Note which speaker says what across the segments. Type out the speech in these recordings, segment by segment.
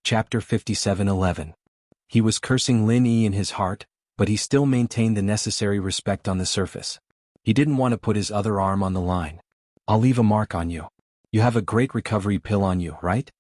Speaker 1: Chapter 57:11. He was cursing Lin Yi in his heart, but he still maintained the necessary respect on the surface. He didn't want to put his other arm on the line. "I'll leave a mark on you. You have a great recovery pill on you, right?"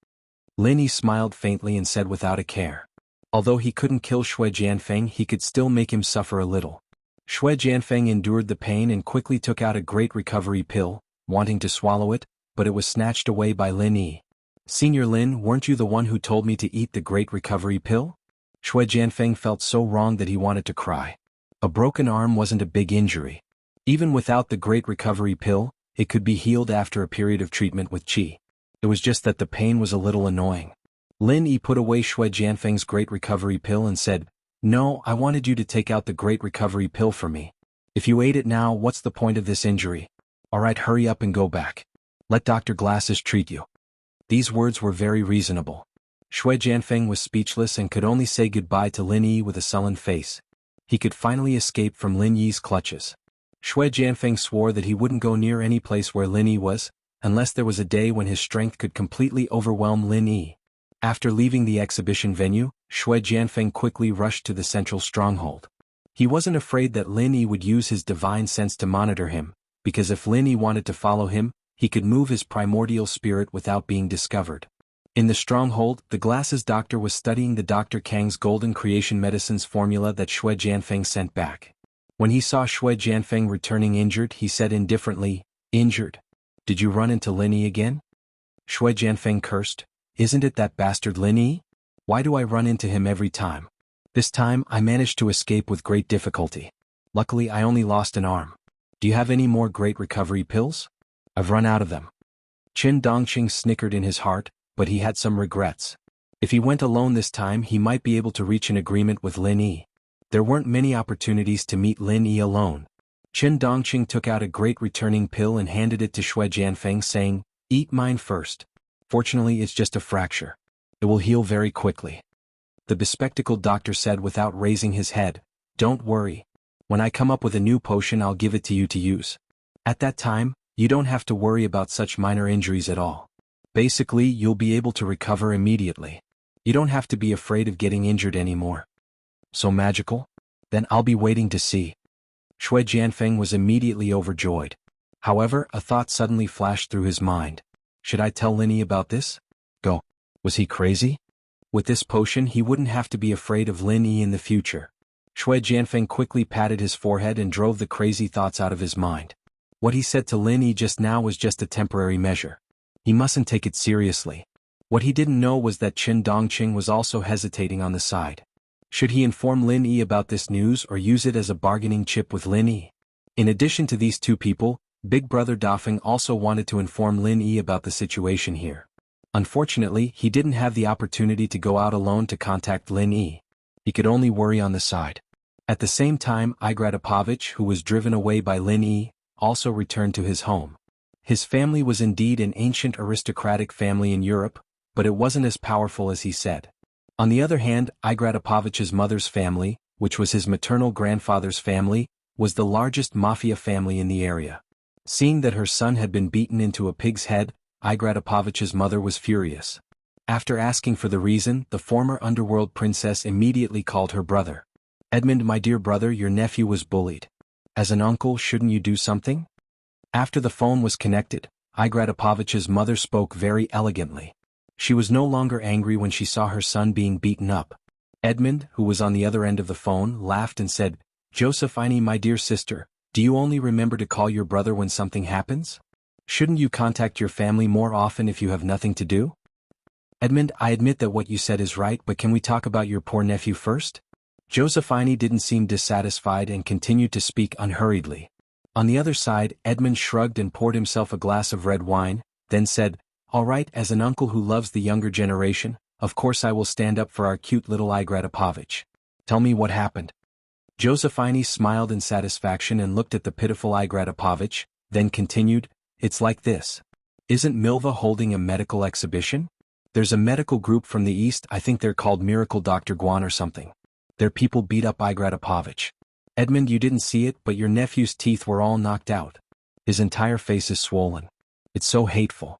Speaker 1: Lin Yi smiled faintly and said without a care. Although he couldn't kill Shui Jianfeng, he could still make him suffer a little. Shui Jianfeng endured the pain and quickly took out a great recovery pill, wanting to swallow it, but it was snatched away by Lin Yi. "Senior Lin, weren't you the one who told me to eat the great recovery pill?" Shui Jianfeng felt so wrong that he wanted to cry. A broken arm wasn't a big injury. Even without the great recovery pill, it could be healed after a period of treatment with qi. It was just that the pain was a little annoying. Lin Yi put away Shui Jianfeng's great recovery pill and said, "No, I wanted you to take out the great recovery pill for me. If you ate it now, what's the point of this injury? Alright, hurry up and go back. Let Dr. Glasses treat you." These words were very reasonable. Shui Jianfeng was speechless and could only say goodbye to Lin Yi with a sullen face. He could finally escape from Lin Yi's clutches. Shui Jianfeng swore that he wouldn't go near any place where Lin Yi was, unless there was a day when his strength could completely overwhelm Lin Yi. After leaving the exhibition venue, Shui Jianfeng quickly rushed to the central stronghold. He wasn't afraid that Lin Yi would use his divine sense to monitor him, because if Lin Yi wanted to follow him, he could move his primordial spirit without being discovered. In the stronghold, the Glasses doctor was studying the Dr. Kang's golden creation medicines formula that Shui Jianfeng sent back. When he saw Shui Jianfeng returning injured, he said indifferently, "Injured? Did you run into Lin Yi again?" Shui Jianfeng cursed, "Isn't it that bastard Lin Yi? Why do I run into him every time? This time, I managed to escape with great difficulty. Luckily, I only lost an arm. Do you have any more great recovery pills? I've run out of them." Qin Dongqing snickered in his heart, but he had some regrets. If he went alone this time, he might be able to reach an agreement with Lin Yi. There weren't many opportunities to meet Lin Yi alone. Qin Dongqing took out a great returning pill and handed it to Shui Jianfeng, saying, "Eat mine first. Fortunately, it's just a fracture. It will heal very quickly." The bespectacled doctor said without raising his head, "Don't worry. When I come up with a new potion, I'll give it to you to use. At that time, you don't have to worry about such minor injuries at all. Basically, you'll be able to recover immediately. You don't have to be afraid of getting injured anymore." "So magical? Then I'll be waiting to see." Shui Jianfeng was immediately overjoyed. However, a thought suddenly flashed through his mind. Should I tell Lin Yi about this? Go. Was he crazy? With this potion, he wouldn't have to be afraid of Lin Yi in the future. Shui Jianfeng quickly patted his forehead and drove the crazy thoughts out of his mind. What he said to Lin Yi just now was just a temporary measure. He mustn't take it seriously. What he didn't know was that Qin Dongqing was also hesitating on the side. Should he inform Lin Yi about this news or use it as a bargaining chip with Lin Yi? In addition to these two people, Big Brother Dafeng also wanted to inform Lin Yi about the situation here. Unfortunately, he didn't have the opportunity to go out alone to contact Lin Yi. He could only worry on the side. At the same time, Igratipovich, who was driven away by Lin Yi, also returned to his home. His family was indeed an ancient aristocratic family in Europe, but it wasn't as powerful as he said. On the other hand, Igratipovich's mother's family, which was his maternal grandfather's family, was the largest mafia family in the area. Seeing that her son had been beaten into a pig's head, Igratipovich's mother was furious. After asking for the reason, the former underworld princess immediately called her brother. "Edmund, my dear brother, your nephew was bullied. As an uncle, shouldn't you do something?" After the phone was connected, Igratipovich's mother spoke very elegantly. She was no longer angry when she saw her son being beaten up. Edmund, who was on the other end of the phone, laughed and said, "Josephine, my dear sister, do you only remember to call your brother when something happens? Shouldn't you contact your family more often if you have nothing to do?" "Edmund, I admit that what you said is right, but can we talk about your poor nephew first?" Josephine didn't seem dissatisfied and continued to speak unhurriedly. On the other side, Edmund shrugged and poured himself a glass of red wine, then said, "All right, as an uncle who loves the younger generation, of course I will stand up for our cute little Igratipovich. Tell me what happened." Josephine smiled in satisfaction and looked at the pitiful Igratipovich, then continued, "It's like this. Isn't Milva holding a medical exhibition? There's a medical group from the east, I think they're called Miracle Dr. Guan or something. Their people beat up Igratipovich. Edmund, you didn't see it, but your nephew's teeth were all knocked out. His entire face is swollen. It's so hateful."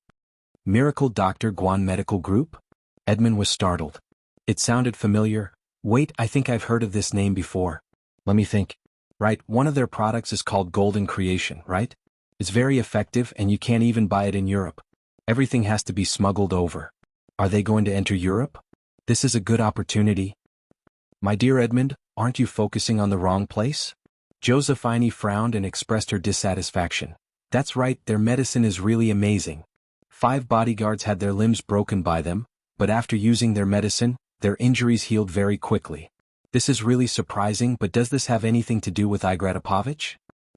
Speaker 1: "Miracle Dr. Guan Medical Group? Edmund was startled. It sounded familiar. Wait, I think I've heard of this name before. Let me think. Right, one of their products is called Golden Creation, right? It's very effective and you can't even buy it in Europe. Everything has to be smuggled over. Are they going to enter Europe? This is a good opportunity. My dear Edmund, aren't you focusing on the wrong place? Josephine frowned and expressed her dissatisfaction. That's right, their medicine is really amazing. 5 bodyguards had their limbs broken by them, but after using their medicine, their injuries healed very quickly. This is really surprising, but does this have anything to do with Igratopovich?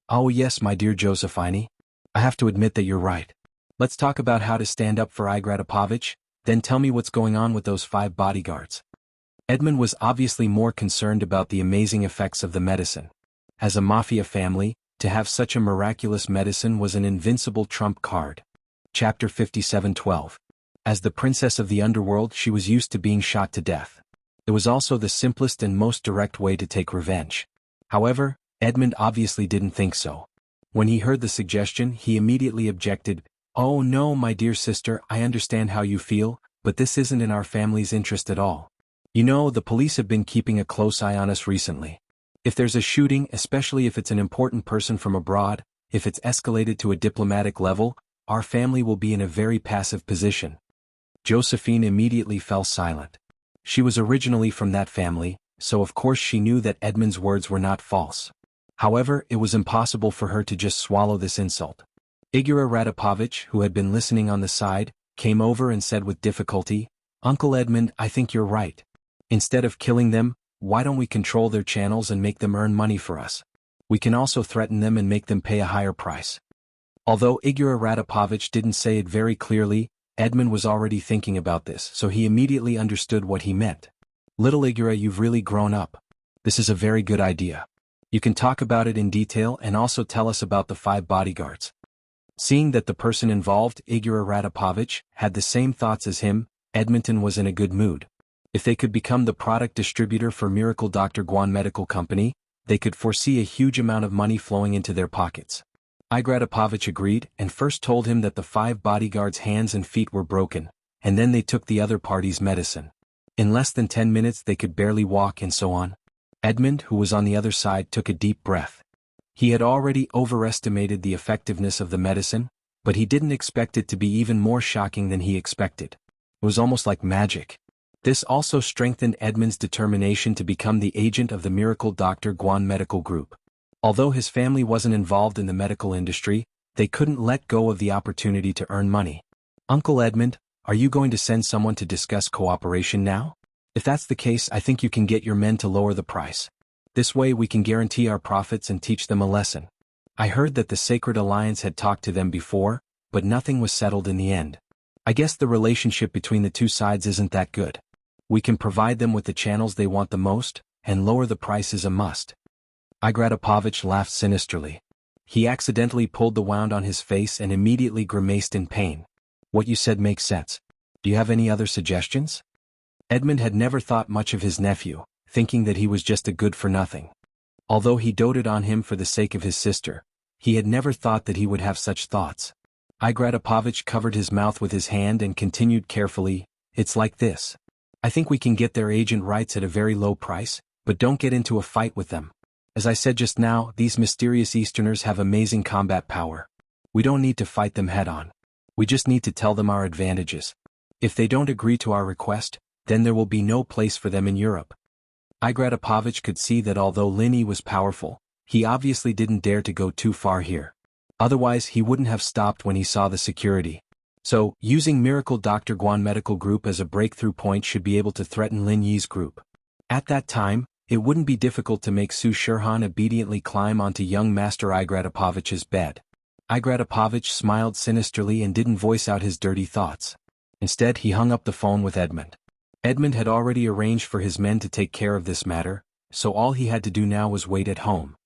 Speaker 1: Oh yes, my dear Josephine. I have to admit that you're right. Let's talk about how to stand up for Igratopovich, then tell me what's going on with those 5 bodyguards. Edmund was obviously more concerned about the amazing effects of the medicine. As a mafia family, to have such a miraculous medicine was an invincible trump card. Chapter 57:12. As the princess of the underworld, she was used to being shot to death. It was also the simplest and most direct way to take revenge. However, Edmund obviously didn't think so. When he heard the suggestion, he immediately objected. Oh no, my dear sister, I understand how you feel, but this isn't in our family's interest at all. You know, the police have been keeping a close eye on us recently. If there's a shooting, especially if it's an important person from abroad, if it's escalated to a diplomatic level, our family will be in a very passive position. Josephine immediately fell silent. She was originally from that family, so of course she knew that Edmund's words were not false. However, it was impossible for her to just swallow this insult. Igor Radapovich, who had been listening on the side, came over and said with difficulty, Uncle Edmund, I think you're right. Instead of killing them, why don't we control their channels and make them earn money for us? We can also threaten them and make them pay a higher price. Although Igor Radapovich didn't say it very clearly, Edmund was already thinking about this, so he immediately understood what he meant. Little Igor, you've really grown up. This is a very good idea. You can talk about it in detail and also tell us about the 5 bodyguards. Seeing that the person involved, Igor Radapovich, had the same thoughts as him, Edmonton was in a good mood. If they could become the product distributor for Miracle Dr. Guan Medical Company, they could foresee a huge amount of money flowing into their pockets. Igratopovich agreed and first told him that the 5 bodyguards' hands and feet were broken, and then they took the other party's medicine. In less than 10 minutes they could barely walk and so on. Edmund, who was on the other side, took a deep breath. He had already overestimated the effectiveness of the medicine, but he didn't expect it to be even more shocking than he expected. It was almost like magic. This also strengthened Edmund's determination to become the agent of the Miracle Dr. Guan Medical Group. Although his family wasn't involved in the medical industry, they couldn't let go of the opportunity to earn money. Uncle Edmund, are you going to send someone to discuss cooperation now? If that's the case, I think you can get your men to lower the price. This way we can guarantee our profits and teach them a lesson. I heard that the Sacred Alliance had talked to them before, but nothing was settled in the end. I guess the relationship between the two sides isn't that good. We can provide them with the channels they want the most, and lower the price is a must. Igratopovich laughed sinisterly. He accidentally pulled the wound on his face and immediately grimaced in pain. What you said makes sense. Do you have any other suggestions? Edmund had never thought much of his nephew, thinking that he was just a good-for-nothing. Although he doted on him for the sake of his sister, he had never thought that he would have such thoughts. Igratopovich covered his mouth with his hand and continued carefully, It's like this. I think we can get their agent rights at a very low price, but don't get into a fight with them. As I said just now, these mysterious Easterners have amazing combat power. We don't need to fight them head-on. We just need to tell them our advantages. If they don't agree to our request, then there will be no place for them in Europe. Igratopovich could see that although Linyi was powerful, he obviously didn't dare to go too far here. Otherwise he wouldn't have stopped when he saw the security. So, using Miracle Dr. Guan Medical Group as a breakthrough point should be able to threaten Linyi's group. At that time, it wouldn't be difficult to make Su Shirhan obediently climb onto young Master Igratopovich's bed. Igratopovich smiled sinisterly and didn't voice out his dirty thoughts. Instead he hung up the phone with Edmund. Edmund had already arranged for his men to take care of this matter, so all he had to do now was wait at home.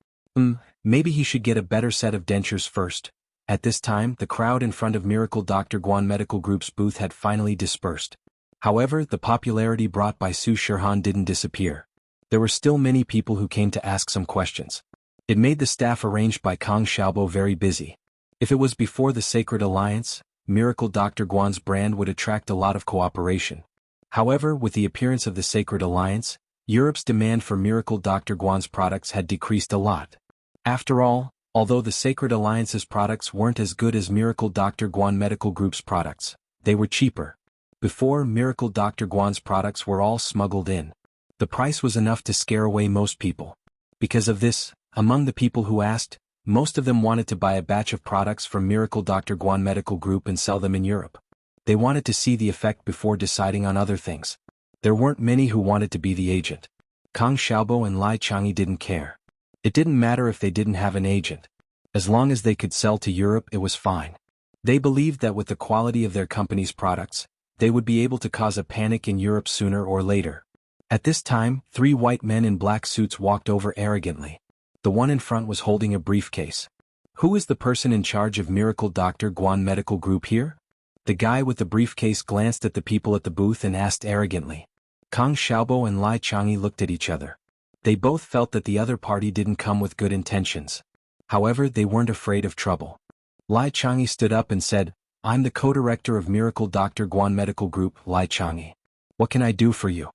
Speaker 1: Maybe he should get a better set of dentures first. At this time, the crowd in front of Miracle Dr. Guan Medical Group's booth had finally dispersed. However, the popularity brought by Su Shirhan didn't disappear. There were still many people who came to ask some questions. It made the staff arranged by Kong Xiaobo very busy. If it was before the Sacred Alliance, Miracle Dr. Guan's brand would attract a lot of cooperation. However, with the appearance of the Sacred Alliance, Europe's demand for Miracle Dr. Guan's products had decreased a lot. After all, although the Sacred Alliance's products weren't as good as Miracle Dr. Guan Medical Group's products, they were cheaper. Before, Miracle Dr. Guan's products were all smuggled in. The price was enough to scare away most people. Because of this, among the people who asked, most of them wanted to buy a batch of products from Miracle Dr. Guan Medical Group and sell them in Europe. They wanted to see the effect before deciding on other things. There weren't many who wanted to be the agent. Kang Xiaobo and Lai Changyi didn't care. It didn't matter if they didn't have an agent. As long as they could sell to Europe, it was fine. They believed that with the quality of their company's products, they would be able to cause a panic in Europe sooner or later. At this time, 3 white men in black suits walked over arrogantly. The one in front was holding a briefcase. Who is the person in charge of Miracle Dr. Guan Medical Group here? The guy with the briefcase glanced at the people at the booth and asked arrogantly. Kang Xiaobo and Lai Changyi looked at each other. They both felt that the other party didn't come with good intentions. However, they weren't afraid of trouble. Lai Changyi stood up and said, "I'm the co-director of Miracle Dr. Guan Medical Group, Lai Changyi. What can I do for you?"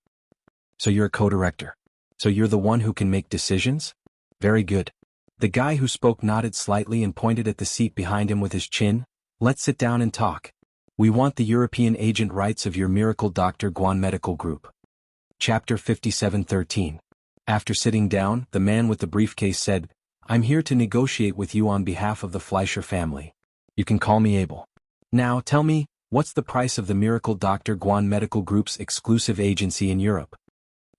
Speaker 1: "So you're a co-director. So you're the one who can make decisions? Very good." The guy who spoke nodded slightly and pointed at the seat behind him with his chin. "Let's sit down and talk. We want the European agent rights of your Miracle Dr. Guan Medical Group." Chapter 57:13. After sitting down, the man with the briefcase said, "I'm here to negotiate with you on behalf of the Fleischer family. You can call me Abel. Now tell me, what's the price of the Miracle Dr. Guan Medical Group's exclusive agency in Europe?"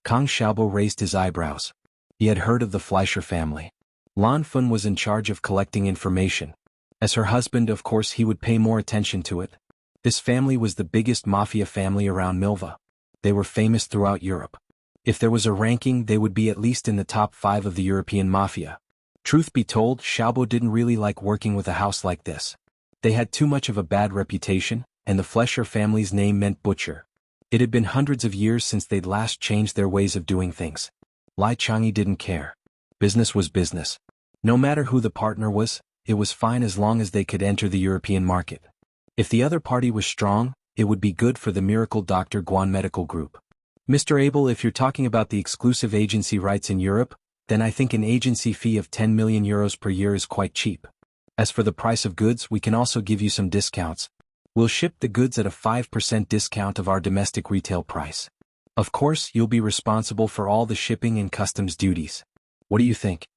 Speaker 1: Kang Xiaobo raised his eyebrows. He had heard of the Fleischer family. Lan Fun was in charge of collecting information. As her husband, of course, he would pay more attention to it. This family was the biggest mafia family around Milva. They were famous throughout Europe. If there was a ranking, they would be at least in the top 5 of the European mafia. Truth be told, Xiaobo didn't really like working with a house like this. They had too much of a bad reputation, and the Fleischer family's name meant butcher. It had been hundreds of years since they'd last changed their ways of doing things. Lai Changyi didn't care. Business was business. No matter who the partner was, it was fine as long as they could enter the European market. If the other party was strong, it would be good for the Miracle Dr. Guan Medical Group. "Mr. Abel, if you're talking about the exclusive agency rights in Europe, then I think an agency fee of 10 million euros per year is quite cheap. As for the price of goods, we can also give you some discounts. We'll ship the goods at a 5% discount of our domestic retail price. Of course, you'll be responsible for all the shipping and customs duties. What do you think?"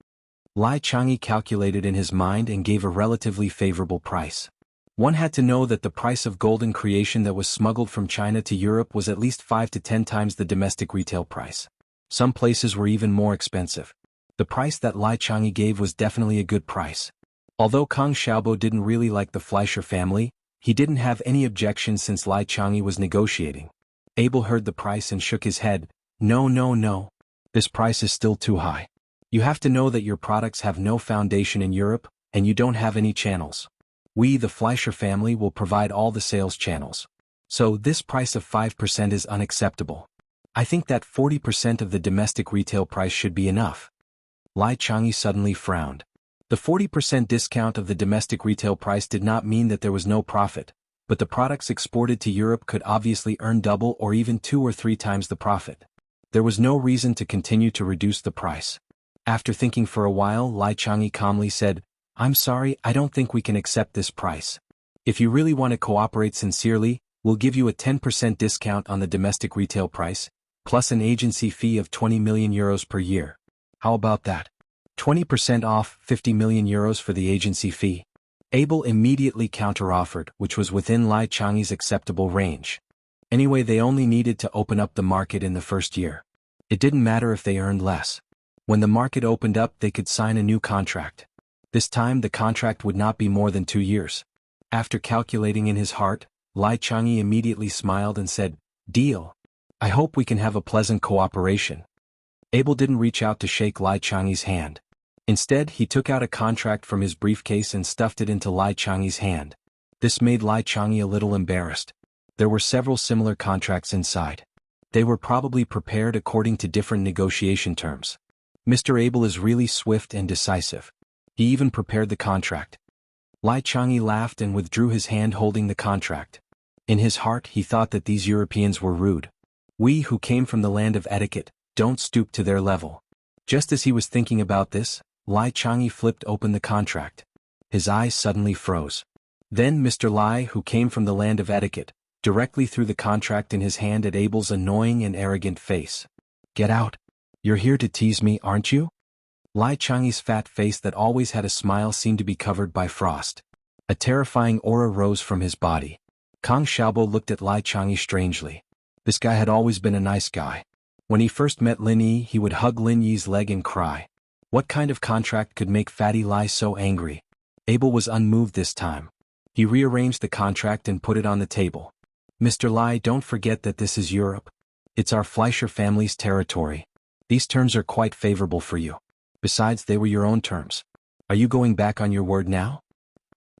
Speaker 1: Lai Changyi calculated in his mind and gave a relatively favorable price. One had to know that the price of golden creation that was smuggled from China to Europe was at least 5 to 10 times the domestic retail price. Some places were even more expensive. The price that Lai Changyi gave was definitely a good price. Although Kang Xiaobo didn't really like the Fleischer family, he didn't have any objections since Lai Changyi was negotiating. Abel heard the price and shook his head. No. This price is still too high. You have to know that your products have no foundation in Europe, and you don't have any channels. We, the Fleischer family, will provide all the sales channels. So this price of 5% is unacceptable. I think that 40% of the domestic retail price should be enough." Lai Changyi suddenly frowned. The 40% discount of the domestic retail price did not mean that there was no profit, but the products exported to Europe could obviously earn double or even 2 or 3 times the profit. There was no reason to continue to reduce the price. After thinking for a while, Lai Changyi calmly said, "I'm sorry, I don't think we can accept this price. If you really want to cooperate sincerely, we'll give you a 10% discount on the domestic retail price, plus an agency fee of 20 million euros per year. How about that? 20% off, 50 million euros for the agency fee." Abel immediately counteroffered, which was within Lai Changyi's acceptable range. Anyway, they only needed to open up the market in the first year. It didn't matter if they earned less. When the market opened up, they could sign a new contract. This time the contract would not be more than 2 years. After calculating in his heart, Lai Changyi immediately smiled and said, "Deal. I hope we can have a pleasant cooperation." Abel didn't reach out to shake Lai Changyi's hand. Instead, he took out a contract from his briefcase and stuffed it into Lai Changyi's hand. This made Lai Changyi a little embarrassed. There were several similar contracts inside. They were probably prepared according to different negotiation terms. Mr. Abel is really swift and decisive. He even prepared the contract. Lai Changyi laughed and withdrew his hand holding the contract. In his heart, he thought that these Europeans were rude. We who came from the land of etiquette, don't stoop to their level. Just as he was thinking about this, Lai Chang'e flipped open the contract. His eyes suddenly froze. Then Mr. Lai, who came from the land of etiquette, directly threw the contract in his hand at Abel's annoying and arrogant face. Get out. You're here to tease me, aren't you? Lai Chang'e's fat face that always had a smile seemed to be covered by frost. A terrifying aura rose from his body. Kang Xiaobo looked at Lai Chang'e strangely. This guy had always been a nice guy. When he first met Lin Yi, he would hug Lin Yi's leg and cry. What kind of contract could make Fatty Lai so angry? Abel was unmoved this time. He rearranged the contract and put it on the table. Mr. Lai, don't forget that this is Europe. It's our Fleischer family's territory. These terms are quite favorable for you. Besides, they were your own terms. Are you going back on your word now?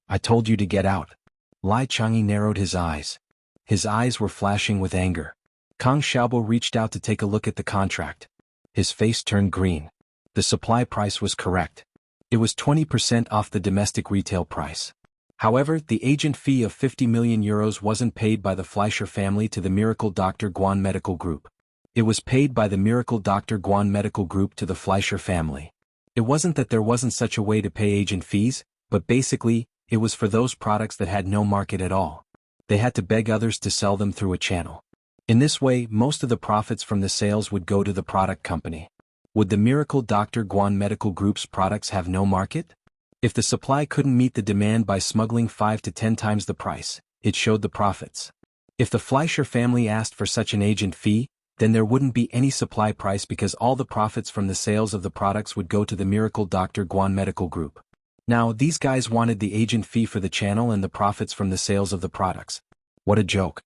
Speaker 1: I told you to get out. Lai Chang'e narrowed his eyes. His eyes were flashing with anger. Kang Xiaobo reached out to take a look at the contract. His face turned green. The supply price was correct. It was 20% off the domestic retail price. However, the agent fee of 50 million euros wasn't paid by the Fleischer family to the Miracle Dr. Guan Medical Group. It was paid by the Miracle Dr. Guan Medical Group to the Fleischer family. It wasn't that there wasn't such a way to pay agent fees, but basically, it was for those products that had no market at all. They had to beg others to sell them through a channel. In this way, most of the profits from the sales would go to the product company. Would the Miracle Dr. Guan Medical Group's products have no market? If the supply couldn't meet the demand by smuggling 5 to 10 times the price, it showed the profits. If the Fleischer family asked for such an agent fee, then there wouldn't be any supply price because all the profits from the sales of the products would go to the Miracle Dr. Guan Medical Group. Now, these guys wanted the agent fee for the channel and the profits from the sales of the products. What a joke.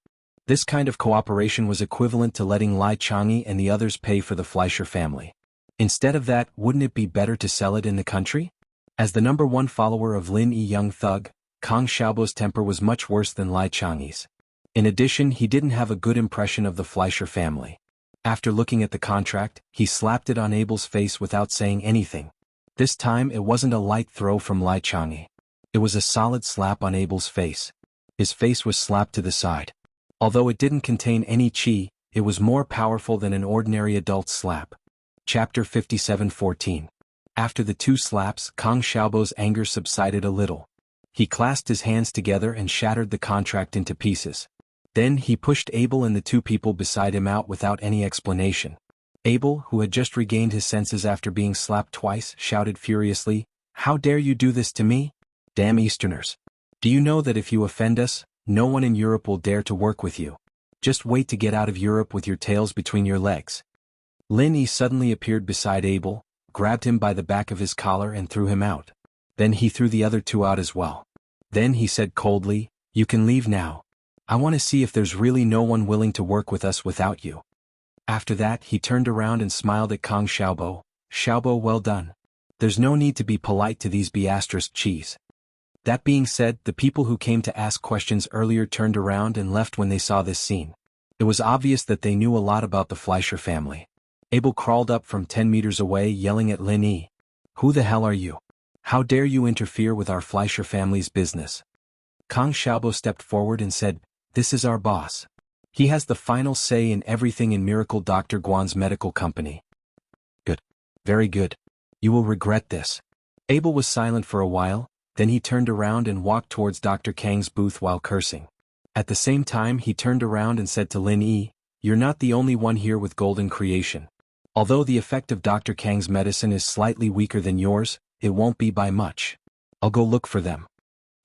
Speaker 1: This kind of cooperation was equivalent to letting Lai Chang'e and the others pay for the Fleischer family. Instead of that, wouldn't it be better to sell it in the country? As the number one follower of Lin Yi young thug, Kang Xiaobo's temper was much worse than Lai Chang'e's. In addition, he didn't have a good impression of the Fleischer family. After looking at the contract, he slapped it on Abel's face without saying anything. This time it wasn't a light throw from Lai Chang'e. It was a solid slap on Abel's face. His face was slapped to the side. Although it didn't contain any qi, it was more powerful than an ordinary adult slap. Chapter 57:14. After the two slaps, Kang Xiaobo's anger subsided a little. He clasped his hands together and shattered the contract into pieces. Then he pushed Abel and the two people beside him out without any explanation. Abel, who had just regained his senses after being slapped twice, shouted furiously, "How dare you do this to me? Damn Easterners! Do you know that if you offend us, no one in Europe will dare to work with you? Just wait to get out of Europe with your tails between your legs." Lin Yi suddenly appeared beside Abel, grabbed him by the back of his collar and threw him out. Then he threw the other two out as well. Then he said coldly, "You can leave now. I want to see if there's really no one willing to work with us without you." After that, he turned around and smiled at Kang Xiaobo. "Xiaobo, well done. There's no need to be polite to these cheese." That being said, the people who came to ask questions earlier turned around and left when they saw this scene. It was obvious that they knew a lot about the Fleischer family. Abel crawled up from 10 meters away yelling at Lin Yi. "Who the hell are you? How dare you interfere with our Fleischer family's business?" Kang Xiaobo stepped forward and said, "This is our boss. He has the final say in everything in Miracle Dr. Guan's medical company." "Good. Very good. You will regret this." Abel was silent for a while, then he turned around and walked towards Dr. Kang's booth while cursing. At the same time he turned around and said to Lin Yi, "You're not the only one here with golden creation. Although the effect of Dr. Kang's medicine is slightly weaker than yours, it won't be by much. I'll go look for them."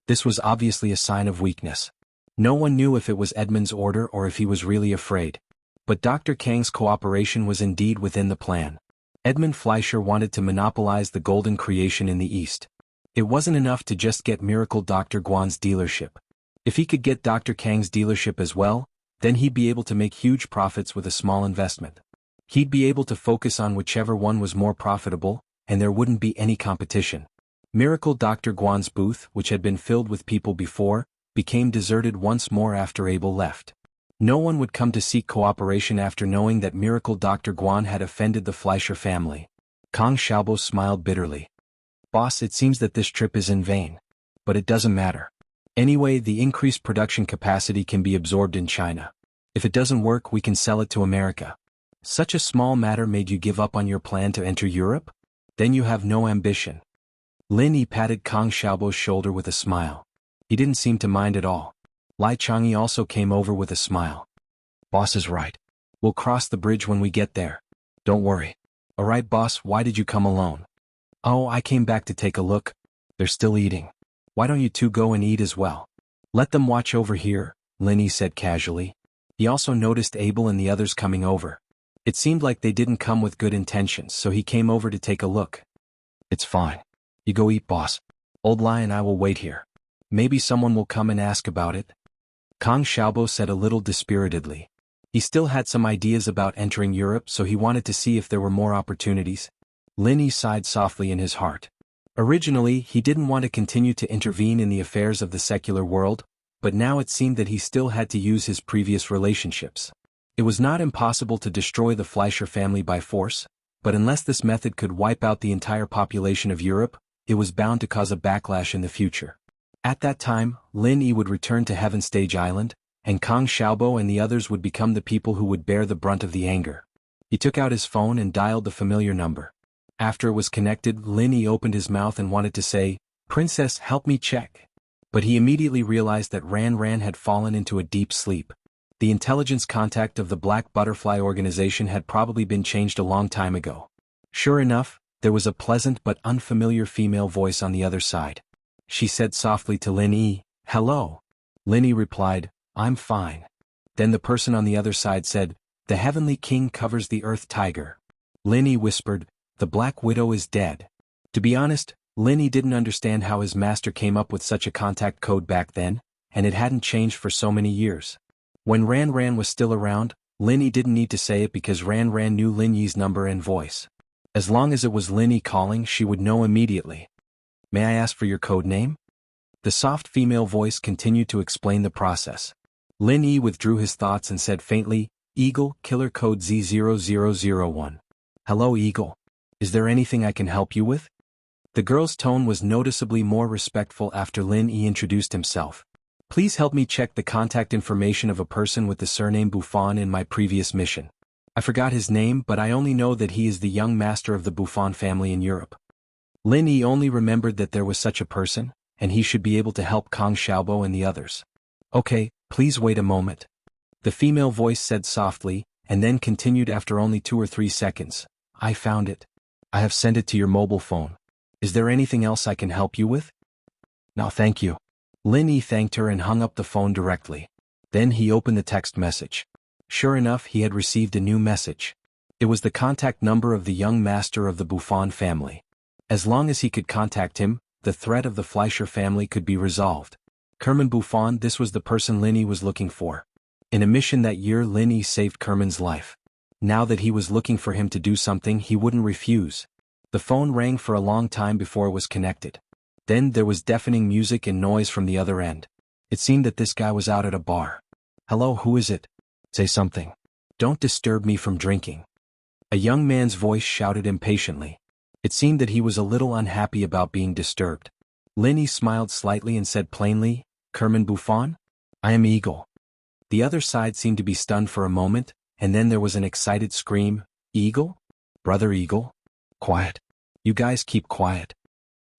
Speaker 1: This was obviously a sign of weakness. No one knew if it was Edmund's order or if he was really afraid. But Dr. Kang's cooperation was indeed within the plan. Edmund Fleischer wanted to monopolize the golden creation in the East. It wasn't enough to just get Miracle Dr. Guan's dealership. If he could get Dr. Kang's dealership as well, then he'd be able to make huge profits with a small investment. He'd be able to focus on whichever one was more profitable, and there wouldn't be any competition. Miracle Dr. Guan's booth, which had been filled with people before, became deserted once more after Abel left. No one would come to seek cooperation after knowing that Miracle Dr. Guan had offended the Fleischer family. Kang Xiaobo smiled bitterly. "Boss, it seems that this trip is in vain. But it doesn't matter. Anyway, the increased production capacity can be absorbed in China. If it doesn't work, we can sell it to America. Such a small matter made you give up on your plan to enter Europe? Then you have no ambition. Lin Yi patted Kang Xiaobo's shoulder with a smile. He didn't seem to mind at all. Lai Changyi also came over with a smile. Boss is right. We'll cross the bridge when we get there. Don't worry. Alright boss, why did you come alone? Oh, I came back to take a look. They're still eating. Why don't you two go and eat as well? Let them watch over here, Lin Yi said casually. He also noticed Abel and the others coming over. It seemed like they didn't come with good intentions, so he came over to take a look. It's fine. You go eat, boss. Old Lai and I will wait here. Maybe someone will come and ask about it. Kang Xiaobo said a little dispiritedly. He still had some ideas about entering Europe, so he wanted to see if there were more opportunities. Lin Yi sighed softly in his heart. Originally, he didn't want to continue to intervene in the affairs of the secular world, but now it seemed that he still had to use his previous relationships. It was not impossible to destroy the Fleischer family by force, but unless this method could wipe out the entire population of Europe, it was bound to cause a backlash in the future. At that time, Lin Yi would return to Heaven Stage Island, and Kang Xiaobo and the others would become the people who would bear the brunt of the anger. He took out his phone and dialed the familiar number. After it was connected, Lin Yi opened his mouth and wanted to say, "Princess, help me check." But he immediately realized that Ran Ran had fallen into a deep sleep. The intelligence contact of the Black Butterfly organization had probably been changed a long time ago. Sure enough, there was a pleasant but unfamiliar female voice on the other side. She said softly to Lin Yi, "Hello." Lin Yi replied, "I'm fine." Then the person on the other side said, "The Heavenly King covers the Earth Tiger." Lin Yi whispered, "The Black Widow is dead." To be honest, Lin Yi didn't understand how his master came up with such a contact code back then, and it hadn't changed for so many years. When Ran Ran was still around, Lin Yi didn't need to say it because Ran Ran knew Lin Yi's number and voice. As long as it was Lin Yi calling, she would know immediately. "May I ask for your code name?" The soft female voice continued to explain the process. Lin Yi withdrew his thoughts and said faintly, "Eagle, killer code Z0001. Hello Eagle. Is there anything I can help you with?" The girl's tone was noticeably more respectful after Lin Yi introduced himself. "Please help me check the contact information of a person with the surname Buffon in my previous mission. I forgot his name, but I only know that he is the young master of the Buffon family in Europe." Lin Yi only remembered that there was such a person, and he should be able to help Kang Xiaobo and the others. "Okay, please wait a moment." The female voice said softly, and then continued after only 2 or 3 seconds. "I found it. I have sent it to your mobile phone. Is there anything else I can help you with?" "No, thank you." Lin Yi thanked her and hung up the phone directly. Then he opened the text message. Sure enough, he had received a new message. It was the contact number of the young master of the Buffon family. As long as he could contact him, the threat of the Fleischer family could be resolved. Kerman Buffon, this was the person Lin Yi was looking for. In a mission that year, Lin Yi saved Kerman's life. Now that he was looking for him to do something, he wouldn't refuse. The phone rang for a long time before it was connected. Then there was deafening music and noise from the other end. It seemed that this guy was out at a bar. "Hello, who is it? Say something. Don't disturb me from drinking." A young man's voice shouted impatiently. It seemed that he was a little unhappy about being disturbed. Lin Yi smiled slightly and said plainly, "Kerman Buffon? I am Eagle." The other side seemed to be stunned for a moment, and then there was an excited scream, "Eagle? Brother Eagle? Quiet. You guys keep quiet."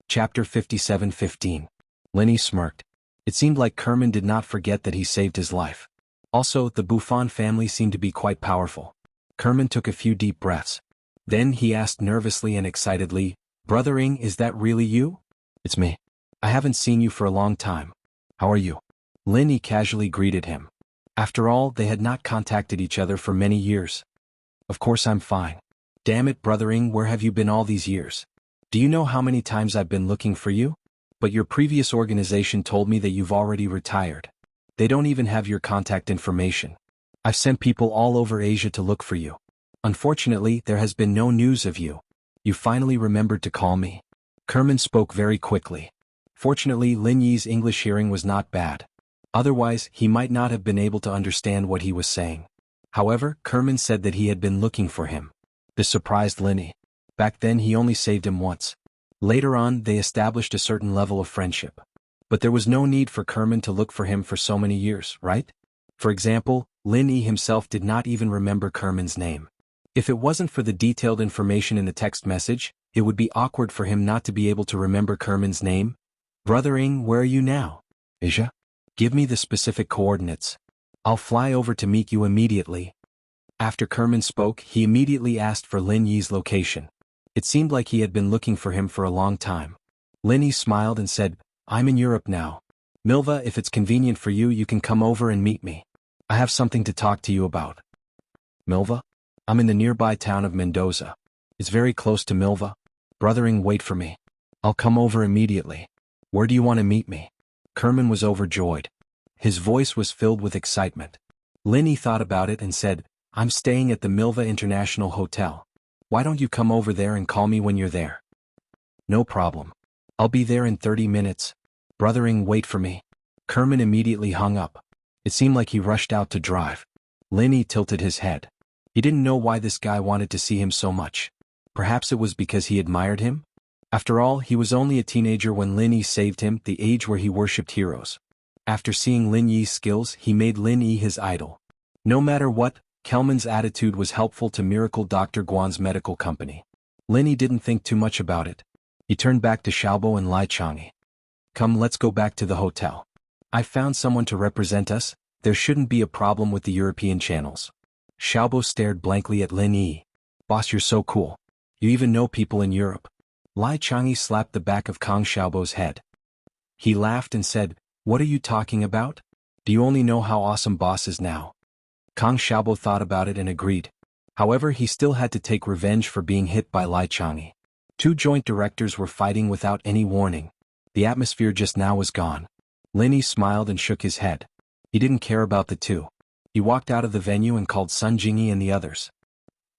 Speaker 1: Chapter 57:15. Lin Yi smirked. It seemed like Kerman did not forget that he saved his life. Also, the Buffon family seemed to be quite powerful. Kerman took a few deep breaths. Then he asked nervously and excitedly, "Brother Ing, is that really you?" "It's me. I haven't seen you for a long time. How are you?" Lin Yi casually greeted him. After all, they had not contacted each other for many years. "Of course I'm fine. Damn it, Brother Ing, where have you been all these years? Do you know how many times I've been looking for you? But your previous organization told me that you've already retired. They don't even have your contact information. I've sent people all over Asia to look for you. Unfortunately, there has been no news of you. You finally remembered to call me." Kerman spoke very quickly. Fortunately, Lin Yi's English hearing was not bad. Otherwise, he might not have been able to understand what he was saying. However, Kerman said that he had been looking for him. This surprised Lin Yi. Back then he only saved him once. Later on, they established a certain level of friendship. But there was no need for Kerman to look for him for so many years, right? For example, Lin Yi himself did not even remember Kerman's name. If it wasn't for the detailed information in the text message, it would be awkward for him not to be able to remember Kerman's name. Brother Ing, where are you now? Asia? Give me the specific coordinates. I'll fly over to meet you immediately. After Kerman spoke, he immediately asked for Lin Yi's location. It seemed like he had been looking for him for a long time. Lin Yi smiled and said, I'm in Europe now. Milva, if it's convenient for you, you can come over and meet me. I have something to talk to you about. Milva? I'm in the nearby town of Mendoza. It's very close to Milva. Brother Ing, wait for me. I'll come over immediately. Where do you want to meet me? Kerman was overjoyed. His voice was filled with excitement. Lin Yi thought about it and said, I'm staying at the Milva International Hotel. Why don't you come over there and call me when you're there? No problem. I'll be there in 30 minutes. Brother Ing, wait for me. Kerman immediately hung up. It seemed like he rushed out to drive. Lin Yi tilted his head. He didn't know why this guy wanted to see him so much. Perhaps it was because he admired him? After all, he was only a teenager when Lin Yi saved him, the age where he worshipped heroes. After seeing Lin Yi's skills, he made Lin Yi his idol. No matter what, Kelman's attitude was helpful to Miracle Dr. Guan's medical company. Lin Yi didn't think too much about it. He turned back to Xiaobo and Lai Chang'e. Come, let's go back to the hotel. I found someone to represent us. There shouldn't be a problem with the European channels. Xiaobo stared blankly at Lin Yi. Boss, you're so cool. You even know people in Europe. Lai Chang'e slapped the back of Kang Xiaobo's head. He laughed and said, What are you talking about? Do you only know how awesome Boss is now? Kang Xiaobo thought about it and agreed. However, he still had to take revenge for being hit by Lai Chang'e. Two joint directors were fighting without any warning. The atmosphere just now was gone. Lin Yi smiled and shook his head. He didn't care about the two. He walked out of the venue and called Sun Jingyi and the others.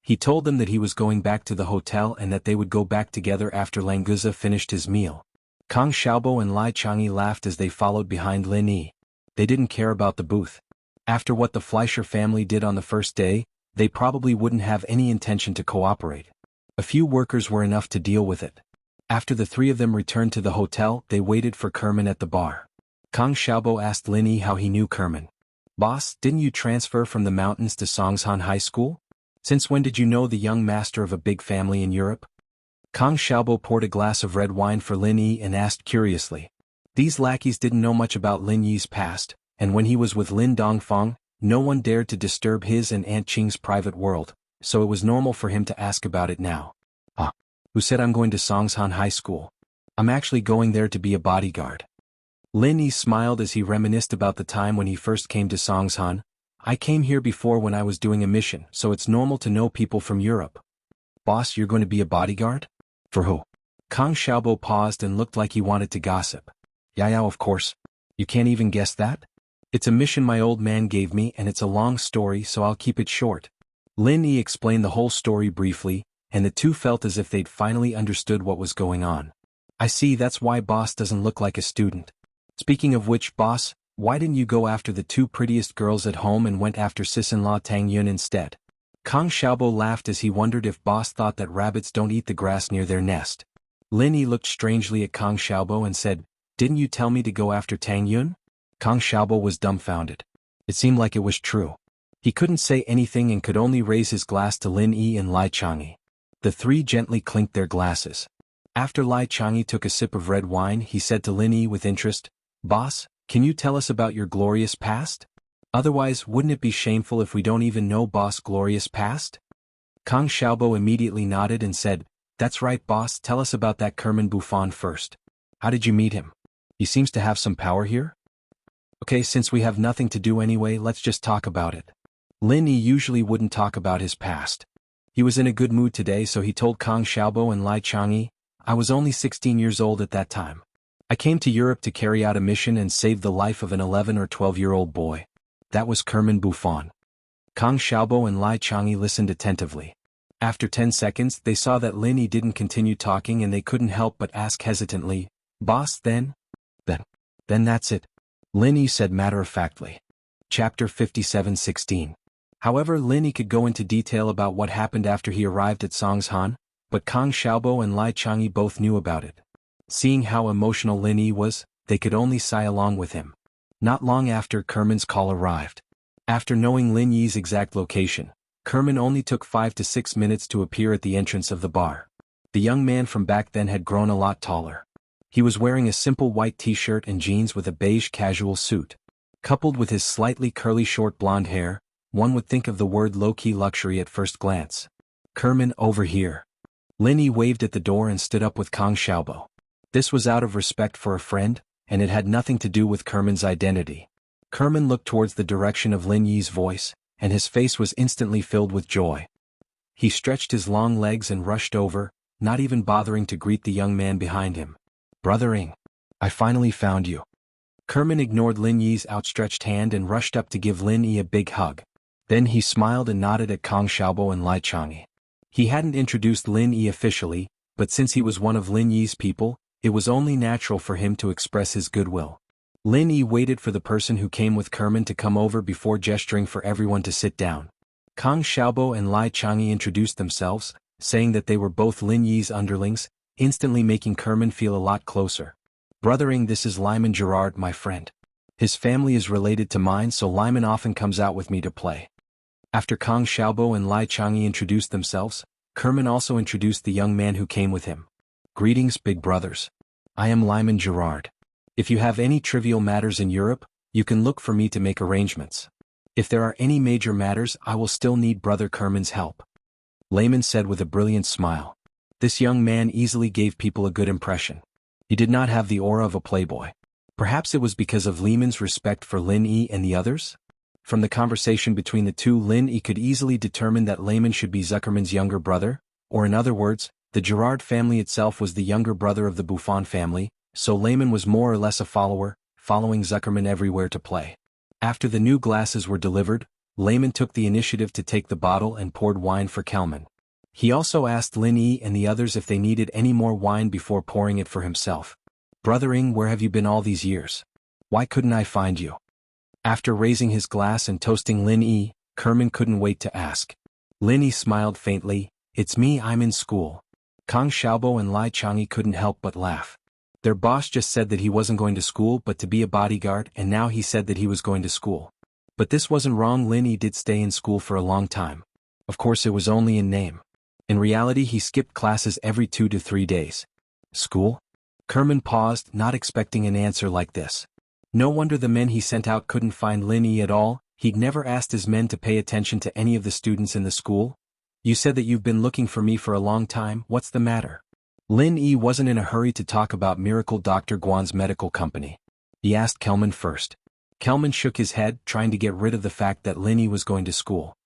Speaker 1: He told them that he was going back to the hotel and that they would go back together after Languza finished his meal. Kang Xiaobo and Lai Chang'e laughed as they followed behind Lin Yi. They didn't care about the booth. After what the Fleischer family did on the first day, they probably wouldn't have any intention to cooperate. A few workers were enough to deal with it. After the three of them returned to the hotel, they waited for Kerman at the bar. Kang Xiaobo asked Lin Yi how he knew Kerman. Boss, didn't you transfer from the mountains to Songshan High School? Since when did you know the young master of a big family in Europe? Kang Xiaobo poured a glass of red wine for Lin Yi and asked curiously. These lackeys didn't know much about Lin Yi's past, and when he was with Lin Dongfang, no one dared to disturb his and Aunt Qing's private world, so it was normal for him to ask about it now. Who said I'm going to Songshan High School? I'm actually going there to be a bodyguard. Lin Yi smiled as he reminisced about the time when he first came to Songshan. I came here before when I was doing a mission, so it's normal to know people from Europe. Boss, you're going to be a bodyguard? For who? Kang Xiaobo paused and looked like he wanted to gossip. Yeah, of course. You can't even guess that? It's a mission my old man gave me and it's a long story, so I'll keep it short. Lin Yi explained the whole story briefly, and the two felt as if they'd finally understood what was going on. I see, that's why Boss doesn't look like a student. Speaking of which, Boss, why didn't you go after the two prettiest girls at home and went after sis-in-law Tang Yun instead? Kang Xiaobo laughed as he wondered if Boss thought that rabbits don't eat the grass near their nest. Lin Yi looked strangely at Kang Xiaobo and said, Didn't you tell me to go after Tang Yun? Kang Xiaobo was dumbfounded. It seemed like it was true. He couldn't say anything and could only raise his glass to Lin Yi and Lai Chang'e. The three gently clinked their glasses. After Lai Chang'e took a sip of red wine, he said to Lin Yi with interest, Boss, can you tell us about your glorious past? Otherwise, wouldn't it be shameful if we don't even know Boss' glorious past? Kang Xiaobo immediately nodded and said, That's right, Boss, tell us about that Kerman Buffon first. How did you meet him? He seems to have some power here? Okay, since we have nothing to do anyway, let's just talk about it. Lin Yi usually wouldn't talk about his past. He was in a good mood today, so he told Kang Xiaobo and Lai Chang'e, I was only 16 years old at that time. I came to Europe to carry out a mission and save the life of an 11 or 12-year-old boy. That was Kerman Buffon. Kang Xiaobo and Lai Chang'e listened attentively. After 10 seconds, they saw that Lin Yi didn't continue talking and they couldn't help but ask hesitantly, Boss, then that's it. Lin Yi said matter-of-factly. Chapter 57:16. However, Lin Yi could go into detail about what happened after he arrived at Songshan, but Kang Xiaobo and Lai Chang'e both knew about it. Seeing how emotional Lin Yi was, they could only sigh along with him. Not long after, Kerman's call arrived. After knowing Lin Yi's exact location, Kerman only took 5 to 6 minutes to appear at the entrance of the bar. The young man from back then had grown a lot taller. He was wearing a simple white t-shirt and jeans with a beige casual suit. Coupled with his slightly curly short blonde hair, one would think of the word low-key luxury at first glance. "Kerman, over here." Lin Yi waved at the door and stood up with Kang Xiaobo. This was out of respect for a friend, and it had nothing to do with Kerman's identity. Kerman looked towards the direction of Lin Yi's voice, and his face was instantly filled with joy. He stretched his long legs and rushed over, not even bothering to greet the young man behind him. "Brother Ing, I finally found you." Kerman ignored Lin Yi's outstretched hand and rushed up to give Lin Yi a big hug. Then he smiled and nodded at Kang Xiaobo and Lai Changyi. He hadn't introduced Lin Yi officially, but since he was one of Lin Yi's people, it was only natural for him to express his goodwill. Lin Yi waited for the person who came with Kerman to come over before gesturing for everyone to sit down. Kang Xiaobo and Lai Changyi introduced themselves, saying that they were both Lin Yi's underlings, instantly making Kerman feel a lot closer. "Brother Ing, this is Lyman Gerard, my friend. His family is related to mine, so Lyman often comes out with me to play." After Kang Xiaobo and Lai Changyi introduced themselves, Kerman also introduced the young man who came with him. "Greetings, big brothers. I am Lyman Gerard. If you have any trivial matters in Europe, you can look for me to make arrangements. If there are any major matters, I will still need Brother Kerman's help," Lyman said with a brilliant smile. This young man easily gave people a good impression. He did not have the aura of a playboy. Perhaps it was because of Lyman's respect for Lin Yi and the others? From the conversation between the two, Lin Yi could easily determine that Lyman should be Zuckerman's younger brother, or in other words, the Gerard family itself was the younger brother of the Buffon family, so Lyman was more or less a follower, following Zuckerman everywhere to play. After the new glasses were delivered, Lyman took the initiative to take the bottle and poured wine for Kelman. He also asked Lin Yi and the others if they needed any more wine before pouring it for himself. "Brother Ing, where have you been all these years? Why couldn't I find you?" After raising his glass and toasting Lin Yi, Kerman couldn't wait to ask. Lin Yi smiled faintly. "It's me, I'm in school." Kang Xiaobo and Lai Changyi couldn't help but laugh. Their boss just said that he wasn't going to school but to be a bodyguard, and now he said that he was going to school. But this wasn't wrong. Lin Yi did stay in school for a long time. Of course, it was only in name. In reality, he skipped classes every 2 to 3 days. "School?" Kerman paused, not expecting an answer like this. No wonder the men he sent out couldn't find Lin Yi at all. He'd never asked his men to pay attention to any of the students in the school. "You said that you've been looking for me for a long time, what's the matter?" Lin Yi wasn't in a hurry to talk about Miracle Dr. Guan's medical company. He asked Kelman first. Kelman shook his head, trying to get rid of the fact that Lin Yi was going to school.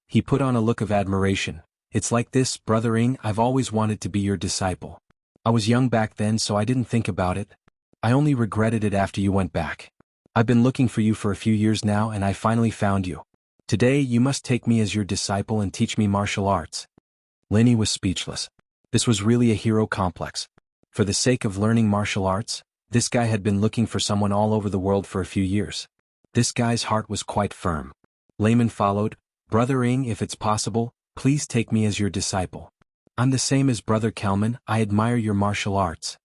Speaker 1: He put on a look of admiration. "It's like this, Brother Ing, I've always wanted to be your disciple. I was young back then, so I didn't think about it. I only regretted it after you went back. I've been looking for you for a few years now and I finally found you. Today you must take me as your disciple and teach me martial arts." Lin Yi was speechless. This was really a hero complex. For the sake of learning martial arts, this guy had been looking for someone all over the world for a few years. This guy's heart was quite firm. Lyman followed. "Brother Ing, if it's possible, please take me as your disciple. I'm the same as Brother Kelman, I admire your martial arts."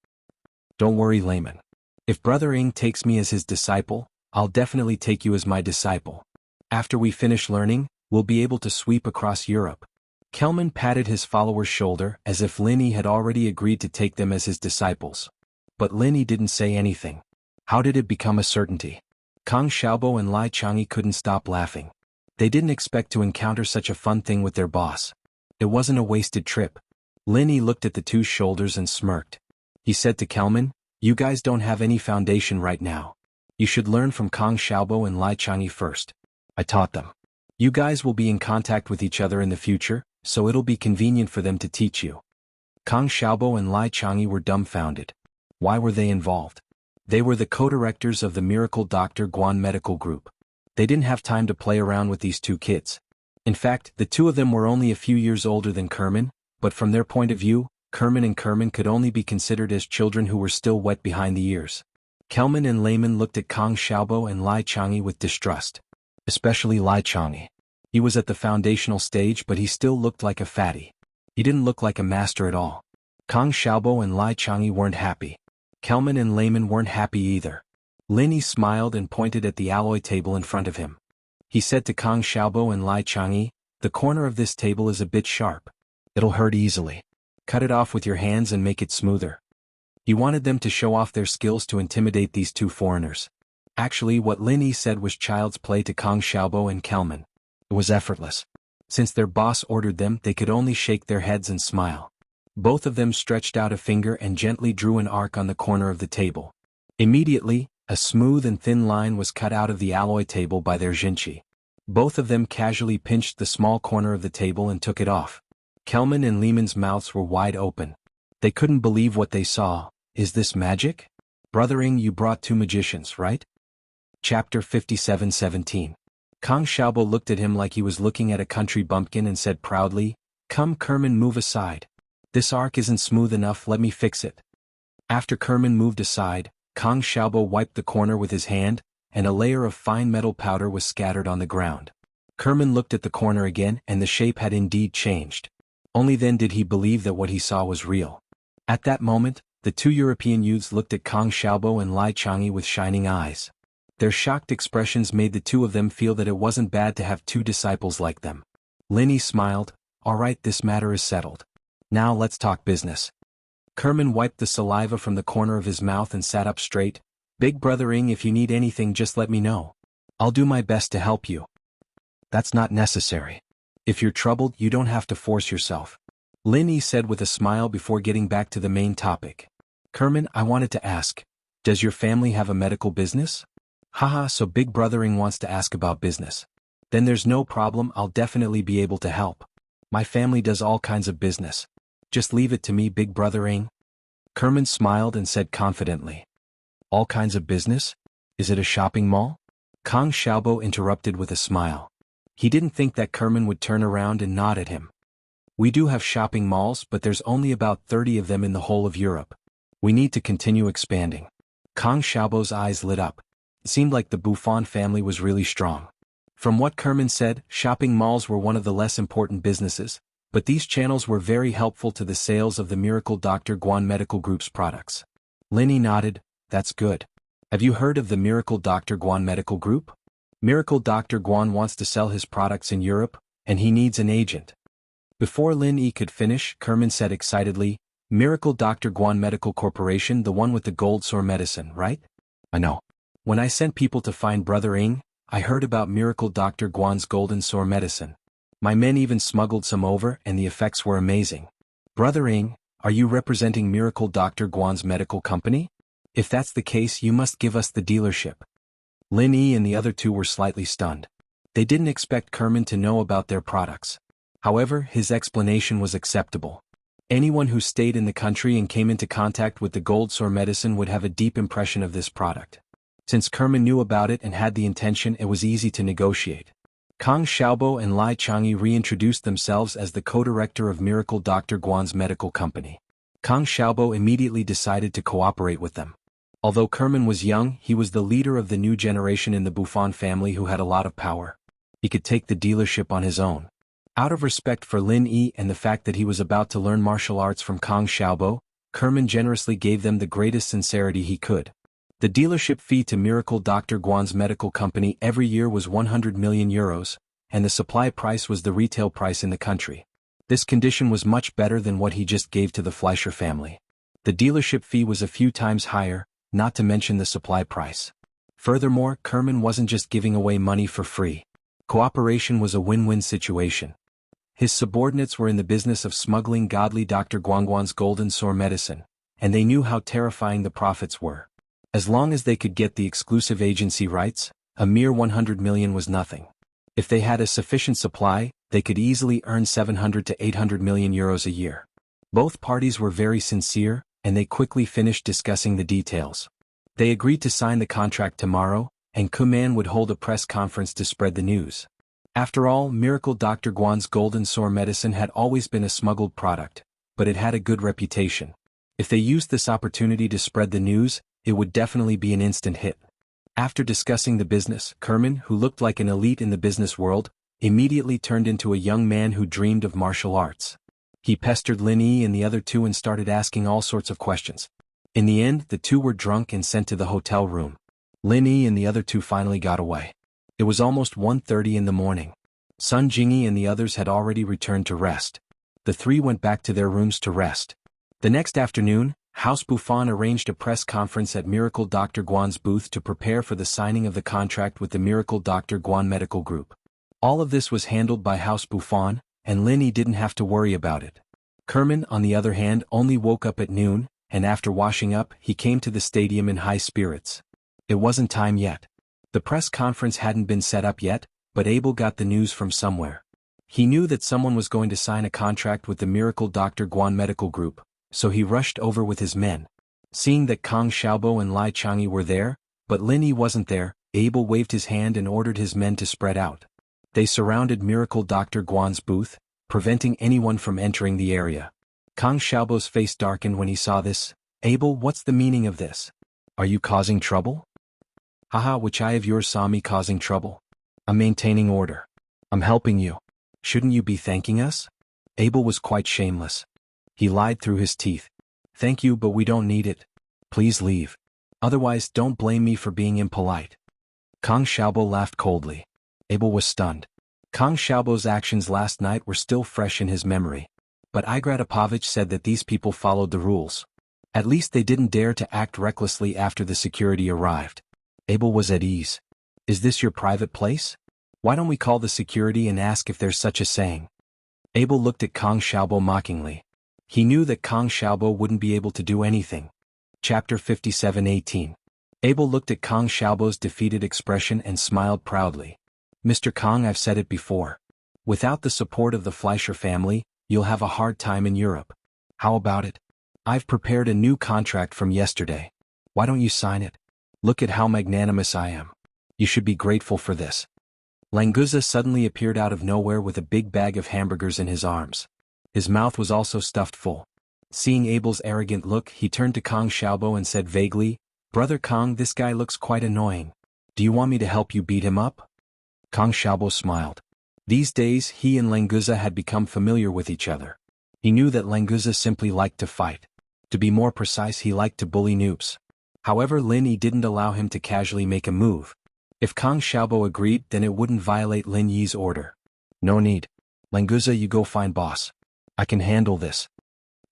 Speaker 1: "Don't worry, Lyman. If Brother Ing takes me as his disciple, I'll definitely take you as my disciple. After we finish learning, we'll be able to sweep across Europe." Kelman patted his follower's shoulder as if Lin Yi had already agreed to take them as his disciples. But Lin Yi didn't say anything. How did it become a certainty? Kang Xiaobo and Lai Changyi couldn't stop laughing. They didn't expect to encounter such a fun thing with their boss. It wasn't a wasted trip. Lin Yi looked at the two shoulders and smirked. He said to Kelman, "You guys don't have any foundation right now. You should learn from Kang Xiaobo and Lai Changyi first. I taught them. You guys will be in contact with each other in the future, so it'll be convenient for them to teach you." Kang Xiaobo and Lai Changyi were dumbfounded. Why were they involved? They were the co-directors of the Miracle Dr. Guan Medical Group. They didn't have time to play around with these two kids. In fact, the two of them were only a few years older than Kerman, but from their point of view, Kerman and Kerman could only be considered as children who were still wet behind the ears. Kelman and Lyman looked at Kang Xiaobo and Lai Changyi with distrust. Especially Lai Changyi. He was at the foundational stage, but he still looked like a fatty. He didn't look like a master at all. Kang Xiaobo and Lai Changyi weren't happy. Kelman and Lyman weren't happy either. Lin Yi smiled and pointed at the alloy table in front of him. He said to Kang Xiaobo and Lai Changyi, "The corner of this table is a bit sharp. It'll hurt easily. Cut it off with your hands and make it smoother." He wanted them to show off their skills to intimidate these two foreigners. Actually, what Lin Yi said was child's play to Kang Xiaobo and Kelman. It was effortless. Since their boss ordered them, they could only shake their heads and smile. Both of them stretched out a finger and gently drew an arc on the corner of the table. Immediately, a smooth and thin line was cut out of the alloy table by their Jinchi. Both of them casually pinched the small corner of the table and took it off. Kelman and Lehman's mouths were wide open. They couldn't believe what they saw. Is this magic? Brothering, you brought two magicians, right? Chapter 57:17. Kang Xiaobo looked at him like he was looking at a country bumpkin and said proudly, "Come Kerman, move aside. This arc isn't smooth enough, let me fix it." After Kerman moved aside, Kang Xiaobo wiped the corner with his hand, and a layer of fine metal powder was scattered on the ground. Kerman looked at the corner again and the shape had indeed changed. Only then did he believe that what he saw was real. At that moment, the two European youths looked at Kang Xiaobo and Lai Changyi with shining eyes. Their shocked expressions made the two of them feel that it wasn't bad to have two disciples like them. Lin Yi smiled, "All right, this matter is settled. Now let's talk business." Kerman wiped the saliva from the corner of his mouth and sat up straight. "Big brothering, if you need anything just let me know. I'll do my best to help you." "That's not necessary. If you're troubled, you don't have to force yourself," Lin Yi said with a smile before getting back to the main topic. "Kerman, I wanted to ask, does your family have a medical business?" "Haha, so Big Brothering wants to ask about business. Then there's no problem, I'll definitely be able to help. My family does all kinds of business. Just leave it to me, Big Brothering." Kerman smiled and said confidently. "All kinds of business? Is it a shopping mall?" Kang Xiaobo interrupted with a smile. He didn't think that Kerman would turn around and nod at him. "We do have shopping malls, but there's only about 30 of them in the whole of Europe. We need to continue expanding." Kang Xiaobo's eyes lit up. It seemed like the Buffon family was really strong. From what Kerman said, shopping malls were one of the less important businesses, but these channels were very helpful to the sales of the Miracle Dr. Guan Medical Group's products. Lin Yi nodded, "That's good. Have you heard of the Miracle Dr. Guan Medical Group? Miracle Dr. Guan wants to sell his products in Europe, and he needs an agent." Before Lin Yi could finish, Kerman said excitedly, "Miracle Dr. Guan Medical Corporation, the one with the gold sore medicine, right?" "I know. When I sent people to find Brother Ing, I heard about Miracle Dr. Guan's golden sore medicine. My men even smuggled some over and the effects were amazing. Brother Ing, are you representing Miracle Dr. Guan's medical company? If that's the case, you must give us the dealership." Lin Yi and the other two were slightly stunned. They didn't expect Kerman to know about their products. However, his explanation was acceptable. Anyone who stayed in the country and came into contact with the gold sore medicine would have a deep impression of this product. Since Kerman knew about it and had the intention, it was easy to negotiate. Kang Xiaobo and Lai Changyi reintroduced themselves as the co-director of Miracle Dr. Guan's medical company. Kang Xiaobo immediately decided to cooperate with them. Although Kerman was young, he was the leader of the new generation in the Buffon family who had a lot of power. He could take the dealership on his own. Out of respect for Lin Yi and the fact that he was about to learn martial arts from Kang Xiaobo, Kerman generously gave them the greatest sincerity he could. The dealership fee to Miracle Dr. Guan's medical company every year was 100 million euros, and the supply price was the retail price in the country. This condition was much better than what he just gave to the Fleischer family. The dealership fee was a few times higher, not to mention the supply price. Furthermore, Kerman wasn't just giving away money for free. Cooperation was a win-win situation. His subordinates were in the business of smuggling godly Dr. Guanguan's golden sore medicine, and they knew how terrifying the profits were. As long as they could get the exclusive agency rights, a mere 100 million was nothing. If they had a sufficient supply, they could easily earn 700 to 800 million euros a year. Both parties were very sincere, and they quickly finished discussing the details. They agreed to sign the contract tomorrow, and Kuman would hold a press conference to spread the news. After all, Miracle Dr. Guan's golden sore medicine had always been a smuggled product, but it had a good reputation. If they used this opportunity to spread the news, it would definitely be an instant hit. After discussing the business, Kerman, who looked like an elite in the business world, immediately turned into a young man who dreamed of martial arts. He pestered Lin Yi and the other two and started asking all sorts of questions. In the end, the two were drunk and sent to the hotel room. Lin Yi and the other two finally got away. It was almost 1:30 in the morning. Sun Jingyi and the others had already returned to rest. The three went back to their rooms to rest. The next afternoon, House Buffon arranged a press conference at Miracle Dr. Guan's booth to prepare for the signing of the contract with the Miracle Dr. Guan Medical Group. All of this was handled by House Buffon, and Lin Yi didn't have to worry about it. Kerman, on the other hand, only woke up at noon, and after washing up, he came to the stadium in high spirits. It wasn't time yet. The press conference hadn't been set up yet, but Abel got the news from somewhere. He knew that someone was going to sign a contract with the Miracle Dr. Guan Medical Group, so he rushed over with his men. Seeing that Kang Xiaobo and Lai Changyi were there, but Lin Yi wasn't there, Abel waved his hand and ordered his men to spread out. They surrounded Miracle Dr. Guan's booth, preventing anyone from entering the area. Kang Xiaobo's face darkened when he saw this. Abel, what's the meaning of this? Are you causing trouble? Haha, which eye of yours saw me causing trouble? I'm maintaining order. I'm helping you. Shouldn't you be thanking us? Abel was quite shameless. He lied through his teeth. Thank you, but we don't need it. Please leave. Otherwise, don't blame me for being impolite. Kang Xiaobo laughed coldly. Abel was stunned. Kang Xiaobo's actions last night were still fresh in his memory. But Igratipovich said that these people followed the rules. At least they didn't dare to act recklessly after the security arrived. Abel was at ease. Is this your private place? Why don't we call the security and ask if there's such a saying? Abel looked at Kang Xiaobo mockingly. He knew that Kang Xiaobo wouldn't be able to do anything. Chapter 57:18. Abel looked at Kang Xiaobo's defeated expression and smiled proudly. Mr. Kang, I've said it before. Without the support of the Fleischer family, you'll have a hard time in Europe. How about it? I've prepared a new contract from yesterday. Why don't you sign it? Look at how magnanimous I am. You should be grateful for this. Languza suddenly appeared out of nowhere with a big bag of hamburgers in his arms. His mouth was also stuffed full. Seeing Abel's arrogant look, he turned to Kang Xiaobo and said vaguely, Brother Kang, this guy looks quite annoying. Do you want me to help you beat him up? Kang Xiaobo smiled. These days, he and Languza had become familiar with each other. He knew that Languza simply liked to fight. To be more precise, he liked to bully noobs. However, Lin Yi didn't allow him to casually make a move. If Kang Xiaobo agreed, then it wouldn't violate Lin Yi's order. No need. Languza, you go find boss. I can handle this.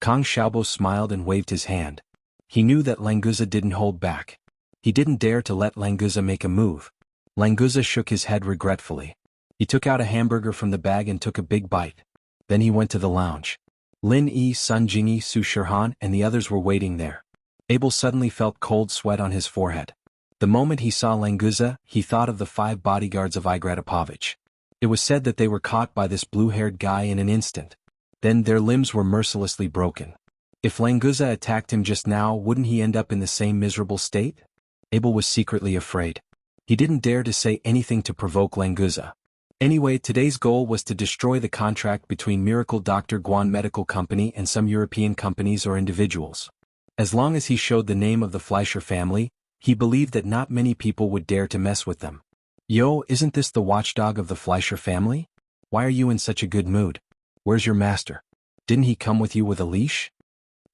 Speaker 1: Kang Xiaobo smiled and waved his hand. He knew that Languza didn't hold back. He didn't dare to let Languza make a move. Languza shook his head regretfully. He took out a hamburger from the bag and took a big bite. Then he went to the lounge. Lin Yi, Sun Jingyi, Su Shihan, and the others were waiting there. Abel suddenly felt cold sweat on his forehead. The moment he saw Languza, he thought of the 5 bodyguards of Igratipovich. It was said that they were caught by this blue-haired guy in an instant. Then their limbs were mercilessly broken. If Languza attacked him just now, wouldn't he end up in the same miserable state? Abel was secretly afraid. He didn't dare to say anything to provoke Languza. Anyway, today's goal was to destroy the contract between Miracle Dr. Guan Medical Company and some European companies or individuals. As long as he showed the name of the Fleischer family, he believed that not many people would dare to mess with them. Yo, isn't this the watchdog of the Fleischer family? Why are you in such a good mood? Where's your master? Didn't he come with you with a leash?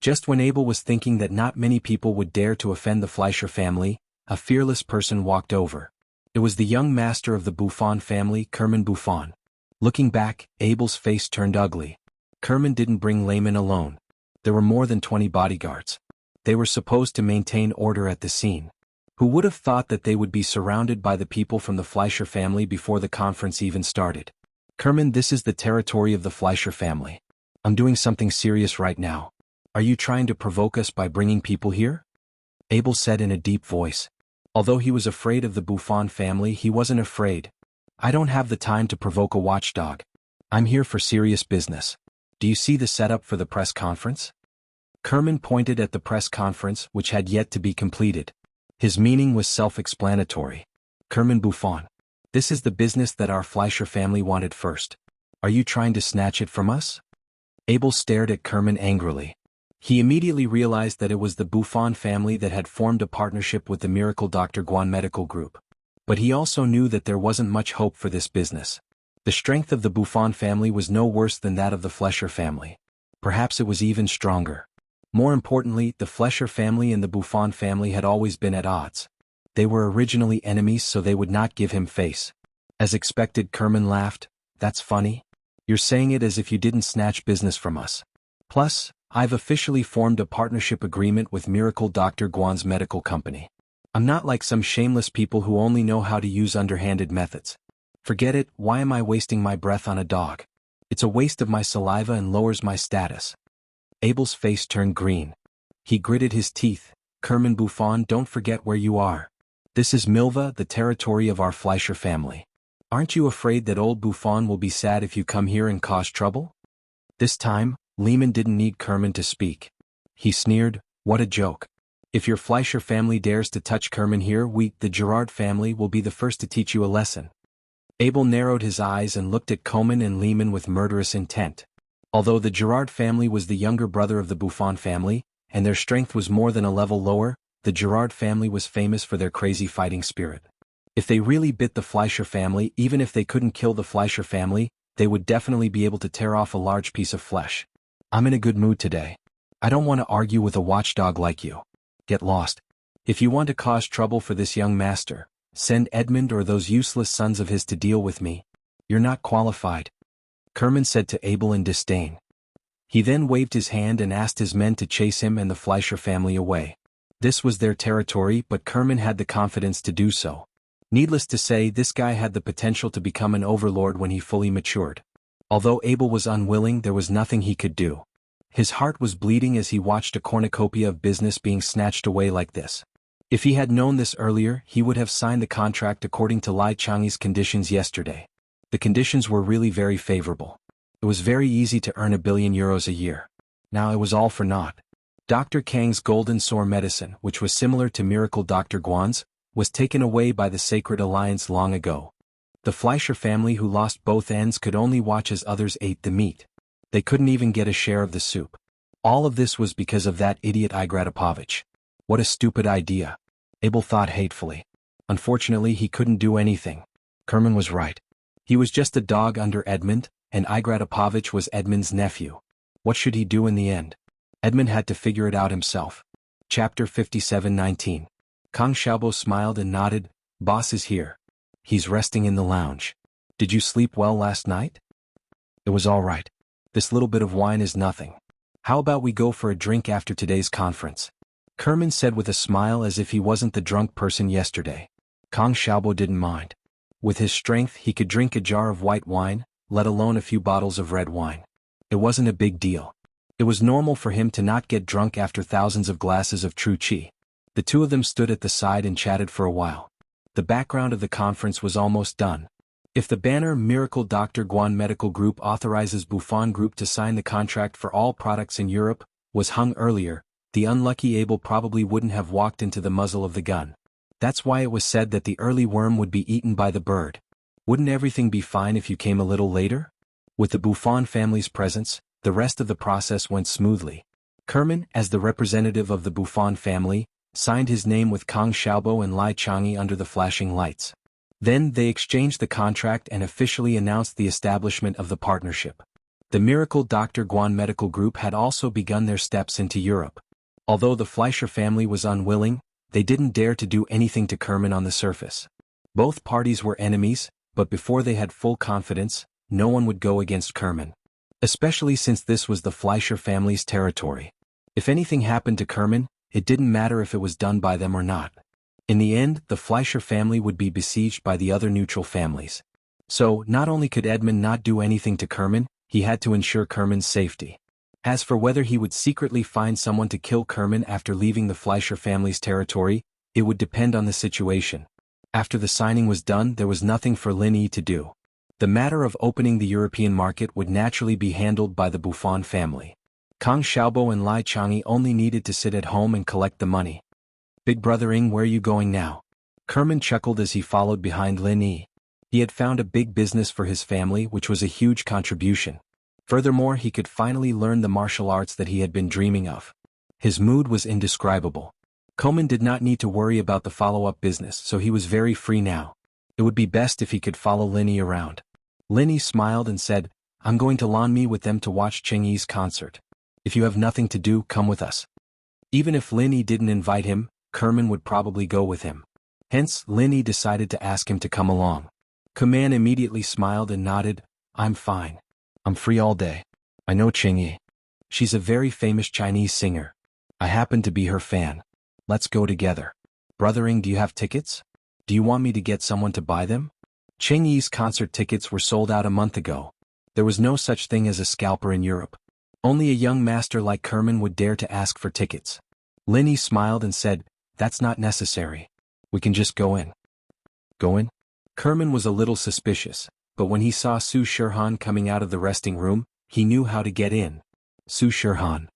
Speaker 1: Just when Abel was thinking that not many people would dare to offend the Fleischer family, a fearless person walked over. It was the young master of the Buffon family, Kerman Buffon. Looking back, Abel's face turned ugly. Kerman didn't bring laymen alone. There were more than 20 bodyguards. They were supposed to maintain order at the scene. Who would have thought that they would be surrounded by the people from the Fleischer family before the conference even started? Kerman, this is the territory of the Fleischer family. I'm doing something serious right now. Are you trying to provoke us by bringing people here? Abel said in a deep voice. Although he was afraid of the Buffon family, he wasn't afraid. I don't have the time to provoke a watchdog. I'm here for serious business. Do you see the setup for the press conference? Kerman pointed at the press conference, which had yet to be completed. His meaning was self-explanatory. Kerman Buffon. This is the business that our Fleischer family wanted first. Are you trying to snatch it from us? Abel stared at Kerman angrily. He immediately realized that it was the Buffon family that had formed a partnership with the Miracle Dr. Guan Medical Group. But he also knew that there wasn't much hope for this business. The strength of the Buffon family was no worse than that of the Fleischer family. Perhaps it was even stronger. More importantly, the Fleischer family and the Buffon family had always been at odds. They were originally enemies, so they would not give him face. As expected, Kerman laughed. That's funny. You're saying it as if you didn't snatch business from us. Plus, I've officially formed a partnership agreement with Miracle Dr. Guan's medical company. I'm not like some shameless people who only know how to use underhanded methods. Forget it, why am I wasting my breath on a dog? It's a waste of my saliva and lowers my status. Abel's face turned green. He gritted his teeth. Kerman Buffon, don't forget where you are. This is Milva, the territory of our Fleischer family. Aren't you afraid that old Buffon will be sad if you come here and cause trouble? This time, Lehman didn't need Kerman to speak. He sneered, what a joke. If your Fleischer family dares to touch Kerman here, we, the Gerard family, will be the first to teach you a lesson. Abel narrowed his eyes and looked at Komen and Lehman with murderous intent. Although the Gerard family was the younger brother of the Buffon family, and their strength was more than a level lower, the Gerard family was famous for their crazy fighting spirit. If they really bit the Fleischer family, even if they couldn't kill the Fleischer family, they would definitely be able to tear off a large piece of flesh. I'm in a good mood today. I don't want to argue with a watchdog like you. Get lost. If you want to cause trouble for this young master, send Edmund or those useless sons of his to deal with me. You're not qualified. Kerman said to Abel in disdain. He then waved his hand and asked his men to chase him and the Fleischer family away. This was their territory, but Kerman had the confidence to do so. Needless to say, this guy had the potential to become an overlord when he fully matured. Although Abel was unwilling, there was nothing he could do. His heart was bleeding as he watched a cornucopia of business being snatched away like this. If he had known this earlier, he would have signed the contract according to Lai Chang's conditions yesterday. The conditions were really very favorable. It was very easy to earn €1 billion a year. Now it was all for naught. Dr. Kang's golden sore medicine, which was similar to Miracle Dr. Guan's, was taken away by the Sacred Alliance long ago. The Fleischer family who lost both ends could only watch as others ate the meat. They couldn't even get a share of the soup. All of this was because of that idiot Igratopovich. What a stupid idea. Abel thought hatefully. Unfortunately, he couldn't do anything. Kerman was right. He was just a dog under Edmund, and Igratopovich was Edmund's nephew. What should he do in the end? Edmund had to figure it out himself. Chapter 57:19. Kang Xiaobo smiled and nodded. Boss is here. He's resting in the lounge. Did you sleep well last night? It was all right. This little bit of wine is nothing. How about we go for a drink after today's conference? Kerman said with a smile as if he wasn't the drunk person yesterday. Kang Xiaobo didn't mind. With his strength, he could drink a jar of white wine, let alone a few bottles of red wine. It wasn't a big deal. It was normal for him to not get drunk after thousands of glasses of true qi. The two of them stood at the side and chatted for a while. The background of the conference was almost done. If the banner Miracle Dr. Guan Medical Group authorizes Buffon Group to sign the contract for all products in Europe was hung earlier, the unlucky Abel probably wouldn't have walked into the muzzle of the gun. That's why it was said that the early worm would be eaten by the bird. Wouldn't everything be fine if you came a little later? With the Buffon family's presence, the rest of the process went smoothly. Kerman, as the representative of the Buffon family, signed his name with Kang Xiaobo and Lai Chang'e under the flashing lights. Then they exchanged the contract and officially announced the establishment of the partnership. The Miracle Dr. Guan Medical Group had also begun their steps into Europe. Although the Fleischer family was unwilling, they didn't dare to do anything to Kerman on the surface. Both parties were enemies, but before they had full confidence, no one would go against Kerman. Especially since this was the Fleischer family's territory. If anything happened to Kerman, it didn't matter if it was done by them or not. In the end, the Fleischer family would be besieged by the other neutral families. So, not only could Edmund not do anything to Kerman, he had to ensure Kerman's safety. As for whether he would secretly find someone to kill Kerman after leaving the Fleischer family's territory, it would depend on the situation. After the signing was done, there was nothing for Lin Yi to do. The matter of opening the European market would naturally be handled by the Buffon family. Kang Xiaobo and Lai Chang'e only needed to sit at home and collect the money. Big brother Ing, where are you going now? Kerman chuckled as he followed behind Lin Yi. He had found a big business for his family, which was a huge contribution. Furthermore, he could finally learn the martial arts that he had been dreaming of. His mood was indescribable. Komen did not need to worry about the follow-up business, so he was very free now. It would be best if he could follow Lin Yi around. Lin Yi smiled and said, I'm going to Lan Mi with them to watch Cheng Yi's concert. If you have nothing to do, come with us. Even if Lin Yi didn't invite him, Kerman would probably go with him. Hence, Lin Yi decided to ask him to come along. Kuman immediately smiled and nodded. I'm fine. I'm free all day. I know Qingyi. She's a very famous Chinese singer. I happen to be her fan. Let's go together. Brothering, do you have tickets? Do you want me to get someone to buy them? Qingyi's concert tickets were sold out a month ago. There was no such thing as a scalper in Europe. Only a young master like Kerman would dare to ask for tickets. Linny smiled and said, that's not necessary. We can just go in. Go in? Kerman was a little suspicious, but when he saw Su Shirhan coming out of the resting room, he knew how to get in. Su Shirhan.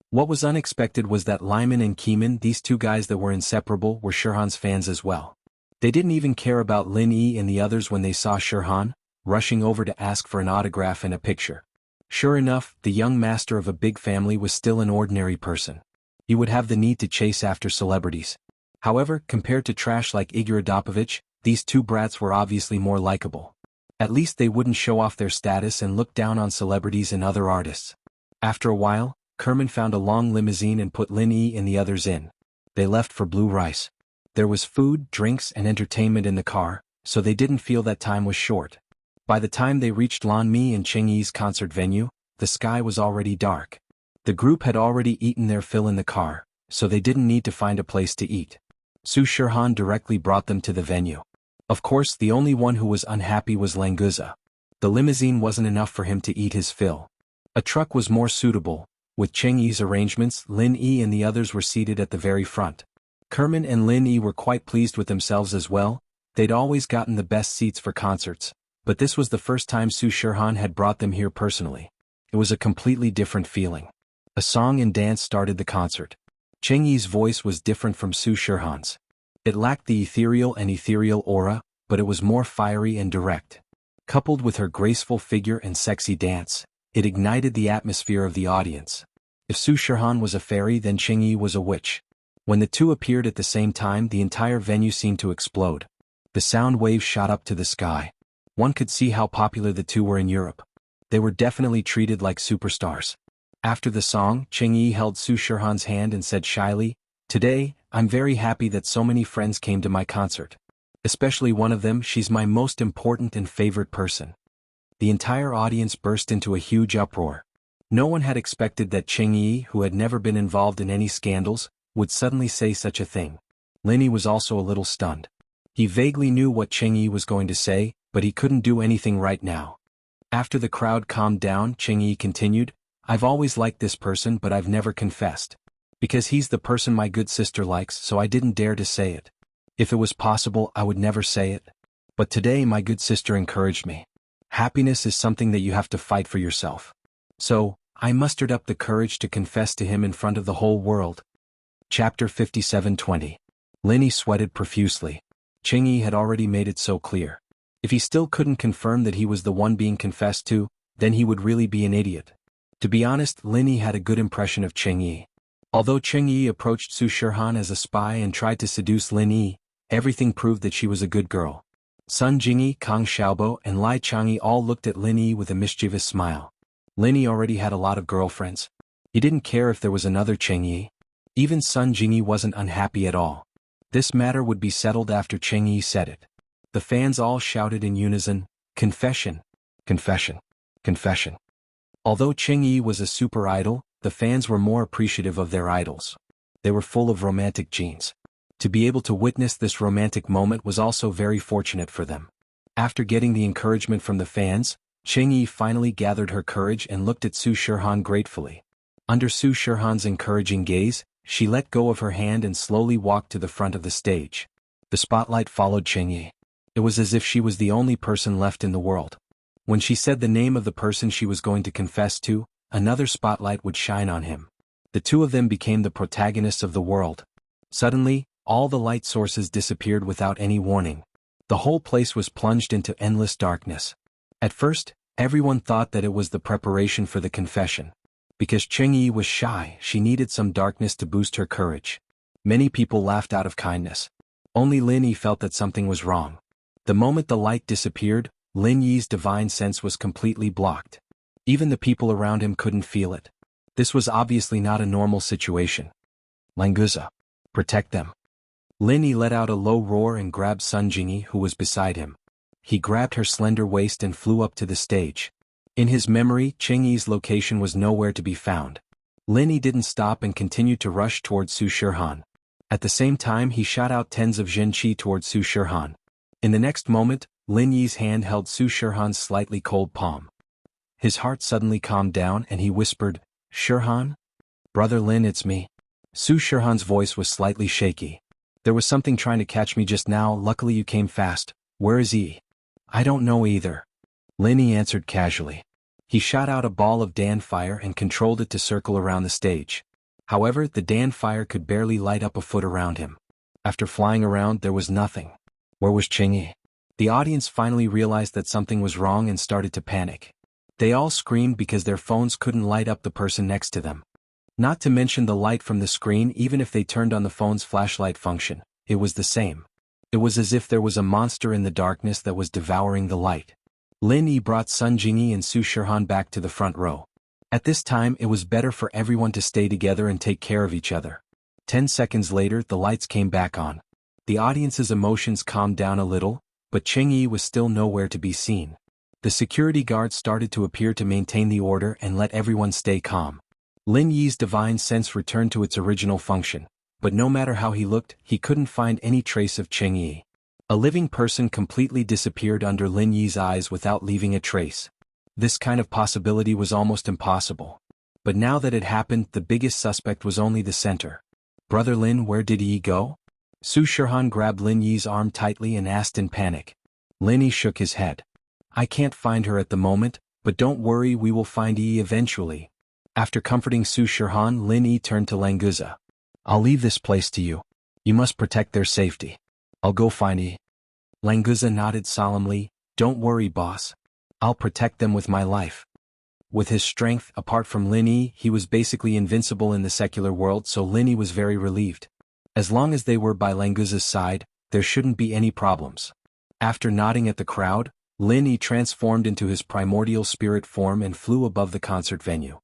Speaker 1: What was unexpected was that Lyman and Keeman, these two guys that were inseparable, were Shirhan's fans as well. They didn't even care about Lin Yi and the others when they saw Shirhan, rushing over to ask for an autograph and a picture. Sure enough, the young master of a big family was still an ordinary person. He would have the need to chase after celebrities. However, compared to trash like Igor Adopovich, these two brats were obviously more likable. At least they wouldn't show off their status and look down on celebrities and other artists. After a while, Kerman found a long limousine and put Lin Yi and the others in. They left for Blue Rice. There was food, drinks, and entertainment in the car, so they didn't feel that time was short. By the time they reached Lan Mi and Qingyi's concert venue, the sky was already dark. The group had already eaten their fill in the car, so they didn't need to find a place to eat. Su Shirhan directly brought them to the venue. Of course, the only one who was unhappy was Languza. The limousine wasn't enough for him to eat his fill. A truck was more suitable. With Qingyi's arrangements, Lin Yi and the others were seated at the very front. Kerman and Lin Yi were quite pleased with themselves as well. They'd always gotten the best seats for concerts, but this was the first time Su Shirhan had brought them here personally. It was a completely different feeling. A song and dance started the concert. Qingyi's voice was different from Su Shirhan's. It lacked the ethereal aura, but it was more fiery and direct. Coupled with her graceful figure and sexy dance, it ignited the atmosphere of the audience. If Su Shirhan was a fairy, then Qingyi was a witch. When the two appeared at the same time, the entire venue seemed to explode. The sound waves shot up to the sky. One could see how popular the two were in Europe. They were definitely treated like superstars. After the song, Qingyi held Su Shirhan's hand and said shyly, "Today, I'm very happy that so many friends came to my concert. Especially one of them, she's my most important and favorite person." The entire audience burst into a huge uproar. No one had expected that Qingyi, who had never been involved in any scandals, would suddenly say such a thing. Linny was also a little stunned. He vaguely knew what Qingyi was going to say, but he couldn't do anything right now. After the crowd calmed down, Qingyi continued, "I've always liked this person, but I've never confessed. Because he's the person my good sister likes, so I didn't dare to say it. If it was possible, I would never say it. But today my good sister encouraged me. Happiness is something that you have to fight for yourself. So, I mustered up the courage to confess to him in front of the whole world." Chapter 57:20. Linny sweated profusely. Qingyi had already made it so clear. If he still couldn't confirm that he was the one being confessed to, then he would really be an idiot. To be honest, Linny had a good impression of Qingyi. Although Qingyi approached Su Shirhan as a spy and tried to seduce Lin Yi, everything proved that she was a good girl. Sun Jingyi, Kang Xiaobo, and Lai Changyi all looked at Lin Yi with a mischievous smile. Lin Yi already had a lot of girlfriends. He didn't care if there was another Qingyi. Even Sun Jingyi wasn't unhappy at all. This matter would be settled after Qingyi said it. The fans all shouted in unison, "Confession! Confession! Confession!" Although Qingyi was a super idol, the fans were more appreciative of their idols. They were full of romantic genes. To be able to witness this romantic moment was also very fortunate for them. After getting the encouragement from the fans, Qingyi finally gathered her courage and looked at Su Shirhan gratefully. Under Su Shirhan's encouraging gaze, she let go of her hand and slowly walked to the front of the stage. The spotlight followed Qingyi. It was as if she was the only person left in the world. When she said the name of the person she was going to confess to, another spotlight would shine on him. The two of them became the protagonists of the world. Suddenly, all the light sources disappeared without any warning. The whole place was plunged into endless darkness. At first, everyone thought that it was the preparation for the confession. Because Qingyi was shy, she needed some darkness to boost her courage. Many people laughed out of kindness. Only Lin Yi felt that something was wrong. The moment the light disappeared, Lin Yi's divine sense was completely blocked. Even the people around him couldn't feel it. This was obviously not a normal situation. "Languza, protect them." Lin Yi let out a low roar and grabbed Sun Jingyi, who was beside him. He grabbed her slender waist and flew up to the stage. In his memory, Cheng Yi's location was nowhere to be found. Lin Yi didn't stop and continued to rush towards Su Shihan. At the same time he shot out tens of Zhenqi towards Su Shihan. In the next moment, Lin Yi's hand held Su Shihan's slightly cold palm. His heart suddenly calmed down and he whispered, "Shihan? Brother Lin, it's me." Su Shihan's voice was slightly shaky. "There was something trying to catch me just now, luckily you came fast. Where is he?" "I don't know either." Lin Yi answered casually. He shot out a ball of Dan fire and controlled it to circle around the stage. However, the Dan fire could barely light up a foot around him. After flying around, there was nothing. Where was Cheng Yi? The audience finally realized that something was wrong and started to panic. They all screamed because their phones couldn't light up the person next to them. Not to mention the light from the screen, even if they turned on the phone's flashlight function, it was the same. It was as if there was a monster in the darkness that was devouring the light. Lin Yi brought Sun Jingyi and Su Shihan back to the front row. At this time it was better for everyone to stay together and take care of each other. 10 seconds later the lights came back on. The audience's emotions calmed down a little, but Cheng Yi was still nowhere to be seen. The security guards started to appear to maintain the order and let everyone stay calm. Lin Yi's divine sense returned to its original function, but no matter how he looked, he couldn't find any trace of Cheng Yi. A living person completely disappeared under Lin Yi's eyes without leaving a trace. This kind of possibility was almost impossible. But now that it happened, the biggest suspect was only the center. "Brother Lin, where did Yi go?" Su Shihan grabbed Lin Yi's arm tightly and asked in panic. Lin Yi shook his head. "I can't find her at the moment, but don't worry, we will find Yi eventually." After comforting Su Shihan, Lin Yi turned to Languza. "I'll leave this place to you. You must protect their safety. I'll go find Yi." Languza nodded solemnly. "Don't worry, boss. I'll protect them with my life." With his strength, apart from Lin Yi, he was basically invincible in the secular world, so Lin Yi was very relieved. As long as they were by Languza's side, there shouldn't be any problems. After nodding at the crowd, Lin Yi transformed into his primordial spirit form and flew above the concert venue.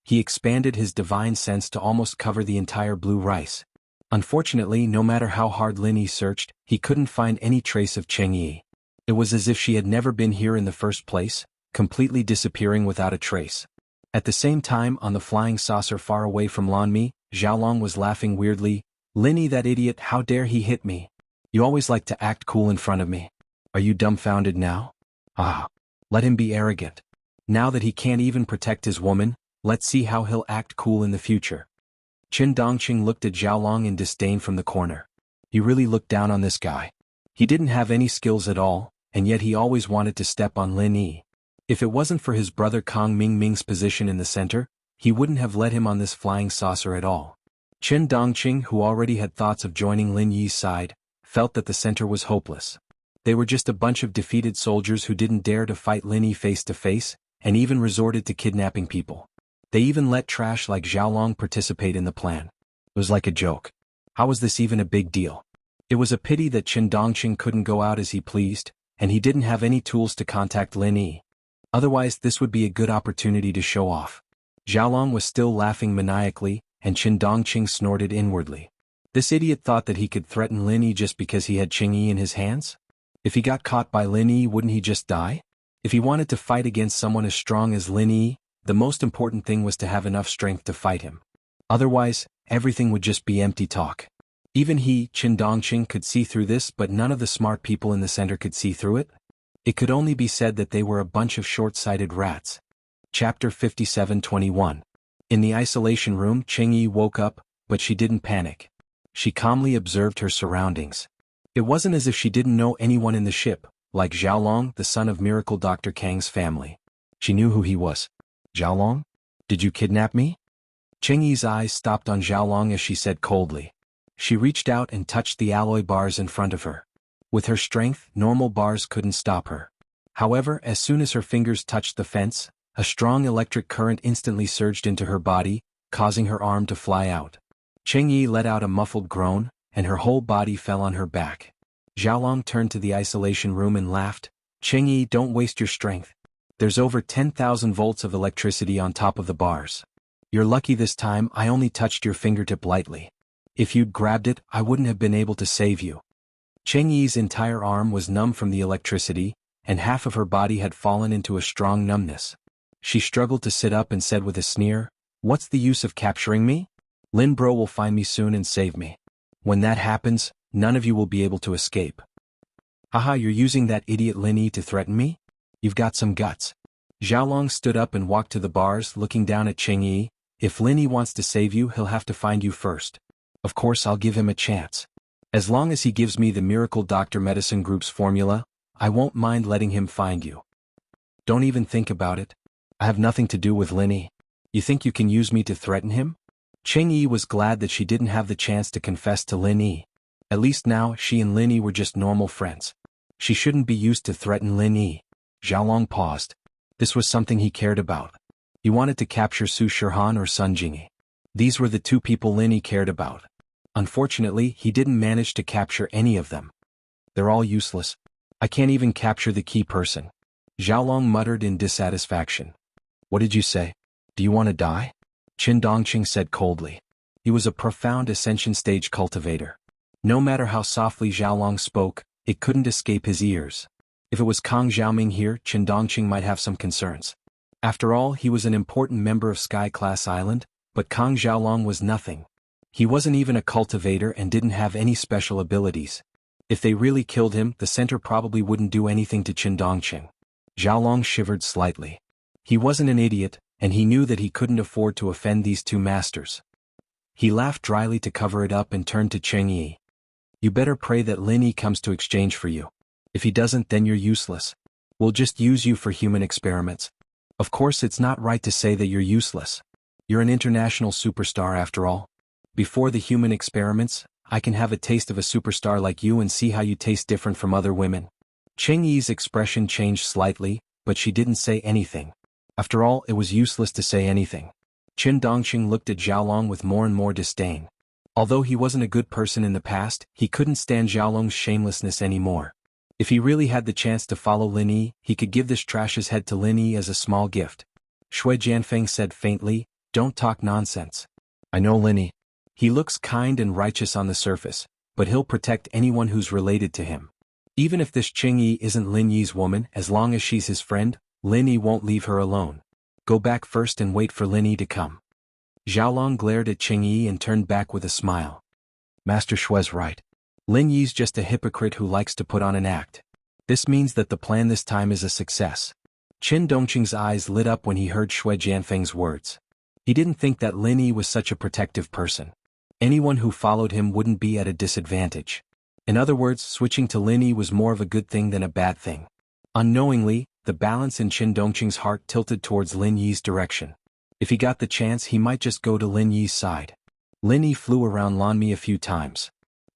Speaker 1: He expanded his divine sense to almost cover the entire blue rice. Unfortunately, no matter how hard Lin Yi searched, he couldn't find any trace of Cheng Yi. It was as if she had never been here in the first place, completely disappearing without a trace. At the same time, on the flying saucer far away from Lanmi, Xiaolong was laughing weirdly. "Lin Yi, that idiot, how dare he hit me? You always like to act cool in front of me. Are you dumbfounded now? Ah, let him be arrogant. Now that he can't even protect his woman, let's see how he'll act cool in the future." Qin Dongqing looked at Xiaolong in disdain from the corner. He really looked down on this guy. He didn't have any skills at all, and yet he always wanted to step on Lin Yi. If it wasn't for his brother Kang Mingming's position in the center, he wouldn't have let him on this flying saucer at all. Qin Dongqing, who already had thoughts of joining Lin Yi's side, felt that the center was hopeless. They were just a bunch of defeated soldiers who didn't dare to fight Lin Yi face to face, and even resorted to kidnapping people. They even let trash like Xiaolong participate in the plan. It was like a joke. How was this even a big deal? It was a pity that Qin Dongqing couldn't go out as he pleased, and he didn't have any tools to contact Lin Yi. Otherwise this would be a good opportunity to show off. Xiaolong was still laughing maniacally, and Qin Dongqing snorted inwardly. This idiot thought that he could threaten Lin Yi just because he had Cheng Yi in his hands? If he got caught by Lin Yi, wouldn't he just die? If he wanted to fight against someone as strong as Lin Yi, the most important thing was to have enough strength to fight him. Otherwise, everything would just be empty talk. Even he, Qin Dongqing, could see through this, but none of the smart people in the center could see through it. It could only be said that they were a bunch of short-sighted rats. Chapter 57:21. In the isolation room, Cheng Yi woke up, but she didn't panic. She calmly observed her surroundings. It wasn't as if she didn't know anyone in the ship, like Xiaolong, the son of Miracle Dr. Kang's family. She knew who he was. "Xiaolong? Did you kidnap me?" Cheng Yi's eyes stopped on Xiaolong as she said coldly. She reached out and touched the alloy bars in front of her. With her strength, normal bars couldn't stop her. However, as soon as her fingers touched the fence, a strong electric current instantly surged into her body, causing her arm to fly out. Cheng Yi let out a muffled groan, and her whole body fell on her back. Xiaolong turned to the isolation room and laughed. "Cheng Yi, don't waste your strength. There's over 10,000 volts of electricity on top of the bars. You're lucky this time I only touched your fingertip lightly. If you'd grabbed it, I wouldn't have been able to save you." Cheng Yi's entire arm was numb from the electricity, and half of her body had fallen into a strong numbness. She struggled to sit up and said with a sneer, "What's the use of capturing me? Lin Bro will find me soon and save me. When that happens, none of you will be able to escape." "Haha, you're using that idiot Lin Yi to threaten me? You've got some guts." Xiaolong stood up and walked to the bars, looking down at Cheng Yi. "If Lin Yi wants to save you, he'll have to find you first. Of course I'll give him a chance. As long as he gives me the Miracle Doctor Medicine Group's formula, I won't mind letting him find you." "Don't even think about it. I have nothing to do with Lin Yi. You think you can use me to threaten him?" Cheng Yi was glad that she didn't have the chance to confess to Lin Yi. At least now she and Lin Yi were just normal friends. She shouldn't be used to threaten Lin Yi. Xiaolong paused. This was something he cared about. He wanted to capture Su Shihan or Sun Jingyi. These were the two people Lin Yi cared about. Unfortunately, he didn't manage to capture any of them. "They're all useless. I can't even capture the key person." Xiaolong muttered in dissatisfaction. "What did you say? Do you want to die?" Qin Dongqing said coldly. He was a profound ascension stage cultivator. No matter how softly Xiaolong spoke, it couldn't escape his ears. If it was Kang Xiaoming here, Qin Dongqing might have some concerns. After all, he was an important member of Sky Class Island, but Kang Xiaolong was nothing. He wasn't even a cultivator and didn't have any special abilities. If they really killed him, the center probably wouldn't do anything to Qin Dongqing. Xiaolong shivered slightly. He wasn't an idiot, and he knew that he couldn't afford to offend these two masters. He laughed dryly to cover it up and turned to Cheng Yi. "You better pray that Lin Yi comes to exchange for you. If he doesn't, then you're useless. We'll just use you for human experiments. Of course, it's not right to say that you're useless. You're an international superstar after all. Before the human experiments, I can have a taste of a superstar like you and see how you taste different from other women." Cheng Yi's expression changed slightly, but she didn't say anything. After all, it was useless to say anything. Qin Dongqing looked at Xiaolong with more and more disdain. Although he wasn't a good person in the past, he couldn't stand Xiaolong's shamelessness anymore. If he really had the chance to follow Lin Yi, he could give this trash's head to Lin Yi as a small gift. Shui Jianfeng said faintly, "Don't talk nonsense. I know Lin Yi. He looks kind and righteous on the surface, but he'll protect anyone who's related to him. Even if this Cheng Yi isn't Lin Yi's woman, as long as she's his friend, Lin Yi won't leave her alone. Go back first and wait for Lin Yi to come." Xiaolong glared at Cheng Yi and turned back with a smile. "Master Shui's right. Lin Yi's just a hypocrite who likes to put on an act. This means that the plan this time is a success." Qin Dongqing's eyes lit up when he heard Shui Jianfeng's words. He didn't think that Lin Yi was such a protective person. Anyone who followed him wouldn't be at a disadvantage. In other words, switching to Lin Yi was more of a good thing than a bad thing. Unknowingly, the balance in Qin Dongqing's heart tilted towards Lin Yi's direction. If he got the chance, he might just go to Lin Yi's side. Lin Yi flew around Lanmi a few times.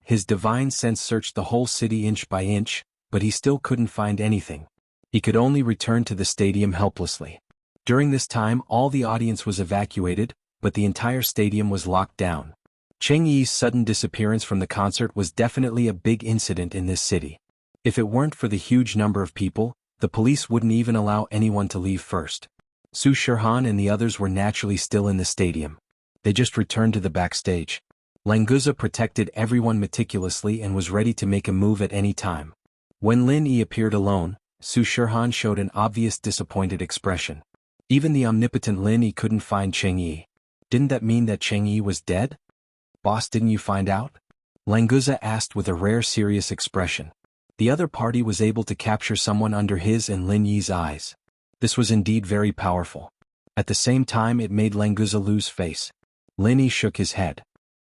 Speaker 1: His divine sense searched the whole city inch by inch, but he still couldn't find anything. He could only return to the stadium helplessly. During this time, all the audience was evacuated, but the entire stadium was locked down. Cheng Yi's sudden disappearance from the concert was definitely a big incident in this city. If it weren't for the huge number of people, the police wouldn't even allow anyone to leave first. Su Shihan and the others were naturally still in the stadium. They just returned to the backstage. Languza protected everyone meticulously and was ready to make a move at any time. When Lin Yi appeared alone, Su Shihan showed an obvious disappointed expression. Even the omnipotent Lin Yi couldn't find Cheng Yi. Didn't that mean that Cheng Yi was dead? "Boss, didn't you find out?" Languza asked with a rare serious expression. The other party was able to capture someone under his and Lin Yi's eyes. This was indeed very powerful. At the same time, it made Languza lose face. Lin Yi shook his head.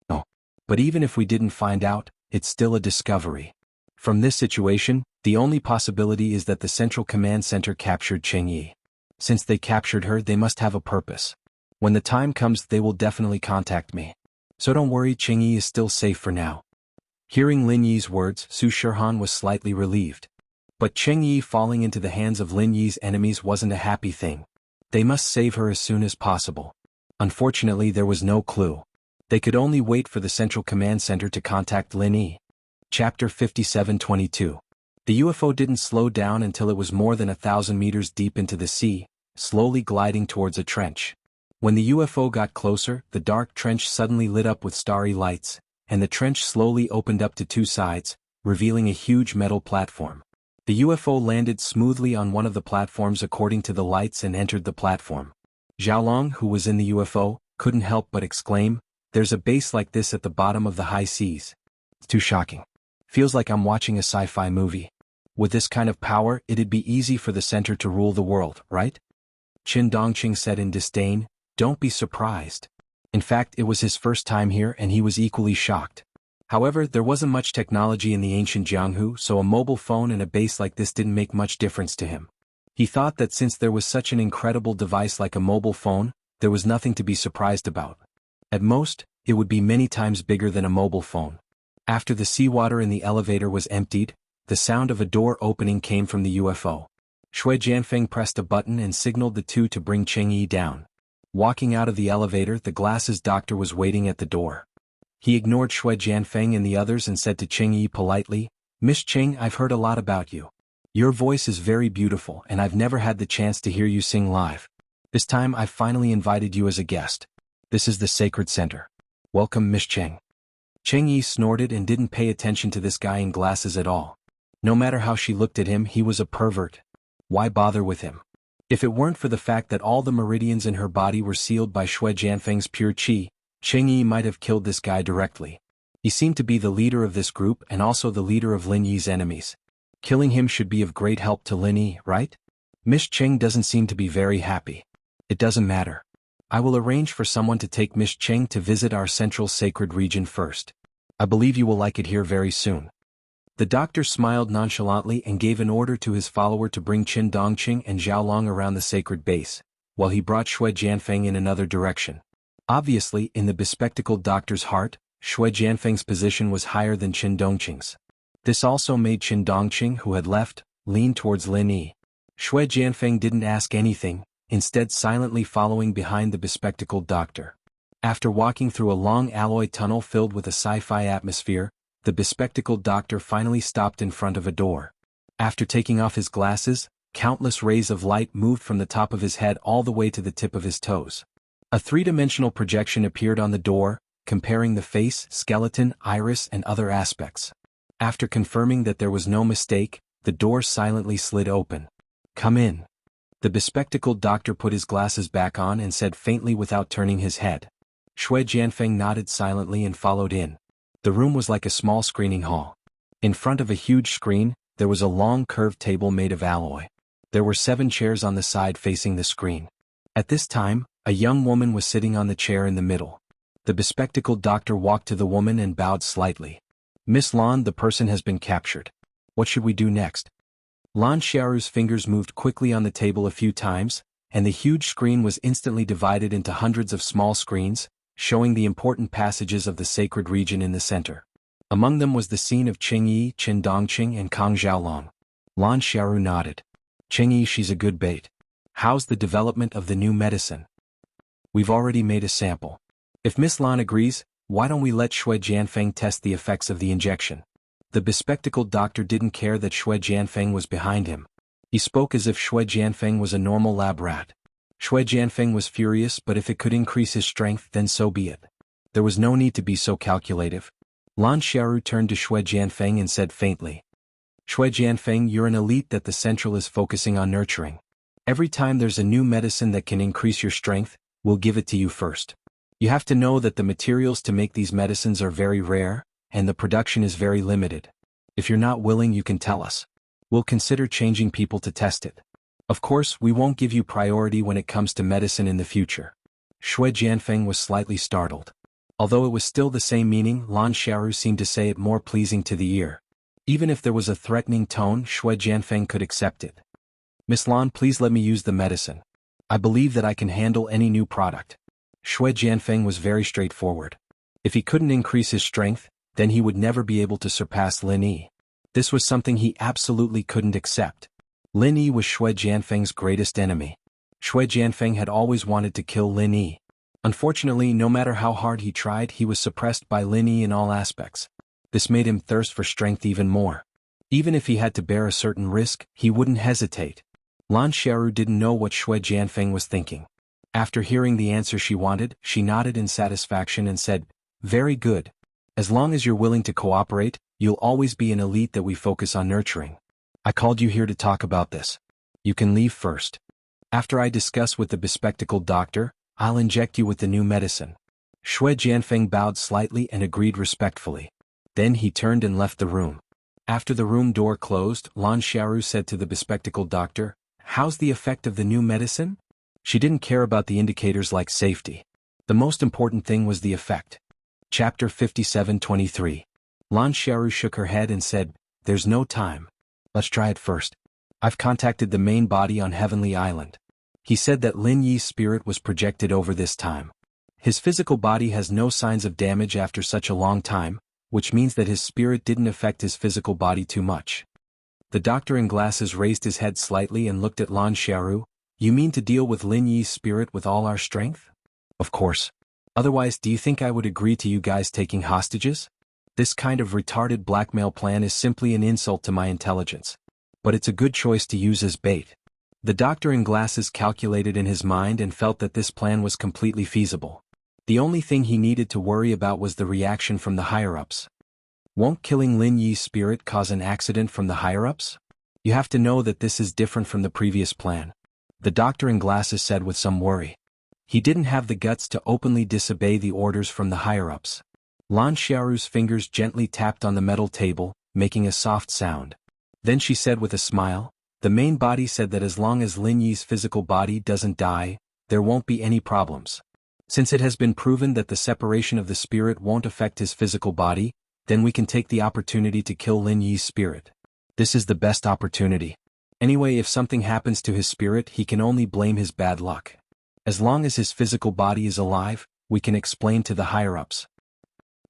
Speaker 1: "No. But even if we didn't find out, it's still a discovery. From this situation, the only possibility is that the Central Command Center captured Cheng Yi. Since they captured her, they must have a purpose. When the time comes, they will definitely contact me. So don't worry, Cheng Yi is still safe for now." Hearing Lin Yi's words, Su Shihan was slightly relieved. But Cheng Yi falling into the hands of Lin Yi's enemies wasn't a happy thing. They must save her as soon as possible. Unfortunately, there was no clue. They could only wait for the Central Command Center to contact Lin Yi. Chapter 57:22. The UFO didn't slow down until it was more than 1,000 meters deep into the sea, slowly gliding towards a trench. When the UFO got closer, the dark trench suddenly lit up with starry lights, and the trench slowly opened up to two sides, revealing a huge metal platform. The UFO landed smoothly on one of the platforms according to the lights and entered the platform. Xiaolong, who was in the UFO, couldn't help but exclaim, "There's a base like this at the bottom of the high seas. It's too shocking. Feels like I'm watching a sci-fi movie. With this kind of power, it'd be easy for the center to rule the world, right?" Qin Dongqing said in disdain, "Don't be surprised. In fact, it was his first time here and he was equally shocked. However, there wasn't much technology in the ancient Jianghu, so a mobile phone and a base like this didn't make much difference to him. He thought that since there was such an incredible device like a mobile phone, there was nothing to be surprised about. At most, it would be many times bigger than a mobile phone. After the seawater in the elevator was emptied, the sound of a door opening came from the UFO. Shui Jianfeng pressed a button and signaled the two to bring Cheng Yi down. Walking out of the elevator, the glasses doctor was waiting at the door. He ignored Shui Jianfeng and the others and said to Cheng Yi politely, "Miss Cheng, I've heard a lot about you. Your voice is very beautiful and I've never had the chance to hear you sing live. This time I've finally invited you as a guest. This is the Sacred Center. Welcome, Miss Cheng." Cheng Yi snorted and didn't pay attention to this guy in glasses at all. No matter how she looked at him, he was a pervert. Why bother with him? If it weren't for the fact that all the meridians in her body were sealed by Shui Jianfeng's pure qi, Cheng Yi might have killed this guy directly. He seemed to be the leader of this group and also the leader of Lin Yi's enemies. Killing him should be of great help to Lin Yi, right? Miss Cheng doesn't seem to be very happy. It doesn't matter. I will arrange for someone to take Miss Cheng to visit our central sacred region first. I believe you will like it here very soon. The doctor smiled nonchalantly and gave an order to his follower to bring Qin Dongqing and Xiaolong around the sacred base, while he brought Shui Jianfeng in another direction. Obviously, in the bespectacled doctor's heart, Shui Jianfeng's position was higher than Qin Dongqing's. This also made Qin Dongqing, who had left, lean towards Lin Yi. Shui Jianfeng didn't ask anything, instead silently following behind the bespectacled doctor. After walking through a long alloy tunnel filled with a sci-fi atmosphere, the bespectacled doctor finally stopped in front of a door. After taking off his glasses, countless rays of light moved from the top of his head all the way to the tip of his toes. A three-dimensional projection appeared on the door, comparing the face, skeleton, iris, and other aspects. After confirming that there was no mistake, the door silently slid open. "Come in." The bespectacled doctor put his glasses back on and said faintly without turning his head. Shui Jianfeng nodded silently and followed in. The room was like a small screening hall. In front of a huge screen, there was a long curved table made of alloy. There were 7 chairs on the side facing the screen. At this time, a young woman was sitting on the chair in the middle. The bespectacled doctor walked to the woman and bowed slightly. "Miss Lan, the person has been captured. What should we do next?" Lan Xiaoru's fingers moved quickly on the table a few times, and the huge screen was instantly divided into hundreds of small screens, showing the important passages of the sacred region in the center. Among them was the scene of Cheng Yi, Qin Dongqing, and Kang Xiaolong. Lan Xiaoru nodded. "Cheng Yi, she's a good bait. How's the development of the new medicine?" "We've already made a sample. If Miss Lan agrees, why don't we let Shui Jianfeng test the effects of the injection?" The bespectacled doctor didn't care that Shui Jianfeng was behind him. He spoke as if Shui Jianfeng was a normal lab rat. Shui Jianfeng was furious, but if it could increase his strength, then so be it. There was no need to be so calculative. Lan Xiaoru turned to Shui Jianfeng and said faintly, "Shui Jianfeng, you're an elite that the Central is focusing on nurturing. Every time there's a new medicine that can increase your strength, we'll give it to you first. You have to know that the materials to make these medicines are very rare, and the production is very limited. If you're not willing, you can tell us. We'll consider changing people to test it. Of course, we won't give you priority when it comes to medicine in the future." Shui Jianfeng was slightly startled. Although it was still the same meaning, Lan Xiaoru seemed to say it more pleasing to the ear. Even if there was a threatening tone, Shui Jianfeng could accept it. "Miss Lan, please let me use the medicine. I believe that I can handle any new product." Shui Jianfeng was very straightforward. If he couldn't increase his strength, then he would never be able to surpass Lin Yi. This was something he absolutely couldn't accept. Lin Yi was Shui Jianfeng's greatest enemy. Shui Jianfeng had always wanted to kill Lin Yi. Unfortunately, no matter how hard he tried, he was suppressed by Lin Yi in all aspects. This made him thirst for strength even more. Even if he had to bear a certain risk, he wouldn't hesitate. Lan Xiaoru didn't know what Shui Jianfeng was thinking. After hearing the answer she wanted, she nodded in satisfaction and said, "Very good. As long as you're willing to cooperate, you'll always be an elite that we focus on nurturing." I called you here to talk about this. You can leave first. After I discuss with the bespectacled doctor, I'll inject you with the new medicine. Shui Jianfeng bowed slightly and agreed respectfully. Then he turned and left the room. After the room door closed, Lan Xiaoru said to the bespectacled doctor, "How's the effect of the new medicine?" She didn't care about the indicators like safety. The most important thing was the effect. Chapter 57:23. Lan Xiaoru shook her head and said, "There's no time. Let's try it first. I've contacted the main body on Heavenly Island. He said that Lin Yi's spirit was projected over this time. His physical body has no signs of damage after such a long time, which means that his spirit didn't affect his physical body too much." The doctor in glasses raised his head slightly and looked at Lan Xiaoru. "You mean to deal with Lin Yi's spirit with all our strength?" "Of course. Otherwise, do you think I would agree to you guys taking hostages? This kind of retarded blackmail plan is simply an insult to my intelligence. But it's a good choice to use as bait." The doctor in glasses calculated in his mind and felt that this plan was completely feasible. The only thing he needed to worry about was the reaction from the higher-ups. Won't killing Lin Yi's spirit cause an accident from the higher-ups? You have to know that this is different from the previous plan, the doctor in glasses said with some worry. He didn't have the guts to openly disobey the orders from the higher-ups. Lan Xiaoru's fingers gently tapped on the metal table, making a soft sound. Then she said with a smile, "The main body said that as long as Lin Yi's physical body doesn't die, there won't be any problems. Since it has been proven that the separation of the spirit won't affect his physical body, then we can take the opportunity to kill Lin Yi's spirit. This is the best opportunity. Anyway, if something happens to his spirit, he can only blame his bad luck. As long as his physical body is alive, we can explain to the higher-ups.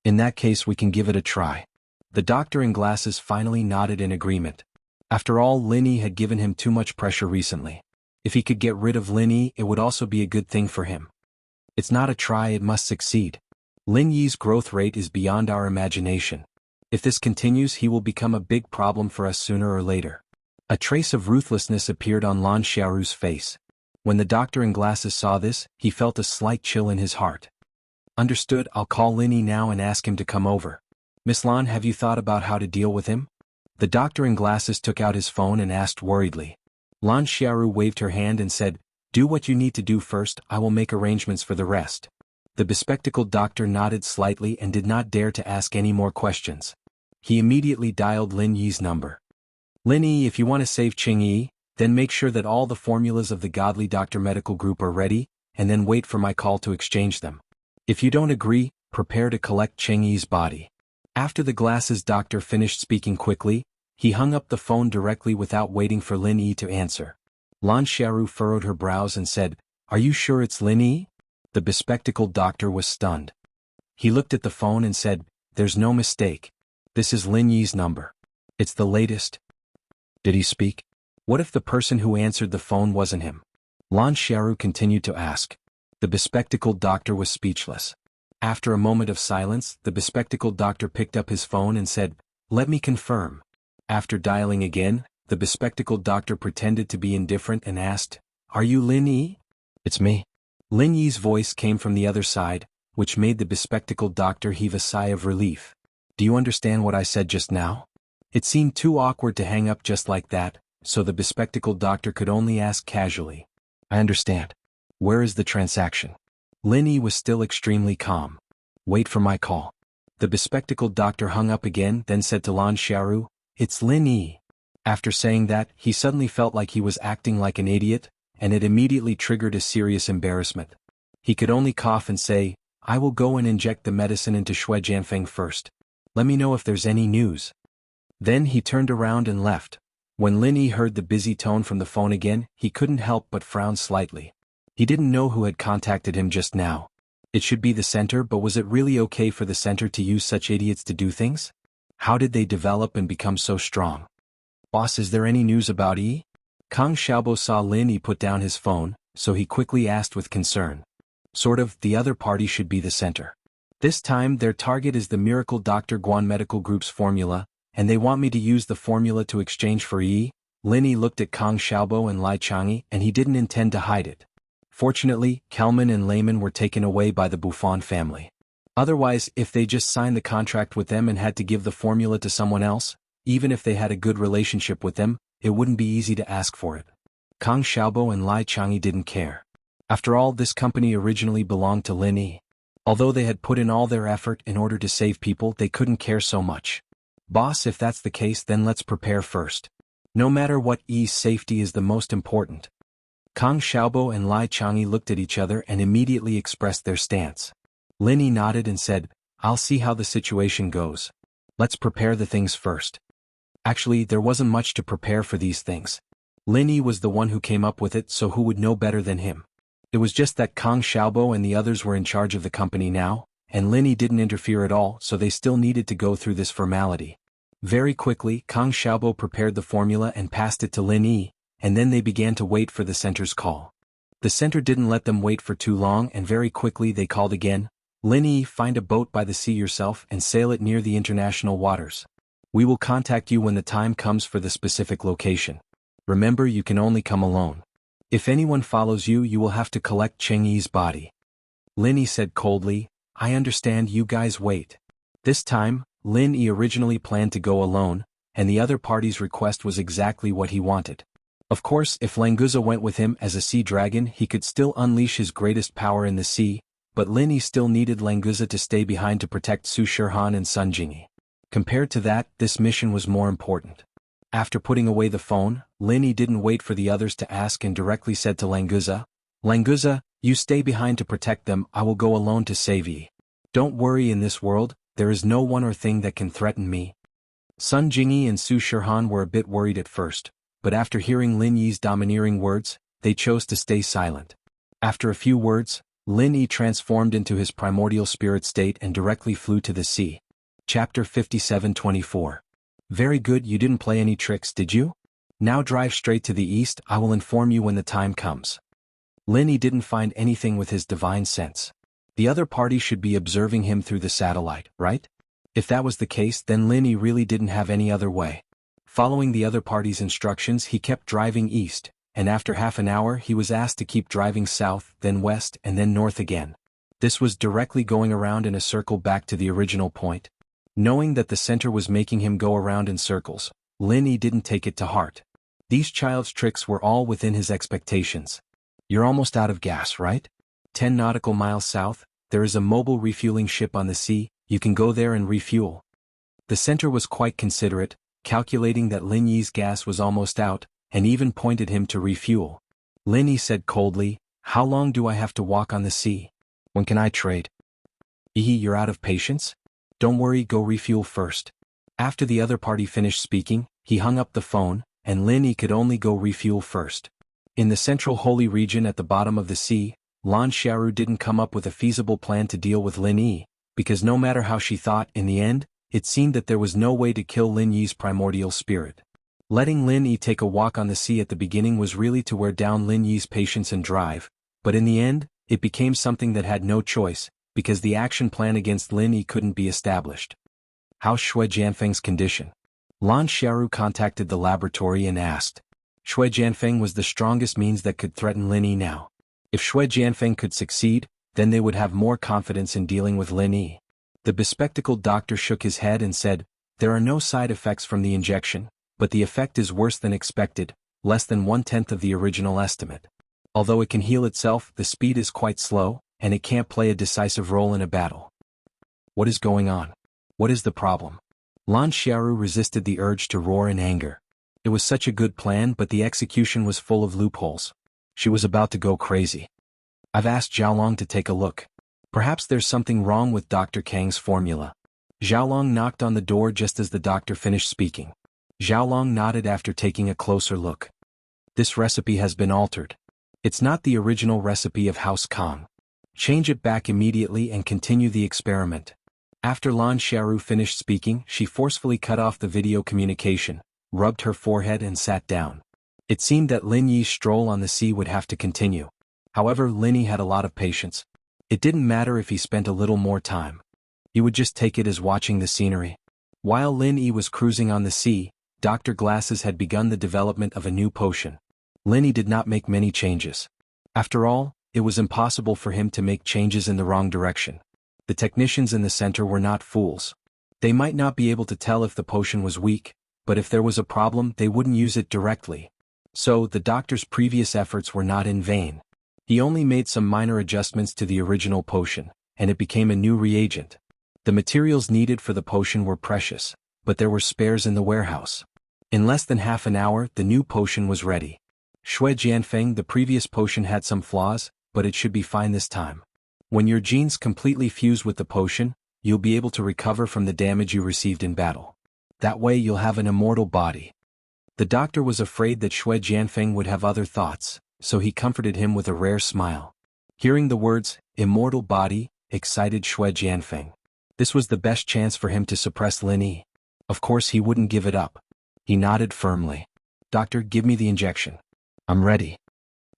Speaker 1: In that case, we can give it a try." The doctor in glasses finally nodded in agreement. After all, Lin Yi had given him too much pressure recently. If he could get rid of Lin Yi, it would also be a good thing for him. It's not a try, it must succeed. Lin Yi's growth rate is beyond our imagination. If this continues, he will become a big problem for us sooner or later. A trace of ruthlessness appeared on Lan Xiaoru's face. When the doctor in glasses saw this, he felt a slight chill in his heart. "Understood, I'll call Lin Yi now and ask him to come over. Miss Lan, have you thought about how to deal with him?" The doctor in glasses took out his phone and asked worriedly. Lan Xiaoru waved her hand and said, "Do what you need to do first, I will make arrangements for the rest." The bespectacled doctor nodded slightly and did not dare to ask any more questions. He immediately dialed Lin Yi's number. "Lin Yi, if you want to save Qing Yi, then make sure that all the formulas of the Godly Doctor Medical Group are ready, and then wait for my call to exchange them. If you don't agree, prepare to collect Qing Yi's body." After the glasses doctor finished speaking quickly, he hung up the phone directly without waiting for Lin Yi to answer. Lan Xiaoru furrowed her brows and said, "Are you sure it's Lin Yi?" The bespectacled doctor was stunned. He looked at the phone and said, "There's no mistake. This is Lin Yi's number. It's the latest." Did he speak? What if the person who answered the phone wasn't him? Lan Xiaoru continued to ask. The bespectacled doctor was speechless. After a moment of silence, the bespectacled doctor picked up his phone and said, "Let me confirm." After dialing again, the bespectacled doctor pretended to be indifferent and asked, "Are you Lin Yi?" "It's me." Lin Yi's voice came from the other side, which made the bespectacled doctor heave a sigh of relief. "Do you understand what I said just now?" It seemed too awkward to hang up just like that, so the bespectacled doctor could only ask casually, "I understand. Where is the transaction?" Lin Yi was still extremely calm. "Wait for my call." The bespectacled doctor hung up again, then said to Lan Xiaoru, "It's Lin Yi." After saying that, he suddenly felt like he was acting like an idiot, and it immediately triggered a serious embarrassment. He could only cough and say, "I will go and inject the medicine into Shui Jianfeng first. Let me know if there's any news." Then he turned around and left. When Lin Yi heard the busy tone from the phone again, he couldn't help but frown slightly. He didn't know who had contacted him just now. It should be the center, but was it really okay for the center to use such idiots to do things? How did they develop and become so strong? "Boss, is there any news about Yi?" Kang Xiaobo saw Lin Yi put down his phone, so he quickly asked with concern. "Sort of, the other party should be the center. This time their target is the Miracle Dr. Guan Medical Group's formula, and they want me to use the formula to exchange for Yi." Lin Yi looked at Kang Xiaobo and Lai Chang'e, and he didn't intend to hide it. Fortunately, Kelman and Layman were taken away by the Buffon family. Otherwise, if they just signed the contract with them and had to give the formula to someone else, even if they had a good relationship with them, it wouldn't be easy to ask for it. Kang Xiaobo and Lai Chang'e didn't care. After all, this company originally belonged to Lin Yi. Although they had put in all their effort in order to save people, they couldn't care so much. Boss, if that's the case, then let's prepare first. No matter what, Yi's safety is the most important. Kang Xiaobo and Lai Chang'e looked at each other and immediately expressed their stance. Lin Yi nodded and said, I'll see how the situation goes. Let's prepare the things first. Actually, there wasn't much to prepare for these things. Lin Yi was the one who came up with it, so who would know better than him? It was just that Kang Xiaobo and the others were in charge of the company now, and Lin Yi didn't interfere at all, so they still needed to go through this formality. Very quickly, Kang Xiaobo prepared the formula and passed it to Lin Yi, and then they began to wait for the center's call. The center didn't let them wait for too long, and very quickly they called again, Lin Yi, find a boat by the sea yourself and sail it near the international waters. We will contact you when the time comes for the specific location. Remember, you can only come alone. If anyone follows you, you will have to collect Cheng Yi's body. Lin Yi said coldly, I understand, you guys wait. This time, Lin Yi originally planned to go alone, and the other party's request was exactly what he wanted. Of course, if Languza went with him as a sea dragon, he could still unleash his greatest power in the sea, but Lin Yi still needed Languza to stay behind to protect Su Shirhan and Sun Jingyi. Compared to that, this mission was more important. After putting away the phone, Lin Yi didn't wait for the others to ask and directly said to Languza, Languza, you stay behind to protect them, I will go alone to save Yi. Don't worry, in this world, there is no one or thing that can threaten me. Sun Jingyi and Su Shirhan were a bit worried at first, but after hearing Lin Yi's domineering words, they chose to stay silent. After a few words, Lin Yi transformed into his primordial spirit state and directly flew to the sea. Chapter 57:24. Very good, you didn't play any tricks, did you? Now drive straight to the east, I will inform you when the time comes. Lin Yi didn't find anything with his divine sense. The other party should be observing him through the satellite, right? If that was the case, then Lin Yi really didn't have any other way. Following the other party's instructions, he kept driving east, and after half an hour he was asked to keep driving south, then west, and then north again. This was directly going around in a circle back to the original point. Knowing that the center was making him go around in circles, Lin Yi didn't take it to heart. These child's tricks were all within his expectations. You're almost out of gas, right? 10 nautical miles south, there is a mobile refueling ship on the sea, you can go there and refuel. The center was quite considerate, calculating that Lin Yi's gas was almost out, and even pointed him to refuel. Lin Yi said coldly, how long do I have to walk on the sea? When can I trade? You're out of patience? Don't worry, go refuel first. After the other party finished speaking, he hung up the phone, and Lin Yi could only go refuel first. In the central holy region at the bottom of the sea, Lan Xiaoru didn't come up with a feasible plan to deal with Lin Yi, because no matter how she thought, in the end, it seemed that there was no way to kill Lin Yi's primordial spirit. Letting Lin Yi take a walk on the sea at the beginning was really to wear down Lin Yi's patience and drive, but in the end, it became something that had no choice, because the action plan against Lin Yi couldn't be established. How's Shui Jianfeng's condition? Lan Xiaoru contacted the laboratory and asked. Shui Jianfeng was the strongest means that could threaten Lin Yi now. If Shui Jianfeng could succeed, then they would have more confidence in dealing with Lin Yi. The bespectacled doctor shook his head and said, there are no side effects from the injection, but the effect is worse than expected, less than 1/10 of the original estimate. Although it can heal itself, the speed is quite slow, and it can't play a decisive role in a battle. What is going on? What is the problem? Lan Xiaoru resisted the urge to roar in anger. It was such a good plan, but the execution was full of loopholes. She was about to go crazy. I've asked Xiaolong to take a look. Perhaps there's something wrong with Dr. Kang's formula. Xiaolong knocked on the door just as the doctor finished speaking. Xiaolong nodded after taking a closer look. This recipe has been altered. It's not the original recipe of House Kang. Change it back immediately and continue the experiment. After Lan Xiaoru finished speaking, she forcefully cut off the video communication, rubbed her forehead and sat down. It seemed that Lin Yi's stroll on the sea would have to continue. However, Lin Yi had a lot of patience. It didn't matter if he spent a little more time. He would just take it as watching the scenery. While Lin Yi was cruising on the sea, Dr. Glasses had begun the development of a new potion. Lin Yi did not make many changes. After all, it was impossible for him to make changes in the wrong direction. The technicians in the center were not fools. They might not be able to tell if the potion was weak, but if there was a problem they wouldn't use it directly. So, the doctor's previous efforts were not in vain. He only made some minor adjustments to the original potion, and it became a new reagent. The materials needed for the potion were precious, but there were spares in the warehouse. In less than half an hour, the new potion was ready. Shui Jianfeng, the previous potion had some flaws, but it should be fine this time. When your genes completely fuse with the potion, you'll be able to recover from the damage you received in battle. That way you'll have an immortal body. The doctor was afraid that Shui Jianfeng would have other thoughts, so he comforted him with a rare smile. Hearing the words, immortal body, excited Shui Jianfeng. This was the best chance for him to suppress Lin Yi. Of course he wouldn't give it up. He nodded firmly. Doctor, give me the injection. I'm ready.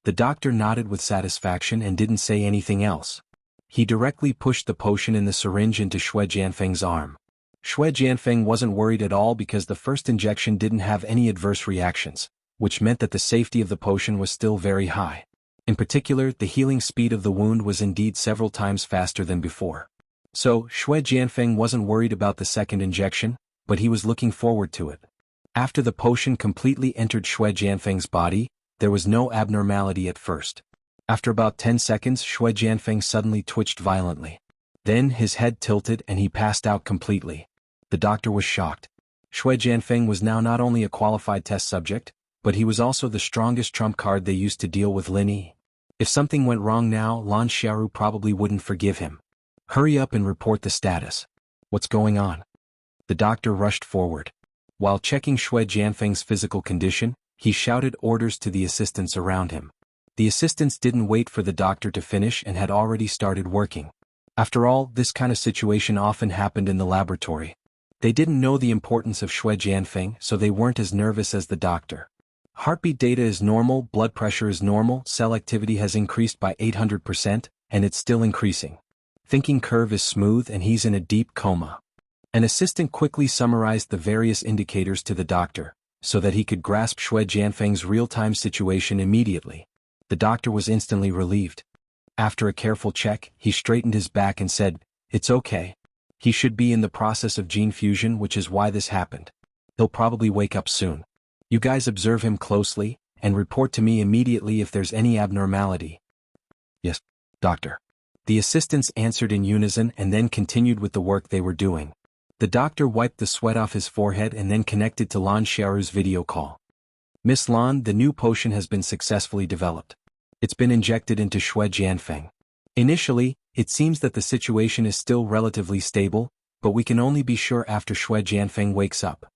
Speaker 1: The doctor nodded with satisfaction and didn't say anything else. He directly pushed the potion in the syringe into Shui Jianfeng's arm. Shui Jianfeng wasn't worried at all because the first injection didn't have any adverse reactions, which meant that the safety of the potion was still very high. In particular, the healing speed of the wound was indeed several times faster than before. So, Shui Jianfeng wasn't worried about the second injection, but he was looking forward to it. After the potion completely entered Shui Jianfeng's body, there was no abnormality at first. After about 10 seconds, Shui Jianfeng suddenly twitched violently. Then his head tilted and he passed out completely. The doctor was shocked. Shui Jianfeng was now not only a qualified test subject, but he was also the strongest trump card they used to deal with Lin Yi. If something went wrong now, Lan Xiaoru probably wouldn't forgive him. Hurry up and report the status. What's going on? The doctor rushed forward. While checking Shui Jianfeng's physical condition, he shouted orders to the assistants around him. The assistants didn't wait for the doctor to finish and had already started working. After all, this kind of situation often happened in the laboratory. They didn't know the importance of Shui Jianfeng, so they weren't as nervous as the doctor. Heartbeat data is normal, blood pressure is normal, cell activity has increased by 800%, and it's still increasing. Thinking curve is smooth and he's in a deep coma. An assistant quickly summarized the various indicators to the doctor, so that he could grasp Shui Jianfeng's real-time situation immediately. The doctor was instantly relieved. After a careful check, he straightened his back and said, "It's okay. He should be in the process of gene fusion, which is why this happened. He'll probably wake up soon. You guys observe him closely, and report to me immediately if there's any abnormality." "Yes, doctor." The assistants answered in unison and then continued with the work they were doing. The doctor wiped the sweat off his forehead and then connected to Lan Xiaoru's video call. "Miss Lan, the new potion has been successfully developed. It's been injected into Shui Jianfeng. Initially, it seems that the situation is still relatively stable, but we can only be sure after Shui Jianfeng wakes up."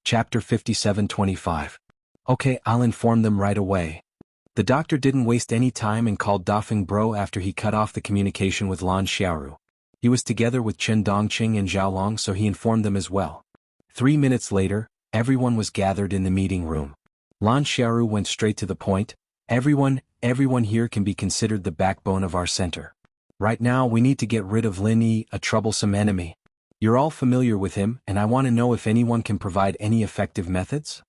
Speaker 1: Chapter 57:25. Okay, I'll inform them right away. The doctor didn't waste any time and called Dafeng Bro after he cut off the communication with Lan Xiaoru. He was together with Chen Dongqing and Zhao Long, so he informed them as well. 3 minutes later, everyone was gathered in the meeting room. Lan Xiaoru went straight to the point. Everyone here can be considered the backbone of our center. Right now we need to get rid of Lin Yi, a troublesome enemy. You're all familiar with him, and I want to know if anyone can provide any effective methods?"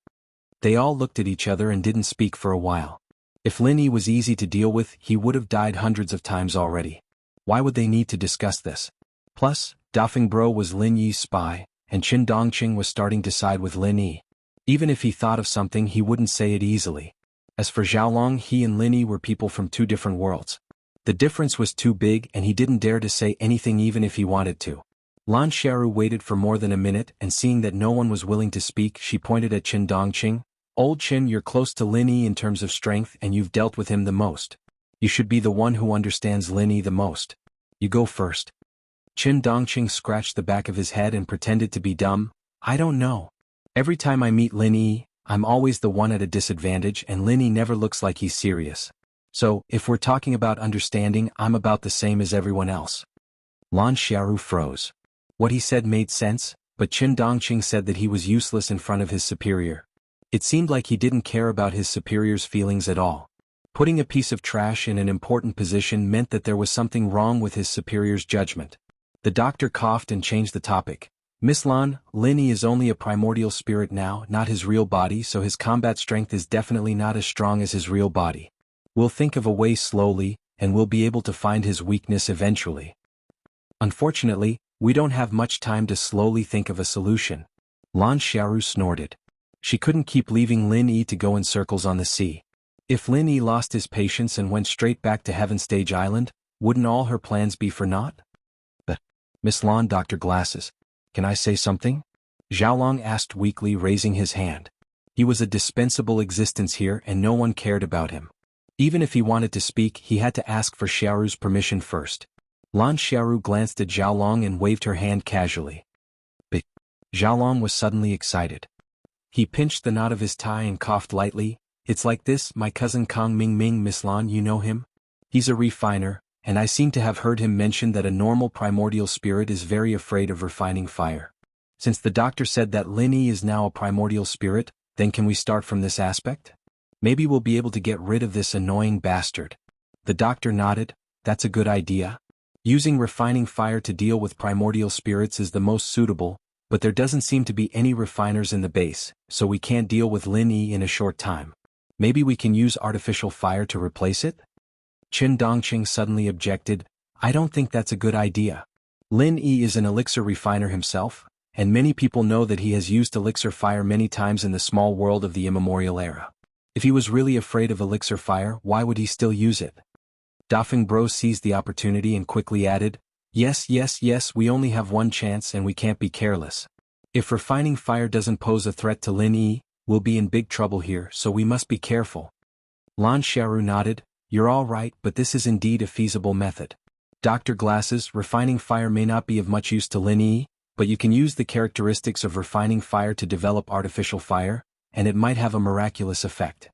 Speaker 1: They all looked at each other and didn't speak for a while. If Lin Yi was easy to deal with, he would have died hundreds of times already. Why would they need to discuss this? Plus, Dafeng Bro was Lin Yi's spy, and Chen Dongqing was starting to side with Lin Yi. Even if he thought of something, he wouldn't say it easily. As for Zhao Long, he and Lin Yi were people from two different worlds. The difference was too big and he didn't dare to say anything even if he wanted to. Lan Xiaoru waited for more than a minute and seeing that no one was willing to speak, she pointed at Chen Dongqing. "Old Chen, you're close to Lin Yi in terms of strength and you've dealt with him the most. You should be the one who understands Lin Yi the most. You go first." Chen Dongqing scratched the back of his head and pretended to be dumb. "I don't know. Every time I meet Lin Yi, I'm always the one at a disadvantage and Lin Yi never looks like he's serious. So, if we're talking about understanding, I'm about the same as everyone else." Lan Xiaoru froze. What he said made sense, but Chen Dongqing said that he was useless in front of his superior. It seemed like he didn't care about his superior's feelings at all. Putting a piece of trash in an important position meant that there was something wrong with his superior's judgment. The doctor coughed and changed the topic. "Miss Lan, Lin Yi is only a primordial spirit now, not his real body, so his combat strength is definitely not as strong as his real body. We'll think of a way slowly, and we'll be able to find his weakness eventually. Unfortunately, we don't have much time to slowly think of a solution. Lan Xiaoru snorted. She couldn't keep leaving Lin Yi to go in circles on the sea. If Lin Yi lost his patience and went straight back to Heaven Stage Island, wouldn't all her plans be for naught? But, Miss Lan, Dr. Glasses, can I say something? Xiaolong asked weakly, raising his hand. He was a dispensable existence here and no one cared about him. Even if he wanted to speak, he had to ask for Xiaoru's permission first. Lan Xiaoru glanced at Xiaolong and waved her hand casually. But Xiaolong was suddenly excited. He pinched the knot of his tie and coughed lightly. It's like this, my cousin Kong Ming, Miss Lan, you know him? He's a refiner, and I seem to have heard him mention that a normal primordial spirit is very afraid of refining fire. Since the doctor said that Lin Yi is now a primordial spirit, then can we start from this aspect? Maybe we'll be able to get rid of this annoying bastard. The doctor nodded. That's a good idea. Using refining fire to deal with primordial spirits is the most suitable, but there doesn't seem to be any refiners in the base, so we can't deal with Lin Yi in a short time. Maybe we can use artificial fire to replace it? Qin Dongqing suddenly objected. I don't think that's a good idea. Lin Yi is an elixir refiner himself, and many people know that he has used elixir fire many times in the small world of the immemorial era. If he was really afraid of elixir fire, why would he still use it? Dafeng Bro seized the opportunity and quickly added, Yes, we only have one chance and we can't be careless. If refining fire doesn't pose a threat to Lin Yi, we'll be in big trouble here, so we must be careful. Lan Xiaoru nodded. You're all right, but this is indeed a feasible method. Dr. Glasses, refining fire may not be of much use to Lin Yi, but you can use the characteristics of refining fire to develop artificial fire, and it might have a miraculous effect.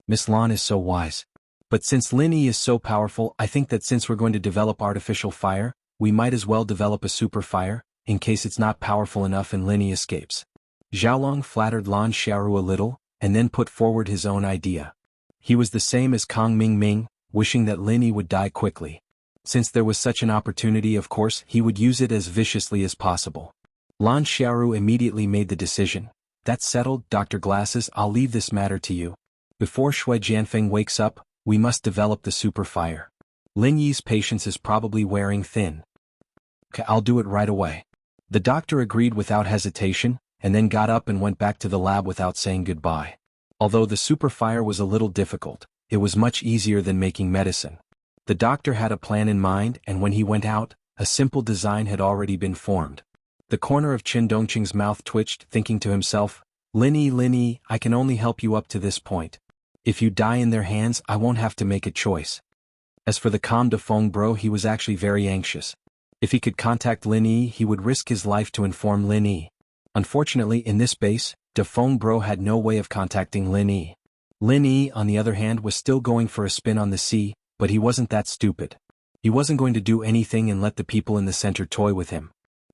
Speaker 1: Miss Lan is so wise. But since Lin Yi is so powerful, I think that since we're going to develop artificial fire, we might as well develop a super fire, in case it's not powerful enough and Lin Yi escapes. Xiaolong flattered Lan Xiaoru a little, and then put forward his own idea. He was the same as Kong Ming, wishing that Lin Yi would die quickly. Since there was such an opportunity, of course, he would use it as viciously as possible. Lan Xiaoru immediately made the decision. That's settled, Dr. Glasses, I'll leave this matter to you. Before Shui Jianfeng wakes up, we must develop the super fire. Lin Yi's patience is probably wearing thin. Okay, I'll do it right away. The doctor agreed without hesitation, and then got up and went back to the lab without saying goodbye. Although the super fire was a little difficult, it was much easier than making medicine. The doctor had a plan in mind, and when he went out, a simple design had already been formed. The corner of Qin Dongqing's mouth twitched, thinking to himself, Lin Yi, I can only help you up to this point. If you die in their hands, I won't have to make a choice. As for the Comte de Feng Bro, he was actually very anxious. If he could contact Lin Yi, he would risk his life to inform Lin Yi. Unfortunately, in this base, de Feng Bro had no way of contacting Lin Yi. Lin Yi, on the other hand, was still going for a spin on the sea, but he wasn't that stupid. He wasn't going to do anything and let the people in the center toy with him.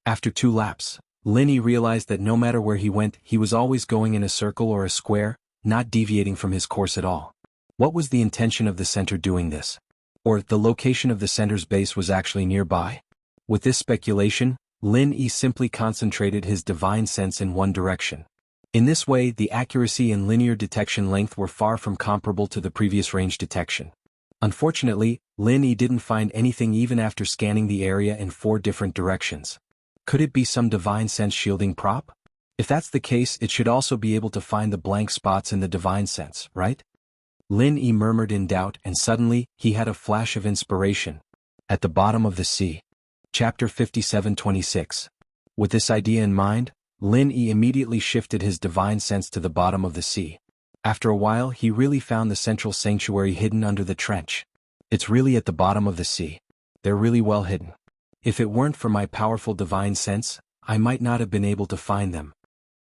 Speaker 1: After 2 laps, Lin Yi realized that no matter where he went, he was always going in a circle or a square, not deviating from his course at all. What was the intention of the center doing this? Or the location of the center's base was actually nearby? With this speculation, Lin Yi simply concentrated his divine sense in one direction. In this way, the accuracy and linear detection length were far from comparable to the previous range detection. Unfortunately, Lin Yi didn't find anything even after scanning the area in 4 different directions. Could it be some divine sense shielding prop? If that's the case, it should also be able to find the blank spots in the divine sense, right? Lin Yi murmured in doubt, and suddenly, he had a flash of inspiration. At the bottom of the sea. Chapter 57:26. With this idea in mind, Lin Yi immediately shifted his divine sense to the bottom of the sea. After a while, he really found the central sanctuary hidden under the trench. It's really at the bottom of the sea. They're really well hidden. If it weren't for my powerful divine sense, I might not have been able to find them.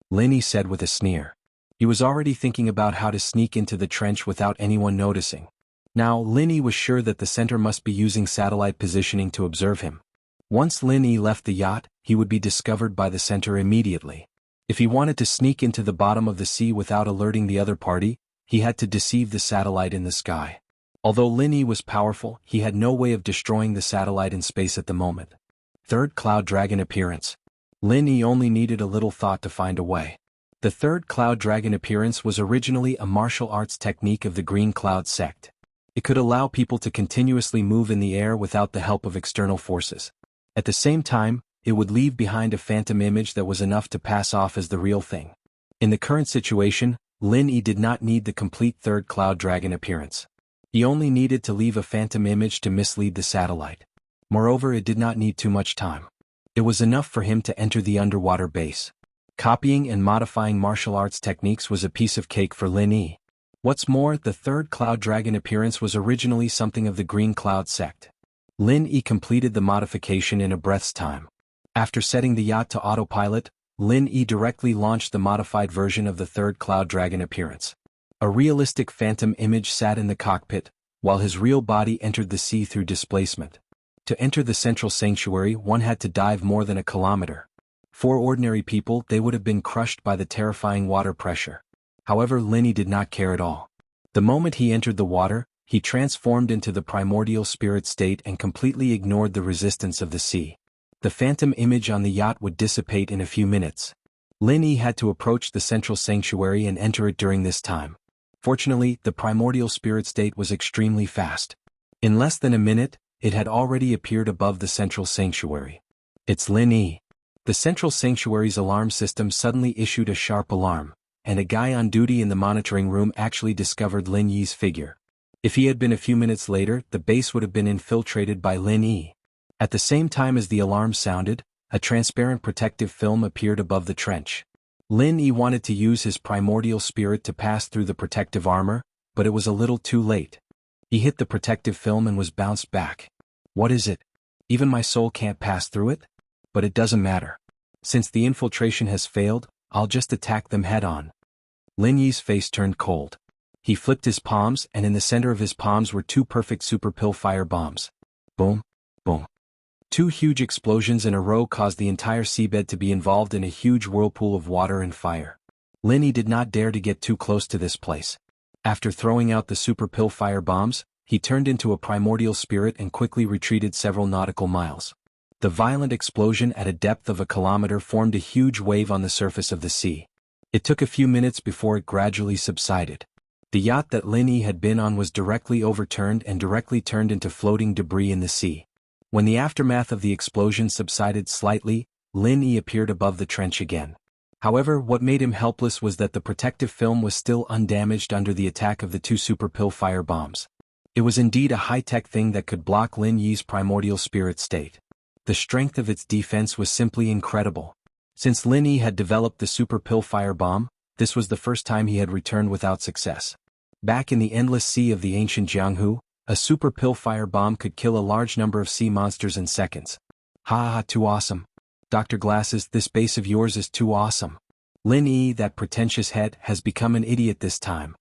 Speaker 1: Lin Yi said with a sneer. He was already thinking about how to sneak into the trench without anyone noticing. Now, Lin Yi was sure that the center must be using satellite positioning to observe him. Once Lin Yi left the yacht, he would be discovered by the center immediately. If he wanted to sneak into the bottom of the sea without alerting the other party, he had to deceive the satellite in the sky. Although Lin Yi was powerful, he had no way of destroying the satellite in space at the moment. Third Cloud Dragon appearance. Lin Yi only needed a little thought to find a way. The third Cloud Dragon appearance was originally a martial arts technique of the Green Cloud sect. It could allow people to continuously move in the air without the help of external forces. At the same time, it would leave behind a phantom image that was enough to pass off as the real thing. In the current situation, Lin Yi did not need the complete third cloud dragon appearance. He only needed to leave a phantom image to mislead the satellite. Moreover, it did not need too much time. It was enough for him to enter the underwater base. Copying and modifying martial arts techniques was a piece of cake for Lin Yi. What's more, the third cloud dragon appearance was originally something of the Green Cloud sect. Lin Yi completed the modification in a breath's time. After setting the yacht to autopilot, Lin Yi directly launched the modified version of the third cloud dragon appearance. A realistic phantom image sat in the cockpit, while his real body entered the sea through displacement. To enter the central sanctuary, one had to dive more than a kilometer. For ordinary people, they would have been crushed by the terrifying water pressure. However, Lin Yi did not care at all. The moment he entered the water, he transformed into the primordial spirit state and completely ignored the resistance of the sea. The phantom image on the yacht would dissipate in a few minutes. Lin Yi had to approach the central sanctuary and enter it during this time. Fortunately, the primordial spirit state was extremely fast. In less than a minute, it had already appeared above the central sanctuary. It's Lin Yi. The central sanctuary's alarm system suddenly issued a sharp alarm, and a guy on duty in the monitoring room actually discovered Lin Yi's figure. If he had been a few minutes later, the base would have been infiltrated by Lin Yi. At the same time as the alarm sounded, a transparent protective film appeared above the trench. Lin Yi wanted to use his primordial spirit to pass through the protective armor, but it was a little too late. He hit the protective film and was bounced back. What is it? Even my soul can't pass through it? But it doesn't matter. Since the infiltration has failed, I'll just attack them head-on. Lin Yi's face turned cold. He flipped his palms, and in the center of his palms were two perfect super pill fire bombs. Boom, boom. Two huge explosions in a row caused the entire seabed to be involved in a huge whirlpool of water and fire. Lin Yi did not dare to get too close to this place. After throwing out the super pill fire bombs, he turned into a primordial spirit and quickly retreated several nautical miles. The violent explosion at a depth of a kilometer formed a huge wave on the surface of the sea. It took a few minutes before it gradually subsided. The yacht that Lin Yi had been on was directly overturned and directly turned into floating debris in the sea. When the aftermath of the explosion subsided slightly, Lin Yi appeared above the trench again. However, what made him helpless was that the protective film was still undamaged under the attack of the two super pill fire bombs. It was indeed a high-tech thing that could block Lin Yi's primordial spirit state. The strength of its defense was simply incredible. Since Lin Yi had developed the super pill fire bomb, this was the first time he had returned without success. Back in the endless sea of the ancient Jianghu, a super pill fire bomb could kill a large number of sea monsters in seconds. Ha ha, too awesome. Dr. Glasses, this base of yours is too awesome. Lin Yi, that pretentious head, has become an idiot this time.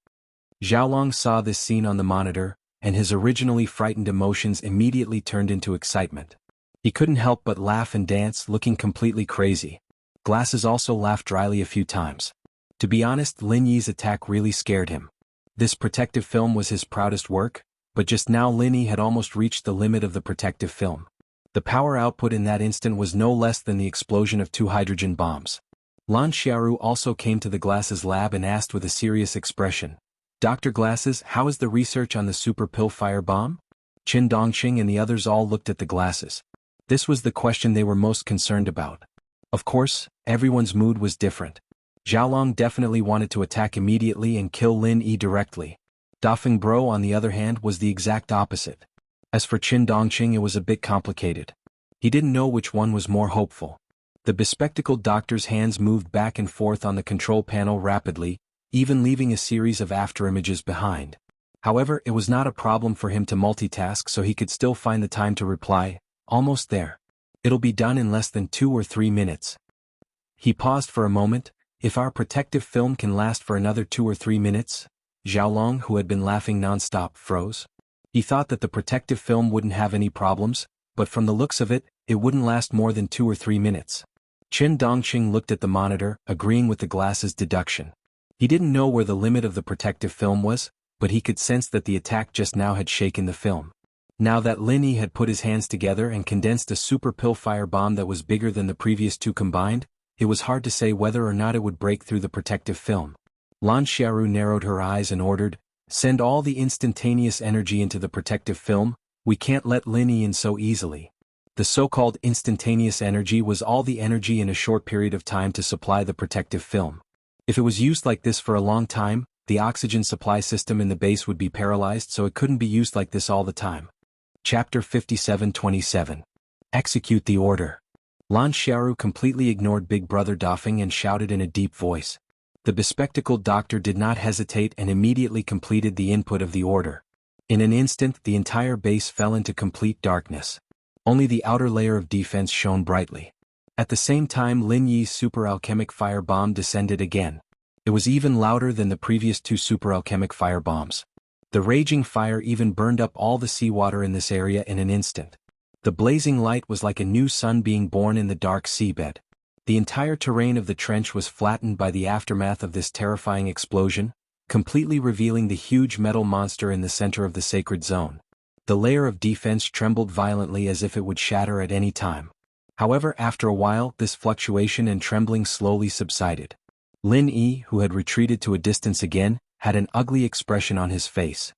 Speaker 1: Xiaolong saw this scene on the monitor, and his originally frightened emotions immediately turned into excitement. He couldn't help but laugh and dance, looking completely crazy. Glasses also laughed dryly a few times. To be honest, Lin Yi's attack really scared him. This protective film was his proudest work, but just now Lin Yi had almost reached the limit of the protective film. The power output in that instant was no less than the explosion of two hydrogen bombs. Lan Xiaoru also came to the Glasses lab and asked with a serious expression, "Dr. Glasses, how is the research on the super pill fire bomb?" Qin Dongqing and the others all looked at the Glasses. This was the question they were most concerned about. Of course, everyone's mood was different. Xiaolong definitely wanted to attack immediately and kill Lin Yi directly. Dafeng Bro, on the other hand, was the exact opposite. As for Qin Dongqing, it was a bit complicated. He didn't know which one was more hopeful. The bespectacled doctor's hands moved back and forth on the control panel rapidly, even leaving a series of afterimages behind. However, it was not a problem for him to multitask, so he could still find the time to reply, "Almost there. It'll be done in less than 2 or 3 minutes." He paused for a moment. "If our protective film can last for another 2 or 3 minutes? Xiaolong, who had been laughing non-stop, froze. He thought that the protective film wouldn't have any problems, but from the looks of it, it wouldn't last more than 2 or 3 minutes. Qin Dongqing looked at the monitor, agreeing with the Glasses' deduction. He didn't know where the limit of the protective film was, but he could sense that the attack just now had shaken the film. Now that Lin Yi had put his hands together and condensed a super pill fire bomb that was bigger than the previous two combined, it was hard to say whether or not it would break through the protective film. Lan Xiaoru narrowed her eyes and ordered, "Send all the instantaneous energy into the protective film. We can't let Lin Yi in so easily." The so-called instantaneous energy was all the energy in a short period of time to supply the protective film. If it was used like this for a long time, the oxygen supply system in the base would be paralyzed, so it couldn't be used like this all the time. Chapter 57:27. Execute the order. Lan Xiaoru completely ignored Big Brother Dafeng and shouted in a deep voice. The bespectacled doctor did not hesitate and immediately completed the input of the order. In an instant, the entire base fell into complete darkness. Only the outer layer of defense shone brightly. At the same time, Lin Yi's super alchemic fire bomb descended again. It was even louder than the previous two super alchemic fire bombs. The raging fire even burned up all the seawater in this area in an instant. The blazing light was like a new sun being born in the dark seabed. The entire terrain of the trench was flattened by the aftermath of this terrifying explosion, completely revealing the huge metal monster in the center of the sacred zone. The layer of defense trembled violently as if it would shatter at any time. However, after a while, this fluctuation and trembling slowly subsided. Lin Yi, who had retreated to a distance again, had an ugly expression on his face.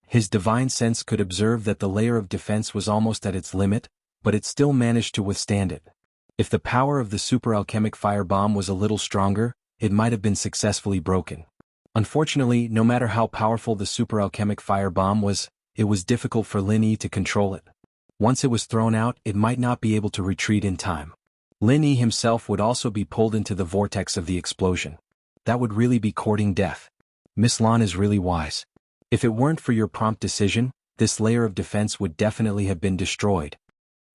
Speaker 1: His divine sense could observe that the layer of defense was almost at its limit, but it still managed to withstand it. If the power of the super alchemic fire bomb was a little stronger, it might have been successfully broken. Unfortunately, no matter how powerful the super alchemic fire bomb was, it was difficult for Lin Yi to control it. Once it was thrown out, it might not be able to retreat in time. Lin Yi himself would also be pulled into the vortex of the explosion. That would really be courting death. Miss Lan is really wise. If it weren't for your prompt decision, this layer of defense would definitely have been destroyed.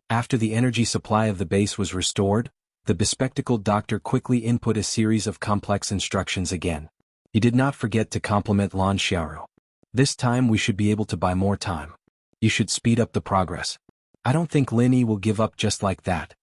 Speaker 1: After the energy supply of the base was restored, the bespectacled doctor quickly input a series of complex instructions again. He did not forget to compliment Lan Xiaoru. This time we should be able to buy more time. You should speed up the progress. I don't think Lin Yi will give up just like that.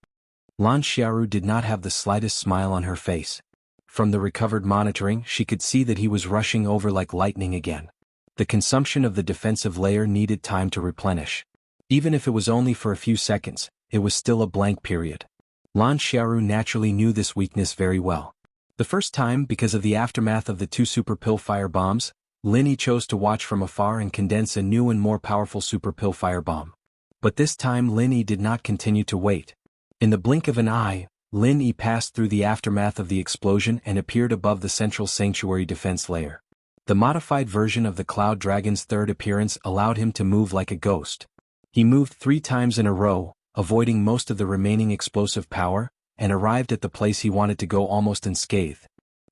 Speaker 1: Lan Xiaoru did not have the slightest smile on her face. From the recovered monitoring, she could see that he was rushing over like lightning again. The consumption of the defensive layer needed time to replenish. Even if it was only for a few seconds, it was still a blank period. Lan Xiaoru naturally knew this weakness very well. The first time, because of the aftermath of the two super pill fire bombs, Lin Yi chose to watch from afar and condense a new and more powerful super pill fire bomb. But this time Lin Yi did not continue to wait. In the blink of an eye, Lin Yi passed through the aftermath of the explosion and appeared above the central sanctuary defense layer. The modified version of the Cloud Dragon's third appearance allowed him to move like a ghost. He moved 3 times in a row, avoiding most of the remaining explosive power, and arrived at the place he wanted to go almost unscathed.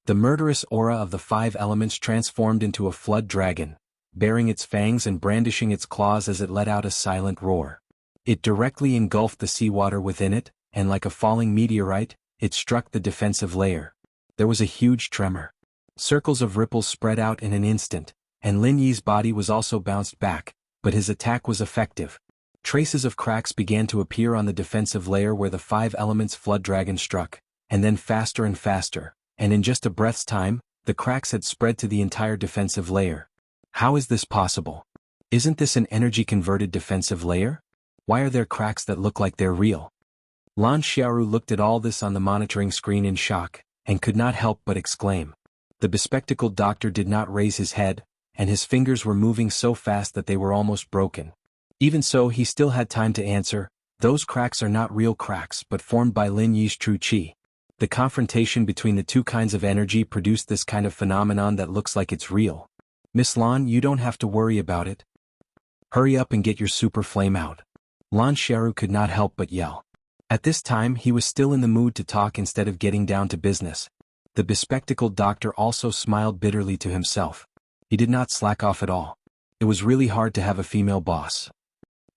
Speaker 1: The murderous aura of the 5 elements transformed into a flood dragon, baring its fangs and brandishing its claws as it let out a silent roar. It directly engulfed the seawater within it, and like a falling meteorite, it struck the defensive layer. There was a huge tremor. Circles of ripples spread out in an instant, and Lin Yi's body was also bounced back, but his attack was effective. Traces of cracks began to appear on the defensive layer where the 5 elements flood dragon struck, and then faster and faster, and in just a breath's time, the cracks had spread to the entire defensive layer. How is this possible? Isn't this an energy-converted defensive layer? Why are there cracks that look like they're real? Lan Xiaoru looked at all this on the monitoring screen in shock, and could not help but exclaim. The bespectacled doctor did not raise his head, and his fingers were moving so fast that they were almost broken. Even so, he still had time to answer, those cracks are not real cracks but formed by Lin Yi's true qi. The confrontation between the two kinds of energy produced this kind of phenomenon that looks like it's real. Miss Lan, you don't have to worry about it. Hurry up and get your super flame out. Lan Xiaoru could not help but yell. At this time he was still in the mood to talk instead of getting down to business. The bespectacled doctor also smiled bitterly to himself. He did not slack off at all. It was really hard to have a female boss.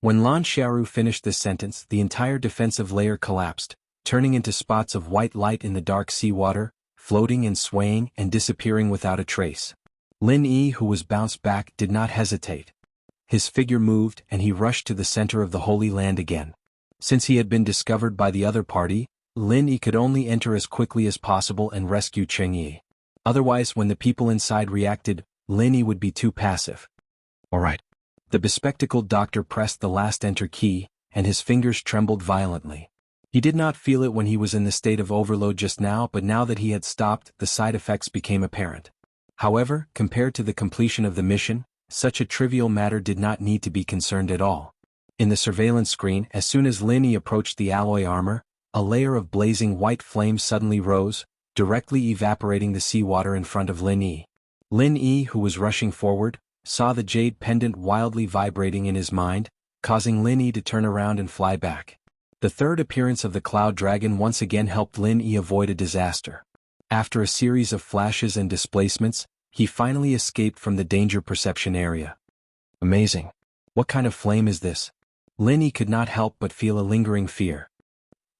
Speaker 1: When Lan Xiaoru finished this sentence, the entire defensive layer collapsed, turning into spots of white light in the dark seawater, floating and swaying and disappearing without a trace. Lin Yi, who was bounced back, did not hesitate. His figure moved and he rushed to the center of the Holy Land again. Since he had been discovered by the other party, Lin Yi could only enter as quickly as possible and rescue Cheng Yi. Otherwise, when the people inside reacted, Lin Yi would be too passive. Alright. The bespectacled doctor pressed the last enter key, and his fingers trembled violently. He did not feel it when he was in the state of overload just now, but now that he had stopped, the side effects became apparent. However, compared to the completion of the mission, such a trivial matter did not need to be concerned at all. In the surveillance screen, as soon as Lin Yi approached the alloy armor, a layer of blazing white flame suddenly rose, directly evaporating the seawater in front of Lin Yi. Lin Yi, who was rushing forward, saw the jade pendant wildly vibrating in his mind, causing Lin Yi to turn around and fly back. The third appearance of the cloud dragon once again helped Lin Yi avoid a disaster. After a series of flashes and displacements, he finally escaped from the danger perception area. Amazing. What kind of flame is this? Lin Yi could not help but feel a lingering fear.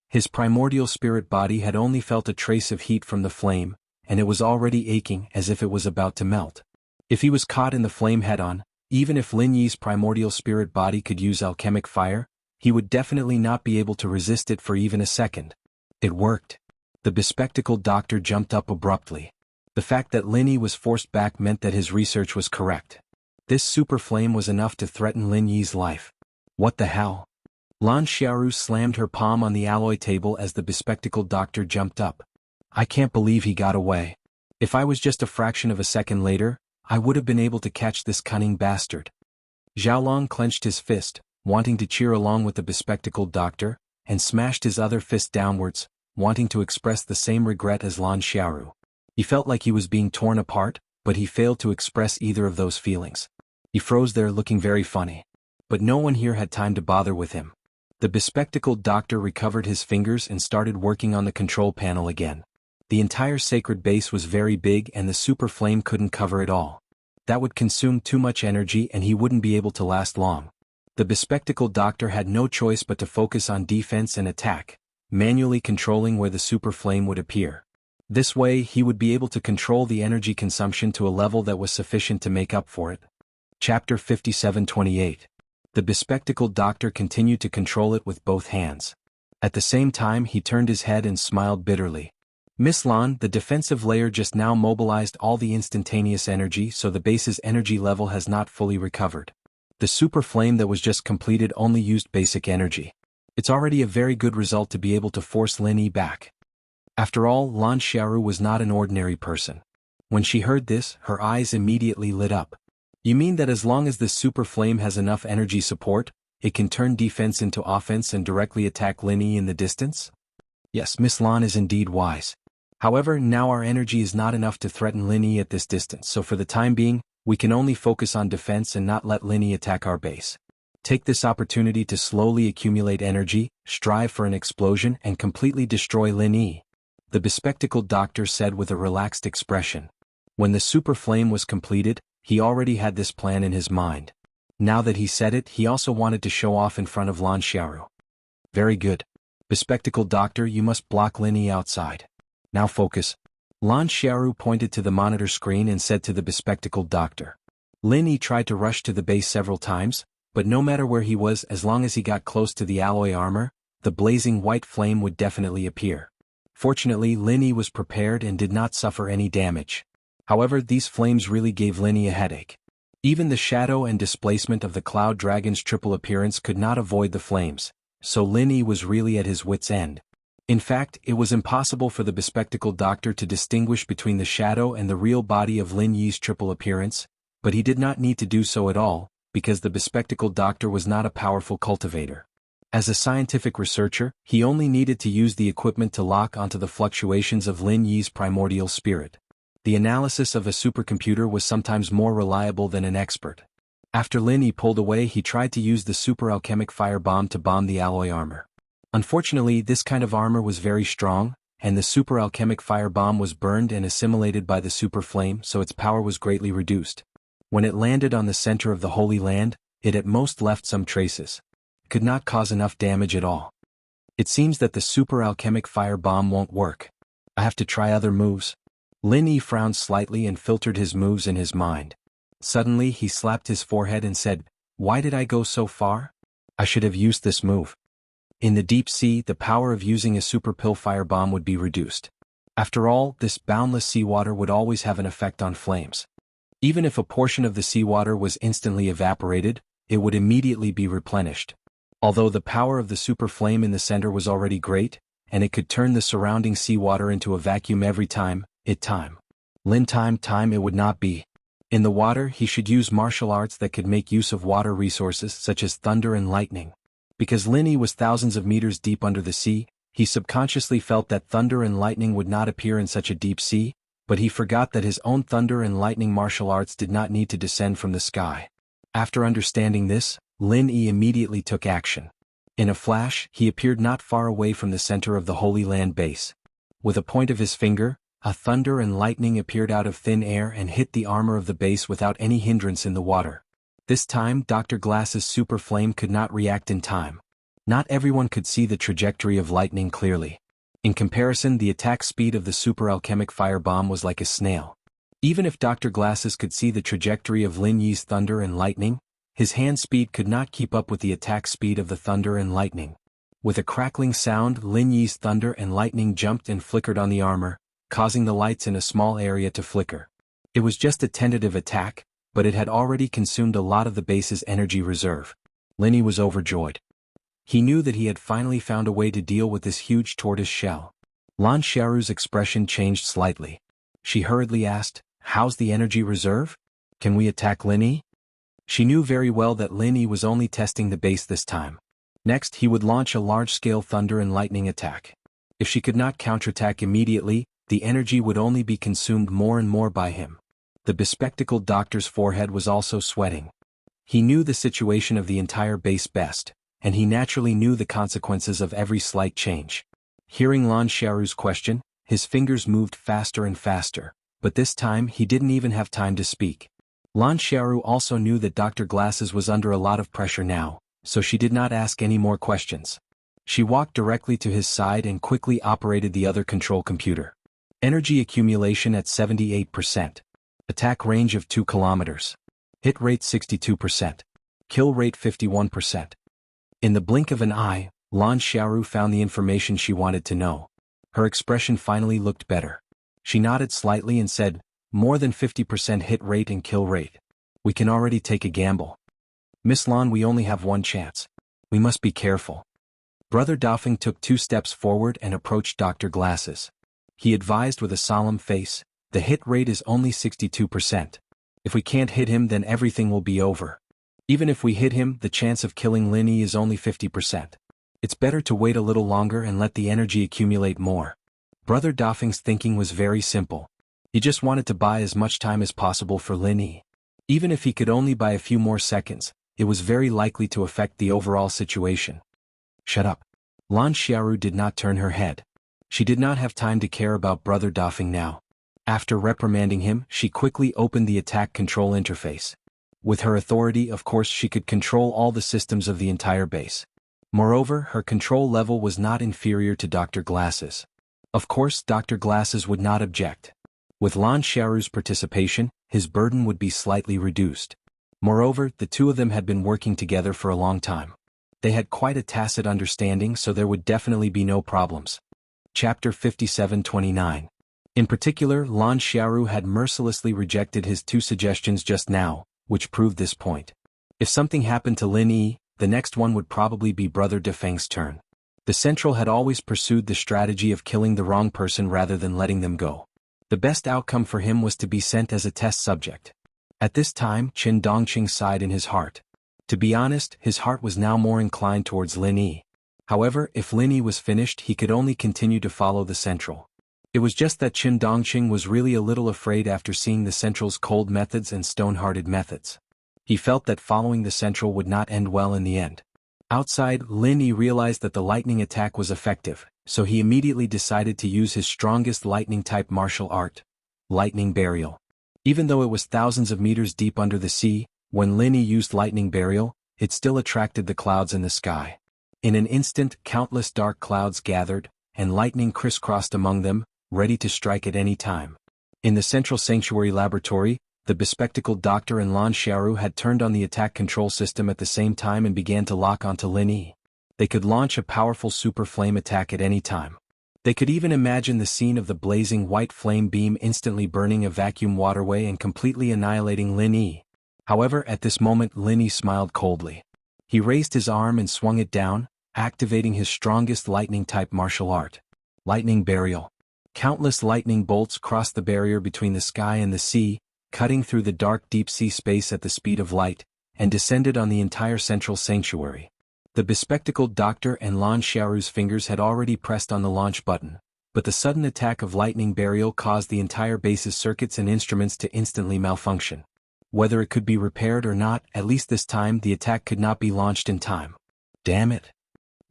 Speaker 1: His primordial spirit body had only felt a trace of heat from the flame, and it was already aching as if it was about to melt. If he was caught in the flame head-on, even if Lin Yi's primordial spirit body could use alchemic fire, he would definitely not be able to resist it for even a second. It worked. The bespectacled doctor jumped up abruptly. The fact that Lin Yi was forced back meant that his research was correct. This super flame was enough to threaten Lin Yi's life. What the hell? Lan Xiaoru slammed her palm on the alloy table as the bespectacled doctor jumped up. I can't believe he got away. If I was just a fraction of a second later, I would have been able to catch this cunning bastard. Xiaolong clenched his fist, wanting to cheer along with the bespectacled doctor, and smashed his other fist downwards, wanting to express the same regret as Lan Xiaoru. He felt like he was being torn apart, but he failed to express either of those feelings. He froze there looking very funny. But no one here had time to bother with him. The bespectacled doctor recovered his fingers and started working on the control panel again. The entire sacred base was very big and the super flame couldn't cover it all. That would consume too much energy and he wouldn't be able to last long. The bespectacled doctor had no choice but to focus on defense and attack, manually controlling where the super flame would appear. This way he would be able to control the energy consumption to a level that was sufficient to make up for it. Chapter 57:28. The bespectacled doctor continued to control it with both hands. At the same time he turned his head and smiled bitterly. Miss Lan, the defensive layer just now mobilized all the instantaneous energy so the base's energy level has not fully recovered. The super flame that was just completed only used basic energy. It's already a very good result to be able to force Lin Yi back. After all, Lan Xiaoru was not an ordinary person. When she heard this, her eyes immediately lit up. You mean that as long as this super flame has enough energy support, it can turn defense into offense and directly attack Lin Yi in the distance? Yes, Miss Lan is indeed wise. However, now our energy is not enough to threaten Lin Yi at this distance, so for the time being, we can only focus on defense and not let Lin Yi attack our base. Take this opportunity to slowly accumulate energy, strive for an explosion and completely destroy Lin Yi. The bespectacled doctor said with a relaxed expression. When the super flame was completed, he already had this plan in his mind. Now that he said it, he also wanted to show off in front of Lan Xiaoru. Very good. Bespectacled doctor, you must block Lin Yi outside. Now focus. Lan Xiaoru pointed to the monitor screen and said to the bespectacled doctor. Lin Yi tried to rush to the base several times, but no matter where he was, as long as he got close to the alloy armor, the blazing white flame would definitely appear. Fortunately, Lin Yi was prepared and did not suffer any damage. However, these flames really gave Lin Yi a headache. Even the shadow and displacement of the cloud dragon's triple appearance could not avoid the flames, so Lin Yi was really at his wit's end. In fact, it was impossible for the bespectacled doctor to distinguish between the shadow and the real body of Lin Yi's triple appearance, but he did not need to do so at all, because the bespectacled doctor was not a powerful cultivator. As a scientific researcher, he only needed to use the equipment to lock onto the fluctuations of Lin Yi's primordial spirit. The analysis of a supercomputer was sometimes more reliable than an expert. After Lin Yi pulled away, he tried to use the super alchemic firebomb to bomb the alloy armor. Unfortunately, this kind of armor was very strong, and the super alchemic firebomb was burned and assimilated by the super flame, so its power was greatly reduced. When it landed on the center of the Holy Land, it at most left some traces. It could not cause enough damage at all. It seems that the super alchemic firebomb won't work. I have to try other moves. Lin Yi frowned slightly and filtered his moves in his mind. Suddenly he slapped his forehead and said, "Why did I go so far? I should have used this move." In the deep sea, the power of using a super pill firebomb would be reduced. After all, this boundless seawater would always have an effect on flames. Even if a portion of the seawater was instantly evaporated, it would immediately be replenished. Although the power of the super flame in the center was already great, and it could turn the surrounding seawater into a vacuum every time, it would not be. In the water, he should use martial arts that could make use of water resources such as thunder and lightning. Because Lin Yi was thousands of meters deep under the sea, he subconsciously felt that thunder and lightning would not appear in such a deep sea, but he forgot that his own thunder and lightning martial arts did not need to descend from the sky. After understanding this, Lin Yi immediately took action. In a flash, he appeared not far away from the center of the Holy Land base. With a point of his finger, a thunder and lightning appeared out of thin air and hit the armor of the base without any hindrance in the water. This time, Dr. Glass's super flame could not react in time. Not everyone could see the trajectory of lightning clearly. In comparison, the attack speed of the super alchemic firebomb was like a snail. Even if Dr. Glasses could see the trajectory of Lin Yi's thunder and lightning, his hand speed could not keep up with the attack speed of the thunder and lightning. With a crackling sound, Lin Yi's thunder and lightning jumped and flickered on the armor, causing the lights in a small area to flicker. It was just a tentative attack, but it had already consumed a lot of the base's energy reserve. Lin Yi was overjoyed. He knew that he had finally found a way to deal with this huge tortoise shell. Lan Xiaoru's expression changed slightly. She hurriedly asked, "How's the energy reserve? Can we attack Lin Yi?" She knew very well that Lin Yi was only testing the base this time. Next, he would launch a large-scale thunder and lightning attack. If she could not counterattack immediately, the energy would only be consumed more and more by him. The bespectacled doctor's forehead was also sweating. He knew the situation of the entire base best, and he naturally knew the consequences of every slight change. Hearing Lan Xiaoru's question, his fingers moved faster and faster, but this time he didn't even have time to speak. Lan Xiaoru also knew that Dr. Glasses was under a lot of pressure now, so she did not ask any more questions. She walked directly to his side and quickly operated the other control computer. Energy accumulation at 78%. Attack range of 2 kilometers. Hit rate 62%. Kill rate 51%. In the blink of an eye, Lan Xiaoru found the information she wanted to know. Her expression finally looked better. She nodded slightly and said, "More than 50% hit rate and kill rate. We can already take a gamble. Miss Lan, we only have one chance. We must be careful." Brother Dafeng took 2 steps forward and approached Dr. Glasses. He advised with a solemn face, "The hit rate is only 62%. If we can't hit him, then everything will be over. Even if we hit him, the chance of killing Lin Yi is only 50%. It's better to wait a little longer and let the energy accumulate more." Brother Dafeng's thinking was very simple. He just wanted to buy as much time as possible for Lin Yi. Even if he could only buy a few more seconds, it was very likely to affect the overall situation. "Shut up." Lan Xiaoru did not turn her head. She did not have time to care about Brother Dafeng now. After reprimanding him, she quickly opened the attack control interface. With her authority, of course, she could control all the systems of the entire base. Moreover, her control level was not inferior to Dr. Glasses. Of course, Dr. Glasses would not object. With Lan Xiaoru's participation, his burden would be slightly reduced. Moreover, the two of them had been working together for a long time. They had quite a tacit understanding, so there would definitely be no problems. Chapter 57-29. In particular, Lan Xiaoru had mercilessly rejected his 2 suggestions just now, which proved this point. If something happened to Lin Yi, the next one would probably be Brother Dafeng's turn. The Central had always pursued the strategy of killing the wrong person rather than letting them go. The best outcome for him was to be sent as a test subject. At this time, Qin Dongqing sighed in his heart. To be honest, his heart was now more inclined towards Lin Yi. However, if Lin Yi was finished, he could only continue to follow the Central. It was just that Qin Dongqing was really a little afraid after seeing the Central's cold methods and stone-hearted methods. He felt that following the Central would not end well in the end. Outside, Lin Yi realized that the lightning attack was effective, so he immediately decided to use his strongest lightning-type martial art, lightning burial. Even though it was thousands of meters deep under the sea, when Lin Yi used lightning burial, it still attracted the clouds in the sky. In an instant, countless dark clouds gathered, and lightning crisscrossed among them, ready to strike at any time. In the Central Sanctuary Laboratory, the bespectacled doctor and Lan Xiaoru had turned on the attack control system at the same time and began to lock onto Lin Yi. They could launch a powerful super flame attack at any time. They could even imagine the scene of the blazing white flame beam instantly burning a vacuum waterway and completely annihilating Lin Yi. However, at this moment Lin Yi smiled coldly. He raised his arm and swung it down, activating his strongest lightning-type martial art. Lightning burial. Countless lightning bolts crossed the barrier between the sky and the sea, cutting through the dark deep-sea space at the speed of light, and descended on the entire central sanctuary. The bespectacled doctor and Lan Xiaoru's fingers had already pressed on the launch button, but the sudden attack of lightning burial caused the entire base's circuits and instruments to instantly malfunction. Whether it could be repaired or not, at least this time the attack could not be launched in time. Damn it!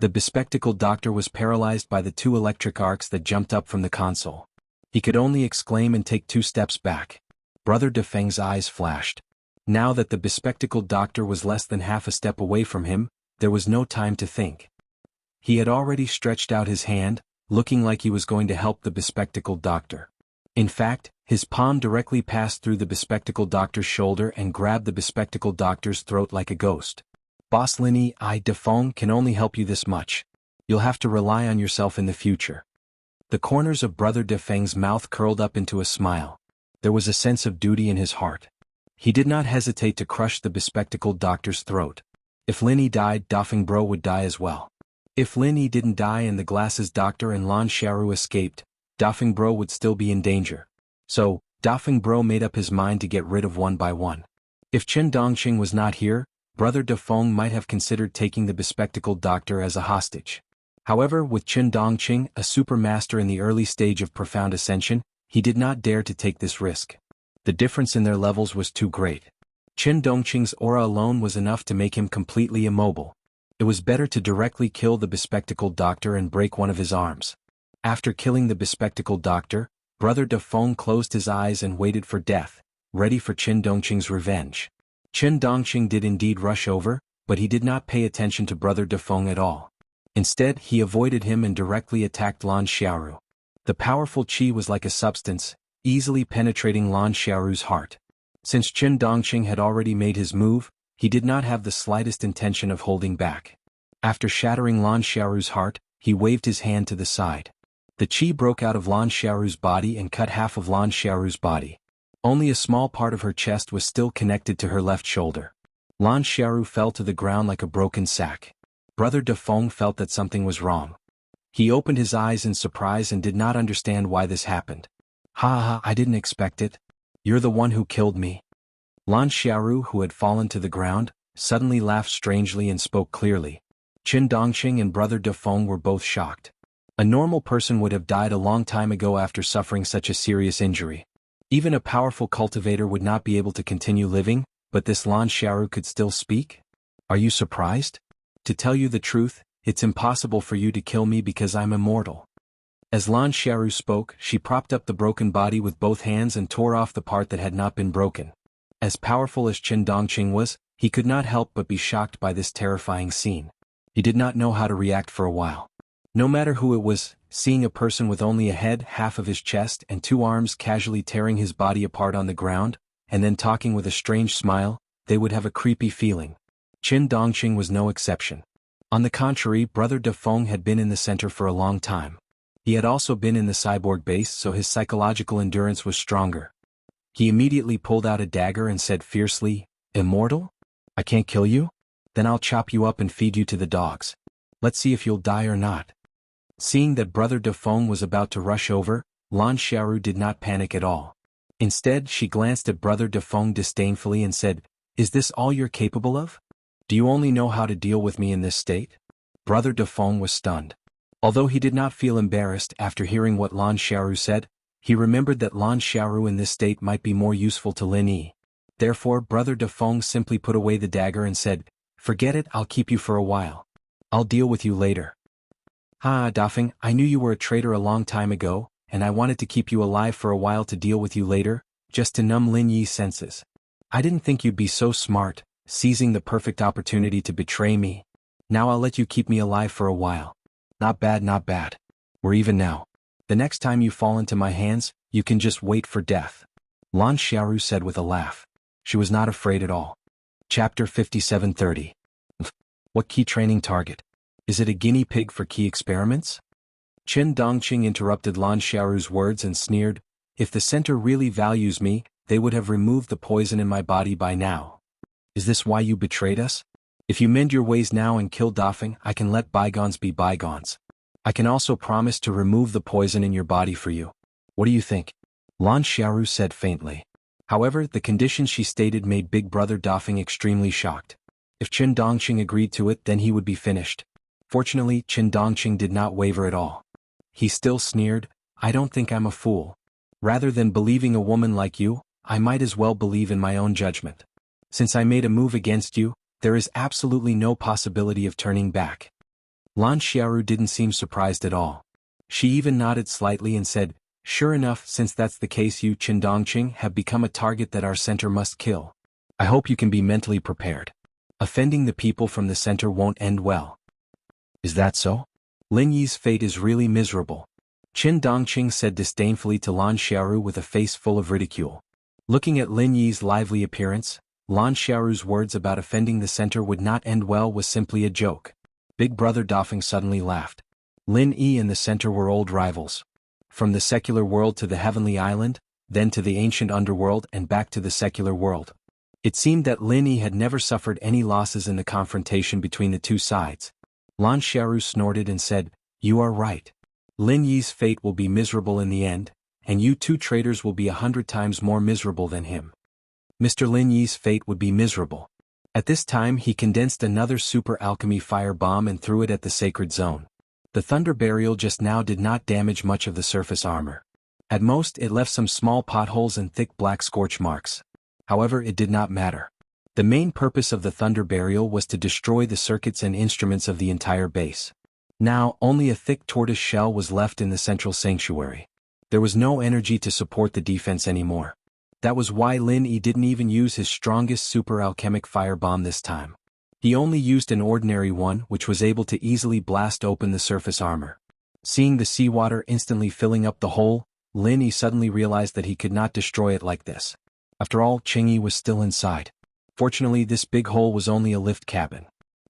Speaker 1: The bespectacled doctor was paralyzed by the 2 electric arcs that jumped up from the console. He could only exclaim and take 2 steps back. Brother Defeng's eyes flashed. Now that the bespectacled doctor was less than half a step away from him, there was no time to think. He had already stretched out his hand, looking like he was going to help the bespectacled doctor. In fact, his palm directly passed through the bespectacled doctor's shoulder and grabbed the bespectacled doctor's throat like a ghost. Boss Lin Defeng can only help you this much. You'll have to rely on yourself in the future. The corners of Brother Defeng's mouth curled up into a smile. There was a sense of duty in his heart. He did not hesitate to crush the bespectacled doctor's throat. If Lin Yi died, Dafeng Bro would die as well. If Lin Yi didn't die and the glasses doctor and Lan Xiaoru escaped, Dafeng Bro would still be in danger. So, Dafeng Bro made up his mind to get rid of one by one. If Chen Dongqing was not here, Brother Defeng might have considered taking the bespectacled doctor as a hostage. However, with Chen Dongqing, a super master in the early stage of profound ascension, he did not dare to take this risk. The difference in their levels was too great. Chen Dongqing's aura alone was enough to make him completely immobile. It was better to directly kill the bespectacled doctor and break one of his arms. After killing the bespectacled doctor, Brother Defeng closed his eyes and waited for death, ready for Chen Dongqing's revenge. Chen Dongqing did indeed rush over, but he did not pay attention to Brother Defeng at all. Instead, he avoided him and directly attacked Lan Xiaoru. The powerful qi was like a substance, easily penetrating Lan Xiaoru's heart. Since Chen Dongqing had already made his move, he did not have the slightest intention of holding back. After shattering Lan Xiaoru's heart, he waved his hand to the side. The qi broke out of Lan Xiaoru's body and cut half of Lan Xiaoru's body. Only a small part of her chest was still connected to her left shoulder. Lan Xiaoru fell to the ground like a broken sack. Brother Defeng felt that something was wrong. He opened his eyes in surprise and did not understand why this happened. Ha, I didn't expect it. You're the one who killed me. Lan Xiaoru, who had fallen to the ground, suddenly laughed strangely and spoke clearly. Chen Dongqing and Brother Defeng were both shocked. A normal person would have died a long time ago after suffering such a serious injury. Even a powerful cultivator would not be able to continue living, but this Lan Xiaoru could still speak? Are you surprised? To tell you the truth, it's impossible for you to kill me because I'm immortal. As Lan Xiaoru spoke, she propped up the broken body with both hands and tore off the part that had not been broken. As powerful as Chen Dongqing was, he could not help but be shocked by this terrifying scene. He did not know how to react for a while. No matter who it was, seeing a person with only a head, half of his chest, and 2 arms casually tearing his body apart on the ground, and then talking with a strange smile, they would have a creepy feeling. Chen Dongqing was no exception. On the contrary, Brother Defeng had been in the center for a long time. He had also been in the cyborg base, so his psychological endurance was stronger. He immediately pulled out a dagger and said fiercely, "Immortal? I can't kill you? Then I'll chop you up and feed you to the dogs. Let's see if you'll die or not." Seeing that Brother Defeng was about to rush over, Lan Xiaoru did not panic at all. Instead, she glanced at Brother Defeng disdainfully and said, "Is this all you're capable of? Do you only know how to deal with me in this state?" Brother Defeng was stunned. Although he did not feel embarrassed after hearing what Lan Xiaoru said, he remembered that Lan Xiaoru in this state might be more useful to Lin Yi. Therefore, Brother Defeng simply put away the dagger and said, "Forget it, I'll keep you for a while. I'll deal with you later." "Ha, Dafeng, I knew you were a traitor a long time ago, and I wanted to keep you alive for a while to deal with you later, just to numb Lin Yi's senses. I didn't think you'd be so smart, seizing the perfect opportunity to betray me. Now I'll let you keep me alive for a while. Not bad, not bad. We're even now. The next time you fall into my hands, you can just wait for death," Lan Xiaoru said with a laugh. She was not afraid at all. Chapter 5730. What key training target? Is it a guinea pig for key experiments? Chen Dongqing interrupted Lan Xiaoru's words and sneered, "If the center really values me, they would have removed the poison in my body by now. Is this why you betrayed us? If you mend your ways now and kill Dafeng, I can let bygones be bygones. I can also promise to remove the poison in your body for you. What do you think?" Lan Xiaoru said faintly. However, the conditions she stated made Big Brother Dafeng extremely shocked. If Qin Dongqing agreed to it, then he would be finished. Fortunately, Qin Dongqing did not waver at all. He still sneered, "I don't think I'm a fool. Rather than believing a woman like you, I might as well believe in my own judgment. Since I made a move against you, there is absolutely no possibility of turning back." Lan Xiaoru didn't seem surprised at all. She even nodded slightly and said, "Sure enough, since that's the case, you, Qin Dongqing, have become a target that our center must kill. I hope you can be mentally prepared. Offending the people from the center won't end well." "Is that so? Lin Yi's fate is really miserable," Qin Dongqing said disdainfully to Lan Xiaoru with a face full of ridicule. Looking at Lin Yi's lively appearance, Lan Xiaoru's words about offending the center would not end well was simply a joke. Big Brother Dafeng suddenly laughed. Lin Yi and the center were old rivals. From the secular world to the heavenly island, then to the ancient underworld and back to the secular world. It seemed that Lin Yi had never suffered any losses in the confrontation between the two sides. Lan Xiaoru snorted and said, "You are right. Lin Yi's fate will be miserable in the end, and you two traitors will be 100 times more miserable than him." Mr. Lin Yi's fate would be miserable. At this time he condensed another super alchemy fire bomb and threw it at the sacred zone. The thunder burial just now did not damage much of the surface armor. At most it left some small potholes and thick black scorch marks. However, it did not matter. The main purpose of the thunder burial was to destroy the circuits and instruments of the entire base. Now, only a thick tortoise shell was left in the central sanctuary. There was no energy to support the defense anymore. That was why Lin Yi didn't even use his strongest super alchemic firebomb this time. He only used an ordinary one which was able to easily blast open the surface armor. Seeing the seawater instantly filling up the hole, Lin Yi suddenly realized that he could not destroy it like this. After all, Qingyi was still inside. Fortunately, this big hole was only a lift cabin.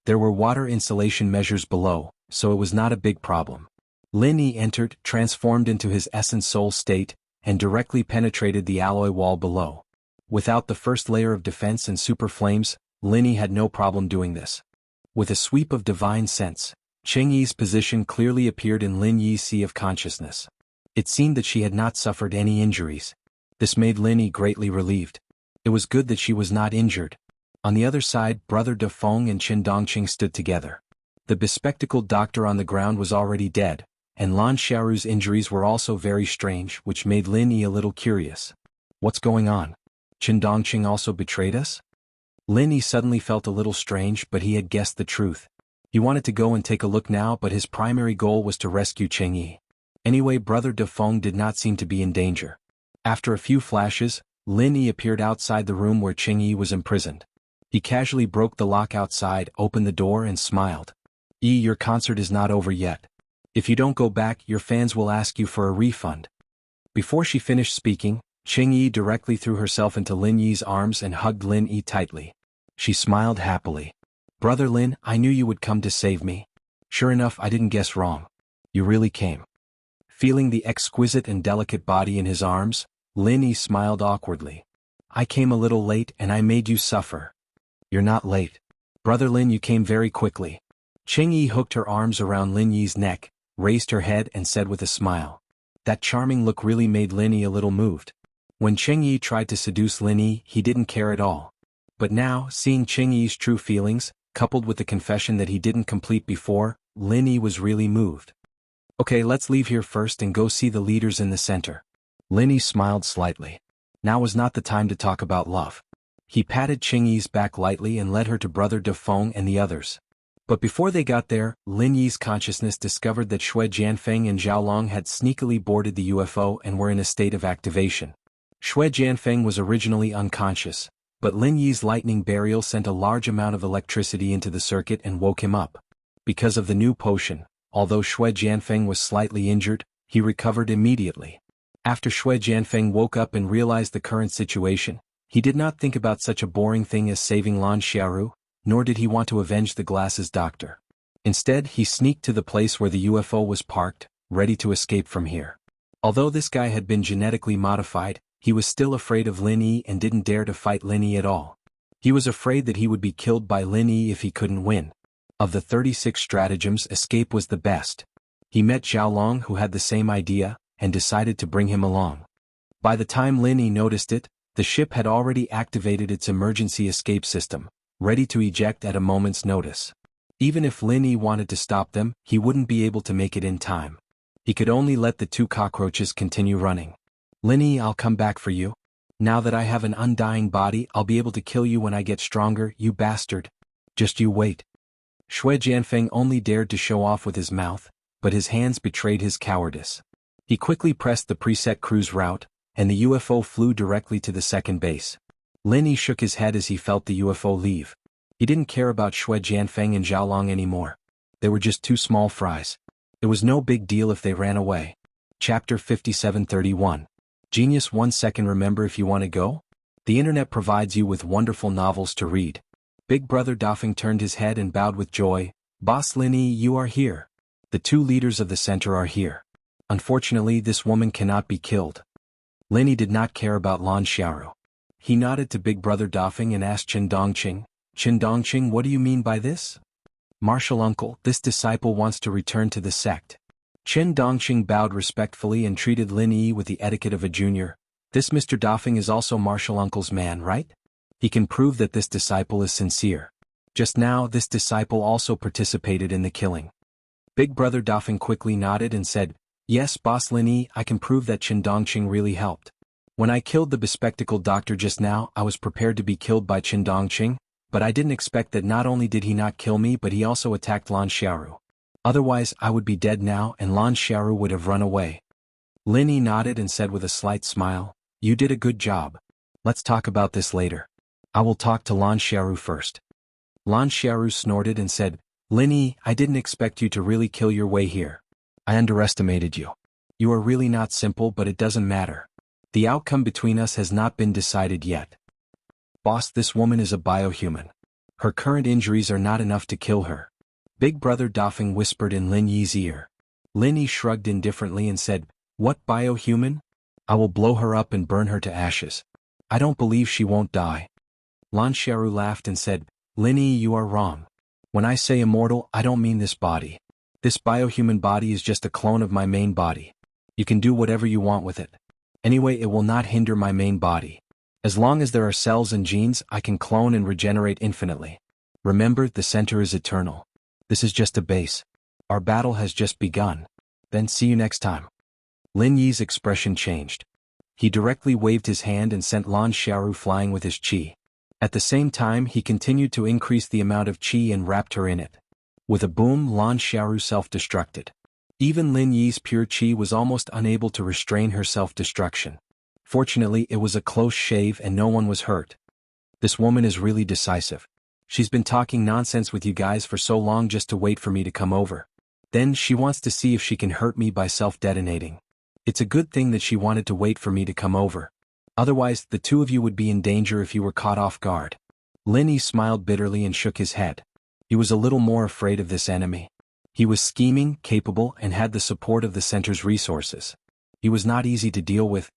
Speaker 1: There were water insulation measures below, so it was not a big problem. Lin Yi entered, transformed into his essence soul state, and directly penetrated the alloy wall below. Without the first layer of defense and super flames, Lin Yi had no problem doing this. With a sweep of divine sense, Qingyi's position clearly appeared in Lin Yi's sea of consciousness. It seemed that she had not suffered any injuries. This made Lin Yi greatly relieved. It was good that she was not injured. On the other side, Brother Dafeng and Qin Dongqing stood together. The bespectacled doctor on the ground was already dead, and Lan Xiaoru's injuries were also very strange, which made Lin Yi a little curious. What's going on? Qin Dongqing also betrayed us? Lin Yi suddenly felt a little strange, but he had guessed the truth. He wanted to go and take a look now, but his primary goal was to rescue Qingyi. Anyway, Brother Dafeng did not seem to be in danger. After a few flashes, Lin Yi appeared outside the room where Qingyi was imprisoned. He casually broke the lock outside, opened the door and smiled. "Yi, your concert is not over yet. If you don't go back, your fans will ask you for a refund." Before she finished speaking, Qingyi directly threw herself into Lin Yi's arms and hugged Lin Yi tightly. She smiled happily. "Brother Lin, I knew you would come to save me. Sure enough, I didn't guess wrong. You really came." Feeling the exquisite and delicate body in his arms, Lin Yi smiled awkwardly. "I came a little late and I made you suffer." "You're not late. Brother Lin, you came very quickly." Qingyi hooked her arms around Lin Yi's neck, raised her head and said with a smile. That charming look really made Lin Yi a little moved. When Qingyi tried to seduce Lin Yi, he didn't care at all. But now, seeing Qingyi's true feelings, coupled with the confession that he didn't complete before, Lin Yi was really moved. "Okay, let's leave here first and go see the leaders in the center." Lin Yi smiled slightly. Now was not the time to talk about love. He patted Qingyi's back lightly and led her to Brother Dafeng and the others. But before they got there, Lin Yi's consciousness discovered that Shui Jianfeng and Zhao Long had sneakily boarded the UFO and were in a state of activation. Shui Jianfeng was originally unconscious, but Lin Yi's lightning burial sent a large amount of electricity into the circuit and woke him up. Because of the new potion, although Shui Jianfeng was slightly injured, he recovered immediately. After Shui Jianfeng woke up and realized the current situation, he did not think about such a boring thing as saving Lan Xiaoru, nor did he want to avenge the glasses doctor. Instead, he sneaked to the place where the UFO was parked, ready to escape from here. Although this guy had been genetically modified, he was still afraid of Lin Yi and didn't dare to fight Lin Yi at all. He was afraid that he would be killed by Lin Yi if he couldn't win. Of the 36 stratagems, escape was the best. He met Zhao Long, who had the same idea, and decided to bring him along. By the time Lin Yi noticed it, The ship had already activated its emergency escape system, ready to eject at a moment's notice. Even if Lin Yi wanted to stop them, he wouldn't be able to make it in time. He could only let the two cockroaches continue running. Lin Yi, I'll come back for you. Now that I have an undying body, I'll be able to kill you when I get stronger, you bastard. Just you wait. Shui Jianfeng only dared to show off with his mouth, but his hands betrayed his cowardice. He quickly pressed the preset cruise route, and the UFO flew directly to the second base. Lin Yi shook his head as he felt the UFO leave. He didn't care about Shui Jianfeng and Zhao Long anymore. They were just two small fries. It was no big deal if they ran away. Chapter 5731. Genius 1 second. Remember, if you want to go? The internet provides you with wonderful novels to read. Big Brother Dafeng turned his head and bowed with joy. Boss Lin Yi, you are here. The two leaders of the center are here. Unfortunately, this woman cannot be killed. Lin Yi did not care about Lan Xiaoru. He nodded to Big Brother Dafeng and asked Qin Dongqing, Qin Dongqing, what do you mean by this? Martial uncle, this disciple wants to return to the sect. Qin Dongqing bowed respectfully and treated Lin Yi with the etiquette of a junior. This Mr. Dafeng is also Martial uncle's man, right? He can prove that this disciple is sincere. Just now, this disciple also participated in the killing. Big Brother Dafeng quickly nodded and said, Yes, Boss Lin Yi, I can prove that Qin Dongqing really helped. When I killed the bespectacled doctor just now, I was prepared to be killed by Qin Dongqing, but I didn't expect that not only did he not kill me but he also attacked Lan Xiaoru. Otherwise I would be dead now and Lan Xiaoru would have run away. Lin Yi nodded and said with a slight smile, You did a good job. Let's talk about this later. I will talk to Lan Xiaoru first. Lan Xiaoru snorted and said, Lin Yi, I didn't expect you to really kill your way here. I underestimated you. You are really not simple, but it doesn't matter. The outcome between us has not been decided yet. Boss, this woman is a biohuman. Her current injuries are not enough to kill her. Big Brother Dafeng whispered in Lin Yi's ear. Lin Yi shrugged indifferently and said, What biohuman? I will blow her up and burn her to ashes. I don't believe she won't die. Lan Xiaoru laughed and said, Lin Yi, you are wrong. When I say immortal, I don't mean this body. This biohuman body is just a clone of my main body. You can do whatever you want with it. Anyway, it will not hinder my main body. As long as there are cells and genes, I can clone and regenerate infinitely. Remember, the center is eternal. This is just a base. Our battle has just begun. Then see you next time. Lin Yi's expression changed. He directly waved his hand and sent Lan Xiaoru flying with his qi. At the same time, he continued to increase the amount of qi and wrapped her in it. With a boom, Lan Xiaoru self-destructed. Even Lin Yi's pure qi was almost unable to restrain her self-destruction. Fortunately, it was a close shave and no one was hurt. This woman is really decisive. She's been talking nonsense with you guys for so long just to wait for me to come over. Then she wants to see if she can hurt me by self-detonating. It's a good thing that she wanted to wait for me to come over. Otherwise, the two of you would be in danger if you were caught off guard. Lin Yi smiled bitterly and shook his head. He was a little more afraid of this enemy. He was scheming, capable, and had the support of the center's resources. He was not easy to deal with.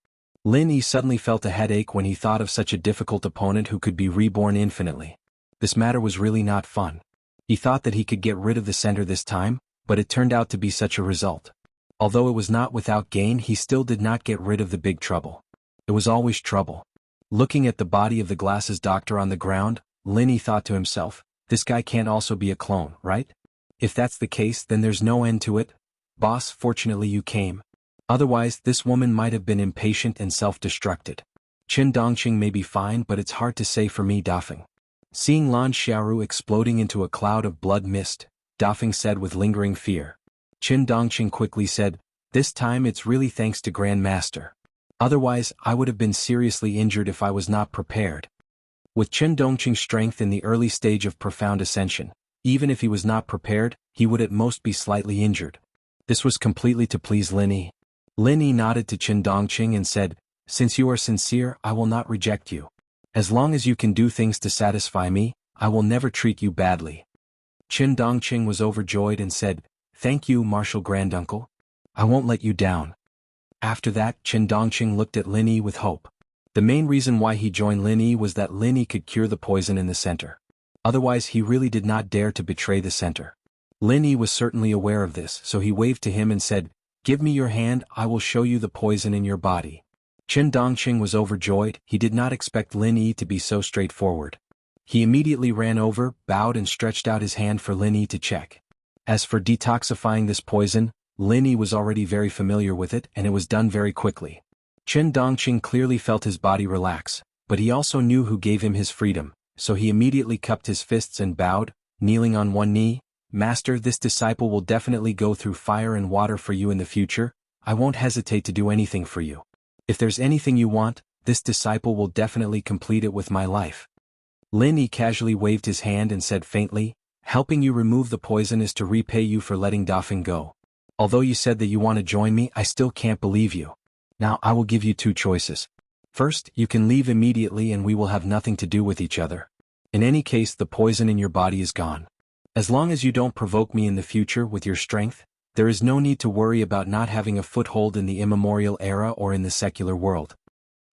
Speaker 1: Lin Yi suddenly felt a headache when he thought of such a difficult opponent who could be reborn infinitely. This matter was really not fun. He thought that he could get rid of the center this time, but it turned out to be such a result. Although it was not without gain, he still did not get rid of the big trouble. It was always trouble. Looking at the body of the glasses doctor on the ground, Lin Yi thought to himself, this guy can't also be a clone, right? If that's the case, then there's no end to it. Boss, fortunately you came. Otherwise, this woman might have been impatient and self-destructed. Qin Dongqing may be fine, but it's hard to say for me, Dafeng. Seeing Lan Xiaoru exploding into a cloud of blood mist, Dafeng said with lingering fear. Qin Dongqing quickly said, This time it's really thanks to Grand Master. Otherwise, I would have been seriously injured if I was not prepared. With Qin Dongqing's strength in the early stage of profound ascension, even if he was not prepared, he would at most be slightly injured. This was completely to please Lin Yi. Lin Yi nodded to Qin Dongqing and said, Since you are sincere, I will not reject you. As long as you can do things to satisfy me, I will never treat you badly. Qin Dongqing was overjoyed and said, Thank you, Martial Granduncle. I won't let you down. After that, Qin Dongqing looked at Lin Yi with hope. The main reason why he joined Lin Yi was that Lin Yi could cure the poison in the center. Otherwise, he really did not dare to betray the center. Lin Yi was certainly aware of this, so he waved to him and said, Give me your hand, I will show you the poison in your body. Qin Dongqing was overjoyed. He did not expect Lin Yi to be so straightforward. He immediately ran over, bowed and stretched out his hand for Lin Yi to check. As for detoxifying this poison, Lin Yi was already very familiar with it and it was done very quickly. Qin Dongqing clearly felt his body relax, but he also knew who gave him his freedom, so he immediately cupped his fists and bowed, kneeling on one knee. Master, this disciple will definitely go through fire and water for you in the future. I won't hesitate to do anything for you. If there's anything you want, this disciple will definitely complete it with my life. Lin Yi casually waved his hand and said faintly, helping you remove the poison is to repay you for letting Dafeng go. Although you said that you want to join me, I still can't believe you. Now I will give you two choices. First, you can leave immediately and we will have nothing to do with each other. In any case, the poison in your body is gone. As long as you don't provoke me in the future with your strength, there is no need to worry about not having a foothold in the immemorial era or in the secular world.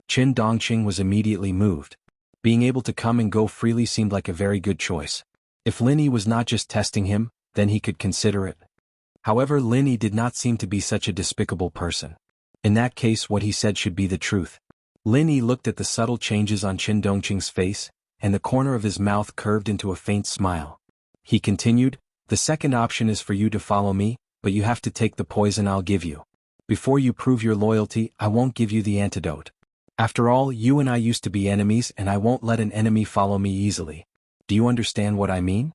Speaker 1: Qin Dongqing was immediately moved. Being able to come and go freely seemed like a very good choice. If Lin Yi was not just testing him, then he could consider it. However, Lin Yi did not seem to be such a despicable person. In that case, what he said should be the truth. Lin Yi looked at the subtle changes on Qin Dongqing's face, and the corner of his mouth curved into a faint smile. He continued, the second option is for you to follow me, but you have to take the poison I'll give you. Before you prove your loyalty, I won't give you the antidote. After all, you and I used to be enemies and I won't let an enemy follow me easily. Do you understand what I mean?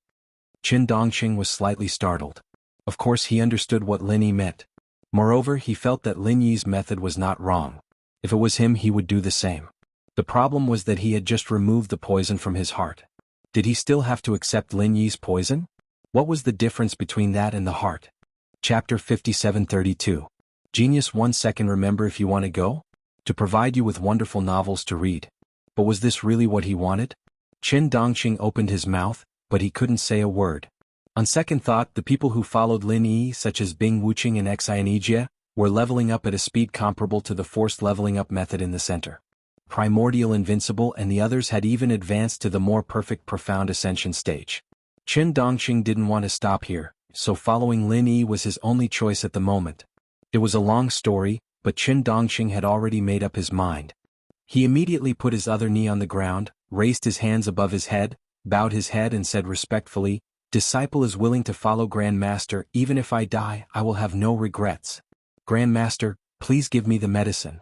Speaker 1: Qin Dongqing was slightly startled. Of course he understood what Lin Yi meant. Moreover, he felt that Lin Yi's method was not wrong. If it was him, he would do the same. The problem was that he had just removed the poison from his heart. Did he still have to accept Lin Yi's poison? What was the difference between that and the heart? Chapter 5732. Genius 1 second. Remember, if you want to go? To provide you with wonderful novels to read. But was this really what he wanted? Qin Dongqing opened his mouth, but he couldn't say a word. On second thought, the people who followed Lin Yi, such as Bing Wuxia and Xianijia, were leveling up at a speed comparable to the forced leveling up method in the center. Primordial Invincible and the others had even advanced to the more perfect Profound Ascension stage. Qin Dongqing didn't want to stop here, so following Lin Yi was his only choice at the moment. It was a long story, but Qin Dongqing had already made up his mind. He immediately put his other knee on the ground, raised his hands above his head, bowed his head and said respectfully, Disciple is willing to follow Grand Master. Even if I die, I will have no regrets. Grand Master, please give me the medicine.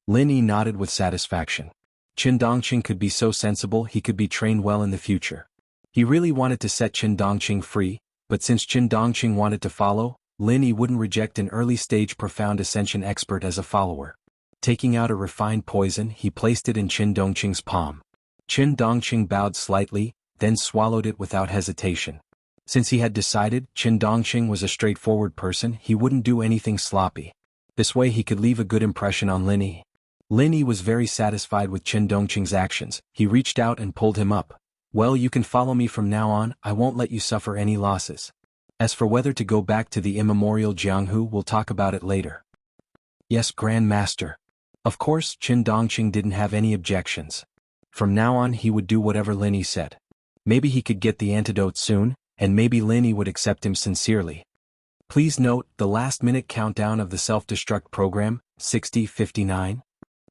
Speaker 1: Lin Yi nodded with satisfaction. Qin Dongqing could be so sensible, he could be trained well in the future. He really wanted to set Qin Dongqing free, but since Qin Dongqing wanted to follow, Lin Yi wouldn't reject an early-stage Profound Ascension expert as a follower. Taking out a refined poison, he placed it in Qin Dongqing's palm. Qin Dongqing bowed slightly, then swallowed it without hesitation. Since he had decided Qin Dongqing was a straightforward person, he wouldn't do anything sloppy. This way he could leave a good impression on Lin Yi. Lin Yi was very satisfied with Qin Dongqing's actions. He reached out and pulled him up. Well, you can follow me from now on. I won't let you suffer any losses. As for whether to go back to the immemorial Jianghu, we'll talk about it later. Yes, Grand Master. Of course, Qin Dongqing didn't have any objections. From now on he would do whatever Lin Yi said. Maybe he could get the antidote soon, and maybe Lin Yi would accept him sincerely. Please note, the last-minute countdown of the self-destruct program, 60:59.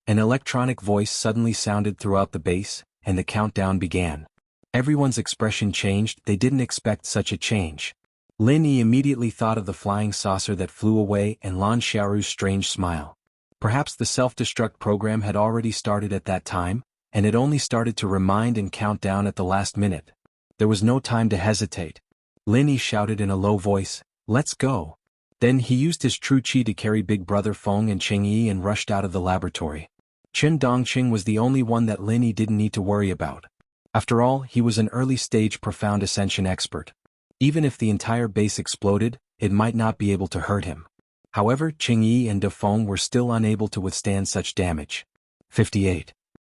Speaker 1: An electronic voice suddenly sounded throughout the base, and the countdown began. Everyone's expression changed. They didn't expect such a change. Lin Yi immediately thought of the flying saucer that flew away and Lan Xiaoru's strange smile. Perhaps the self-destruct program had already started at that time, and it only started to remind and count down at the last minute. There was no time to hesitate. Lin Yi shouted in a low voice, "Let's go." Then he used his true qi to carry Big Brother Feng and Cheng Yi and rushed out of the laboratory. Qin Dongqing was the only one that Lin Yi didn't need to worry about. After all, he was an early-stage Profound Ascension expert. Even if the entire base exploded, it might not be able to hurt him. However, Cheng Yi and De Feng were still unable to withstand such damage. 58.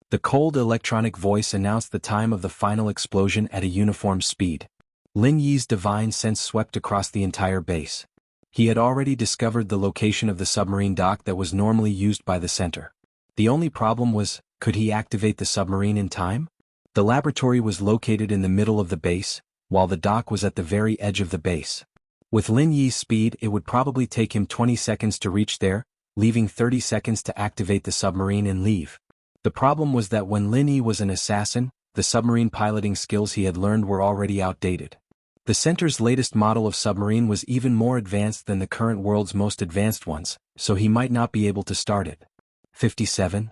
Speaker 1: The cold electronic voice announced the time of the final explosion at a uniform speed. Lin Yi's divine sense swept across the entire base. He had already discovered the location of the submarine dock that was normally used by the center. The only problem was, could he activate the submarine in time? The laboratory was located in the middle of the base, while the dock was at the very edge of the base. With Lin Yi's speed, it would probably take him 20 seconds to reach there, leaving 30 seconds to activate the submarine and leave. The problem was that when Lin Yi was an assassin, the submarine piloting skills he had learned were already outdated. The center's latest model of submarine was even more advanced than the current world's most advanced ones, so he might not be able to start it. 57.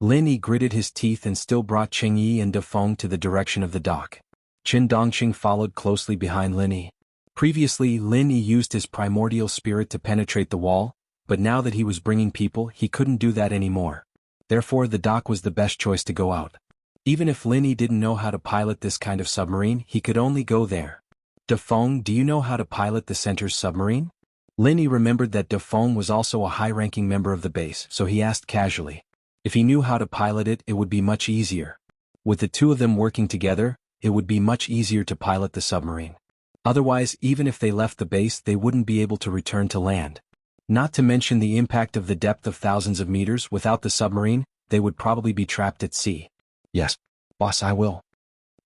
Speaker 1: Lin Yi gritted his teeth and still brought Qing Yi and De Feng to the direction of the dock. Qin Dongqing followed closely behind Lin Yi. Previously, Lin Yi used his primordial spirit to penetrate the wall, but now that he was bringing people, he couldn't do that anymore. Therefore, the dock was the best choice to go out. Even if Lin Yi didn't know how to pilot this kind of submarine, he could only go there. De Feng, do you know how to pilot the center's submarine? Lin Yi remembered that De Feng was also a high-ranking member of the base, so he asked casually. If he knew how to pilot it, it would be much easier. With the two of them working together, it would be much easier to pilot the submarine. Otherwise, even if they left the base, they wouldn't be able to return to land. Not to mention the impact of the depth of thousands of meters. Without the submarine, they would probably be trapped at sea. Yes, boss, I will.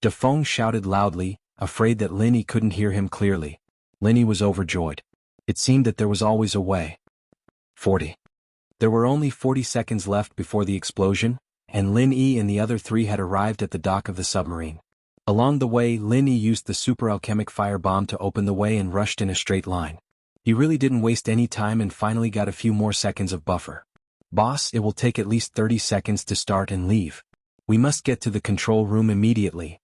Speaker 1: De Feng shouted loudly, afraid that Lin Yi couldn't hear him clearly. Lin Yi was overjoyed. It seemed that there was always a way. 40. There were only 40 seconds left before the explosion, and Lin Yi and the other three had arrived at the dock of the submarine. Along the way, Lin Yi used the super alchemic firebomb to open the way and rushed in a straight line. He really didn't waste any time and finally got a few more seconds of buffer. Boss, it will take at least 30 seconds to start and leave. We must get to the control room immediately.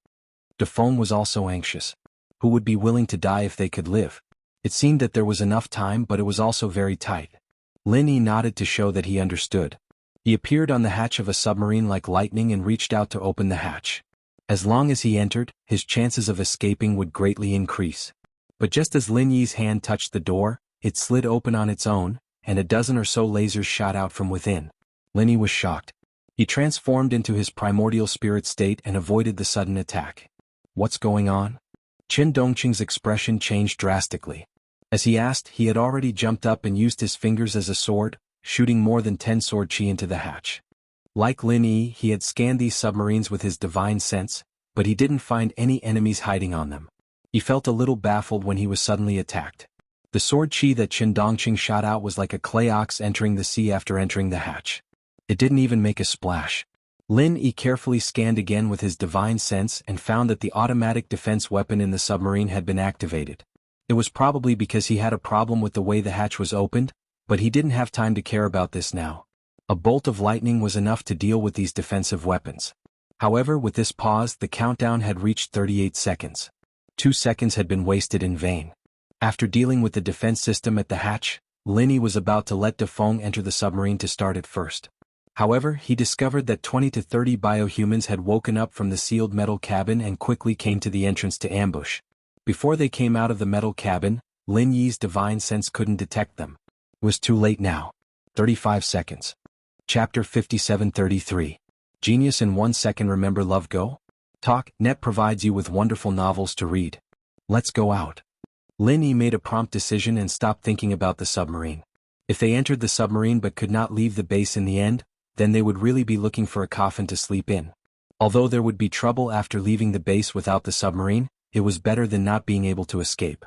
Speaker 1: De Feng was also anxious. Who would be willing to die if they could live? It seemed that there was enough time, but it was also very tight. Lin Yi nodded to show that he understood. He appeared on the hatch of a submarine like lightning and reached out to open the hatch. As long as he entered, his chances of escaping would greatly increase. But just as Lin Yi's hand touched the door, it slid open on its own, and a dozen or so lasers shot out from within. Lin Yi was shocked. He transformed into his primordial spirit state and avoided the sudden attack. What's going on? Qin Dongqing's expression changed drastically. As he asked, he had already jumped up and used his fingers as a sword, shooting more than 10 sword chi into the hatch. Like Lin Yi, he had scanned these submarines with his divine sense, but he didn't find any enemies hiding on them. He felt a little baffled when he was suddenly attacked. The sword chi that Qin Dongqing shot out was like a clay ox entering the sea after entering the hatch. It didn't even make a splash. Lin Yi carefully scanned again with his divine sense and found that the automatic defense weapon in the submarine had been activated. It was probably because he had a problem with the way the hatch was opened, but he didn't have time to care about this now. A bolt of lightning was enough to deal with these defensive weapons. However, with this pause, the countdown had reached 38 seconds. 2 seconds had been wasted in vain. After dealing with the defense system at the hatch, Lin Yi was about to let De Feng enter the submarine to start it first. However, he discovered that 20 to 30 biohumans had woken up from the sealed metal cabin and quickly came to the entrance to ambush. Before they came out of the metal cabin, Lin Yi's divine sense couldn't detect them. It was too late now. 35 seconds. Chapter 57-33. Genius in 1 second. Remember Love Go? Talk. Net provides you with wonderful novels to read. Let's go out. Lin Yi made a prompt decision and stopped thinking about the submarine. If they entered the submarine but could not leave the base in the end, then they would really be looking for a coffin to sleep in. Although there would be trouble after leaving the base without the submarine, it was better than not being able to escape.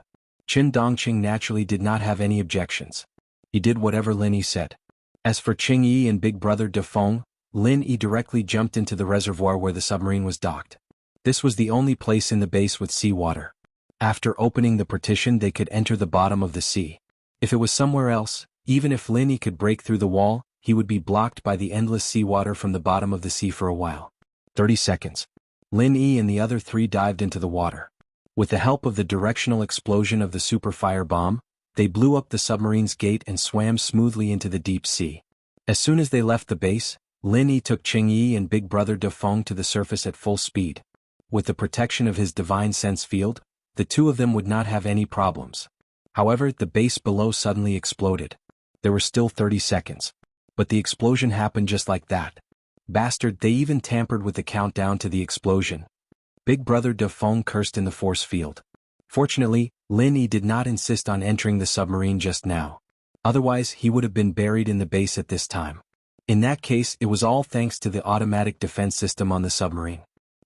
Speaker 1: Qin Dongqing naturally did not have any objections. He did whatever Lin Yi said. As for Qing Yi and big brother De Feng, Lin Yi directly jumped into the reservoir where the submarine was docked. This was the only place in the base with seawater. After opening the partition, they could enter the bottom of the sea. If it was somewhere else, even if Lin Yi could break through the wall, he would be blocked by the endless seawater from the bottom of the sea for a while. 30 seconds. Lin Yi and the other three dived into the water. With the help of the directional explosion of the super fire bomb, they blew up the submarine's gate and swam smoothly into the deep sea. As soon as they left the base, Lin Yi took Qing Yi and big brother De Feng to the surface at full speed. With the protection of his divine sense field, the two of them would not have any problems. However, the base below suddenly exploded. There were still 30 seconds. But the explosion happened just like that. Bastard, they even tampered with the countdown to the explosion. Big brother De Feng cursed in the force field. Fortunately, Lin Yi did not insist on entering the submarine just now. Otherwise, he would have been buried in the base at this time. In that case, it was all thanks to the automatic defense system on the submarine.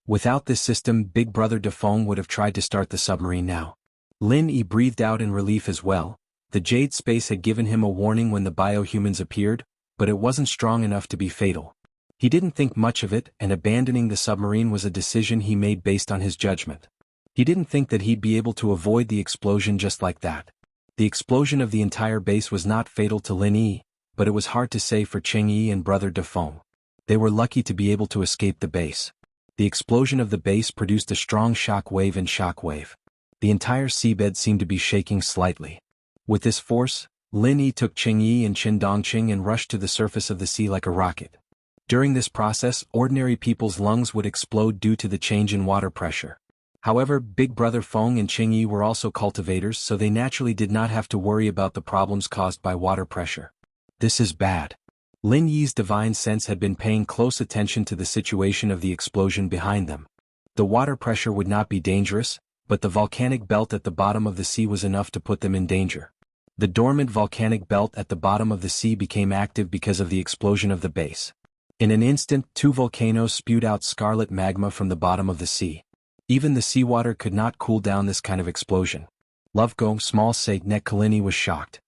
Speaker 1: Without this system, big brother De Feng would have tried to start the submarine now. Lin Yi breathed out in relief as well, The jade space had given him a warning when the biohumans appeared, but it wasn't strong enough to be fatal. He didn't think much of it, and abandoning the submarine was a decision he made based on his judgment. He didn't think that he'd be able to avoid the explosion just like that. The explosion of the entire base was not fatal to Lin Yi, but it was hard to say for Cheng Yi and Brother Dafeng. They were lucky to be able to escape the base. The explosion of the base produced a strong shock wave and shock wave. The entire seabed seemed to be shaking slightly. With this force, Lin Yi took Cheng Yi and Qin Dongqing and rushed to the surface of the sea like a rocket. During this process, ordinary people's lungs would explode due to the change in water pressure. However, Big Brother Feng and Cheng Yi were also cultivators, so they naturally did not have to worry about the problems caused by water pressure. This is bad. Lin Yi's divine sense had been paying close attention to the situation of the explosion behind them. The water pressure would not be dangerous, but the volcanic belt at the bottom of the sea was enough to put them in danger. The dormant volcanic belt at the bottom of the sea became active because of the explosion of the base. In an instant, 2 volcanoes spewed out scarlet magma from the bottom of the sea. Even the seawater could not cool down this kind of explosion. Lovego, small sake Nekalini was shocked.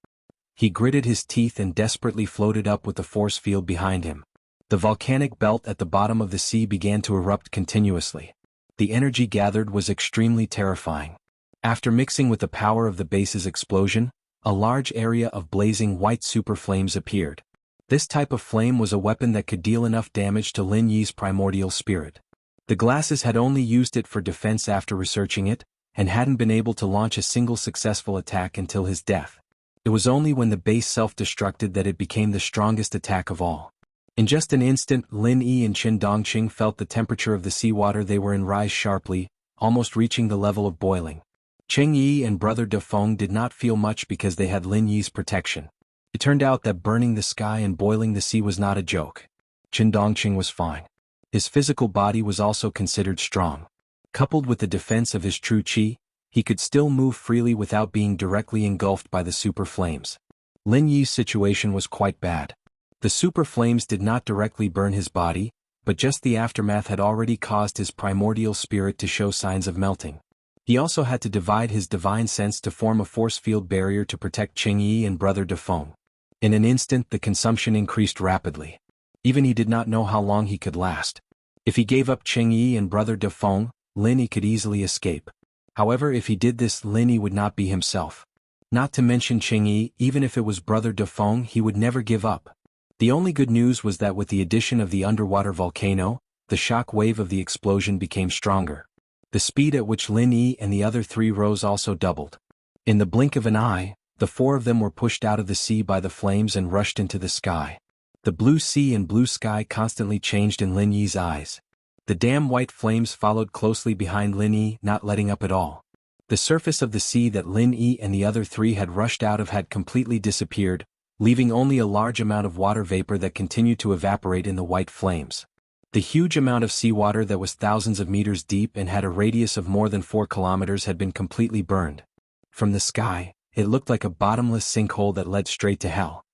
Speaker 1: He gritted his teeth and desperately floated up with the force field behind him. The volcanic belt at the bottom of the sea began to erupt continuously. The energy gathered was extremely terrifying. After mixing with the power of the base's explosion, a large area of blazing white super flames appeared. This type of flame was a weapon that could deal enough damage to Lin Yi's primordial spirit. The glasses had only used it for defense after researching it, and hadn't been able to launch a single successful attack until his death. It was only when the base self-destructed that it became the strongest attack of all. In just an instant, Lin Yi and Qin Dongqing felt the temperature of the seawater they were in rise sharply, almost reaching the level of boiling. Cheng Yi and Brother Dafeng did not feel much because they had Lin Yi's protection. It turned out that burning the sky and boiling the sea was not a joke. Qin Dongqing was fine. His physical body was also considered strong. Coupled with the defense of his true qi, he could still move freely without being directly engulfed by the super flames. Lin Yi's situation was quite bad. The super flames did not directly burn his body, but just the aftermath had already caused his primordial spirit to show signs of melting. He also had to divide his divine sense to form a force field barrier to protect Cheng Yi and Brother Dafeng. In an instant, the consumption increased rapidly. Even he did not know how long he could last. If he gave up Cheng Yi and Brother Dafeng, Lin Yi could easily escape. However, if he did this, Lin Yi would not be himself. Not to mention Cheng Yi, even if it was Brother Dafeng, he would never give up. The only good news was that with the addition of the underwater volcano, the shock wave of the explosion became stronger. The speed at which Lin Yi and the other 3 rose also doubled. In the blink of an eye, the 4 of them were pushed out of the sea by the flames and rushed into the sky. The blue sea and blue sky constantly changed in Lin Yi's eyes. The damn white flames followed closely behind Lin Yi, not letting up at all. The surface of the sea that Lin Yi and the other 3 had rushed out of had completely disappeared, leaving only a large amount of water vapor that continued to evaporate in the white flames. The huge amount of seawater that was thousands of meters deep and had a radius of more than 4 kilometers had been completely burned. From the sky, it looked like a bottomless sinkhole that led straight to hell.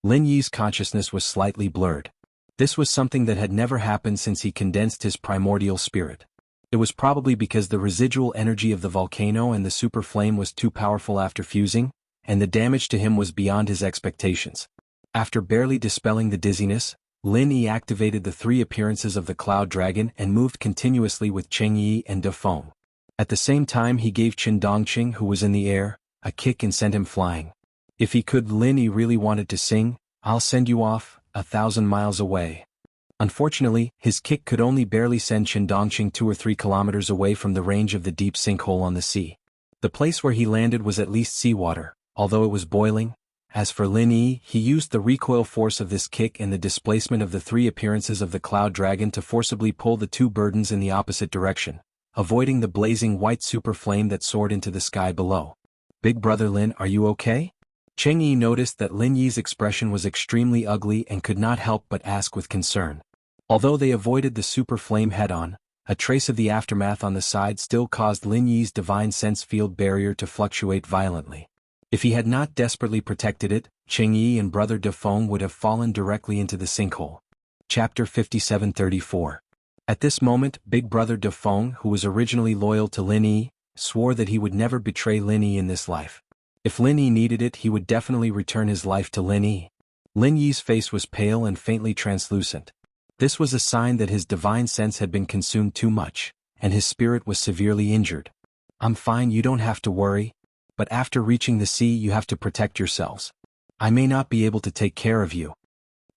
Speaker 1: Lin Yi's consciousness was slightly blurred. This was something that had never happened since he condensed his primordial spirit. It was probably because the residual energy of the volcano and the super flame was too powerful after fusing, and the damage to him was beyond his expectations. After barely dispelling the dizziness, Lin Yi activated the 3 appearances of the Cloud Dragon and moved continuously with Cheng Yi and Dafeng. At the same time, he gave Qin Dongqing, who was in the air, a kick and sent him flying. If he could, Lin Yi really wanted to sing, "I'll send you off, 1,000 miles away." Unfortunately, his kick could only barely send Qin Dongqing 2 or 3 kilometers away from the range of the deep sinkhole on the sea. The place where he landed was at least seawater, although it was boiling. As for Lin Yi, he used the recoil force of this kick and the displacement of the 3 appearances of the Cloud Dragon to forcibly pull the 2 burdens in the opposite direction, avoiding the blazing white super flame that soared into the sky below. "Big Brother Lin, are you okay?" Cheng Yi noticed that Lin Yi's expression was extremely ugly and could not help but ask with concern. Although they avoided the super flame head-on, a trace of the aftermath on the side still caused Lin Yi's divine sense field barrier to fluctuate violently. If he had not desperately protected it, Cheng Yi and Brother Dafeng would have fallen directly into the sinkhole. Chapter 5734. At this moment, Big Brother Dafeng, who was originally loyal to Lin Yi, swore that he would never betray Lin Yi in this life. If Lin Yi needed it, he would definitely return his life to Lin Yi. Lin Yi's face was pale and faintly translucent. This was a sign that his divine sense had been consumed too much, and his spirit was severely injured. I'm fine, you don't have to worry. But after reaching the sea you have to protect yourselves. I may not be able to take care of you.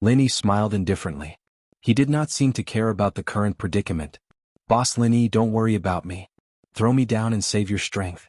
Speaker 1: Lin Yi smiled indifferently. He did not seem to care about the current predicament. Boss Lin Yi, don't worry about me. Throw me down and save your strength.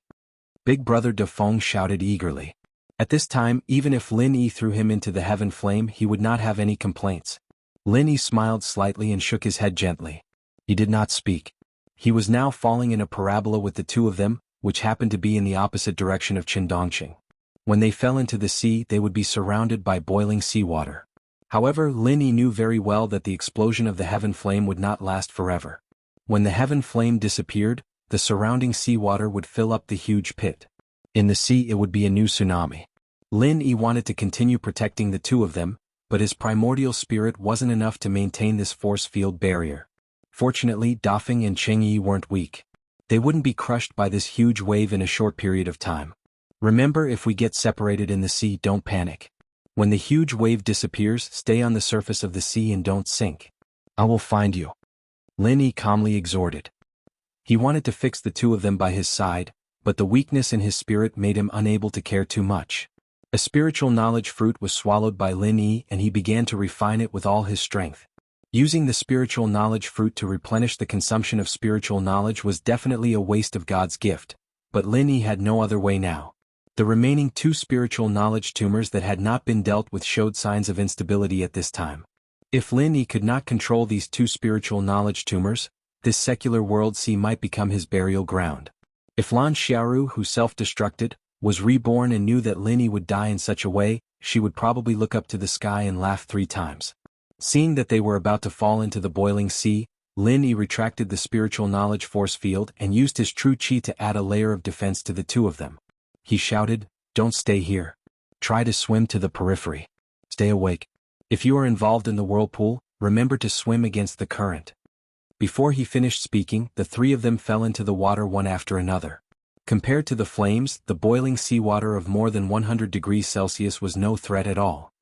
Speaker 1: Big brother De Feng shouted eagerly. At this time, even if Lin Yi threw him into the heaven flame, he would not have any complaints. Lin Yi smiled slightly and shook his head gently. He did not speak. He was now falling in a parabola with the two of them, which happened to be in the opposite direction of Qingdongqing. When they fell into the sea, they would be surrounded by boiling seawater. However, Lin Yi knew very well that the explosion of the heaven flame would not last forever. When the heaven flame disappeared, the surrounding seawater would fill up the huge pit. In the sea it would be a new tsunami. Lin Yi wanted to continue protecting the two of them, but his primordial spirit wasn't enough to maintain this force field barrier. Fortunately, Dafeng and Cheng Yi weren't weak. They wouldn't be crushed by this huge wave in a short period of time. Remember, if we get separated in the sea, don't panic. When the huge wave disappears, stay on the surface of the sea and don't sink. I will find you. Lin Yi calmly exhorted. He wanted to fix the two of them by his side, but the weakness in his spirit made him unable to care too much. A spiritual knowledge fruit was swallowed by Lin Yi and he began to refine it with all his strength. Using the spiritual knowledge fruit to replenish the consumption of spiritual knowledge was definitely a waste of God's gift, but Lin Yi had no other way now. The remaining two spiritual knowledge tumors that had not been dealt with showed signs of instability at this time. If Lin Yi could not control these two spiritual knowledge tumors, this secular world sea might become his burial ground. If Lan Xiaoru, who self-destructed, was reborn and knew that Lin Yi would die in such a way, she would probably look up to the sky and laugh 3 times. Seeing that they were about to fall into the boiling sea, Lin Yi retracted the spiritual knowledge force field and used his true qi to add a layer of defense to the two of them. He shouted, "Don't stay here. Try to swim to the periphery. Stay awake. If you are involved in the whirlpool, remember to swim against the current." Before he finished speaking, the 3 of them fell into the water one after another. Compared to the flames, the boiling seawater of more than 100 degrees Celsius was no threat at all.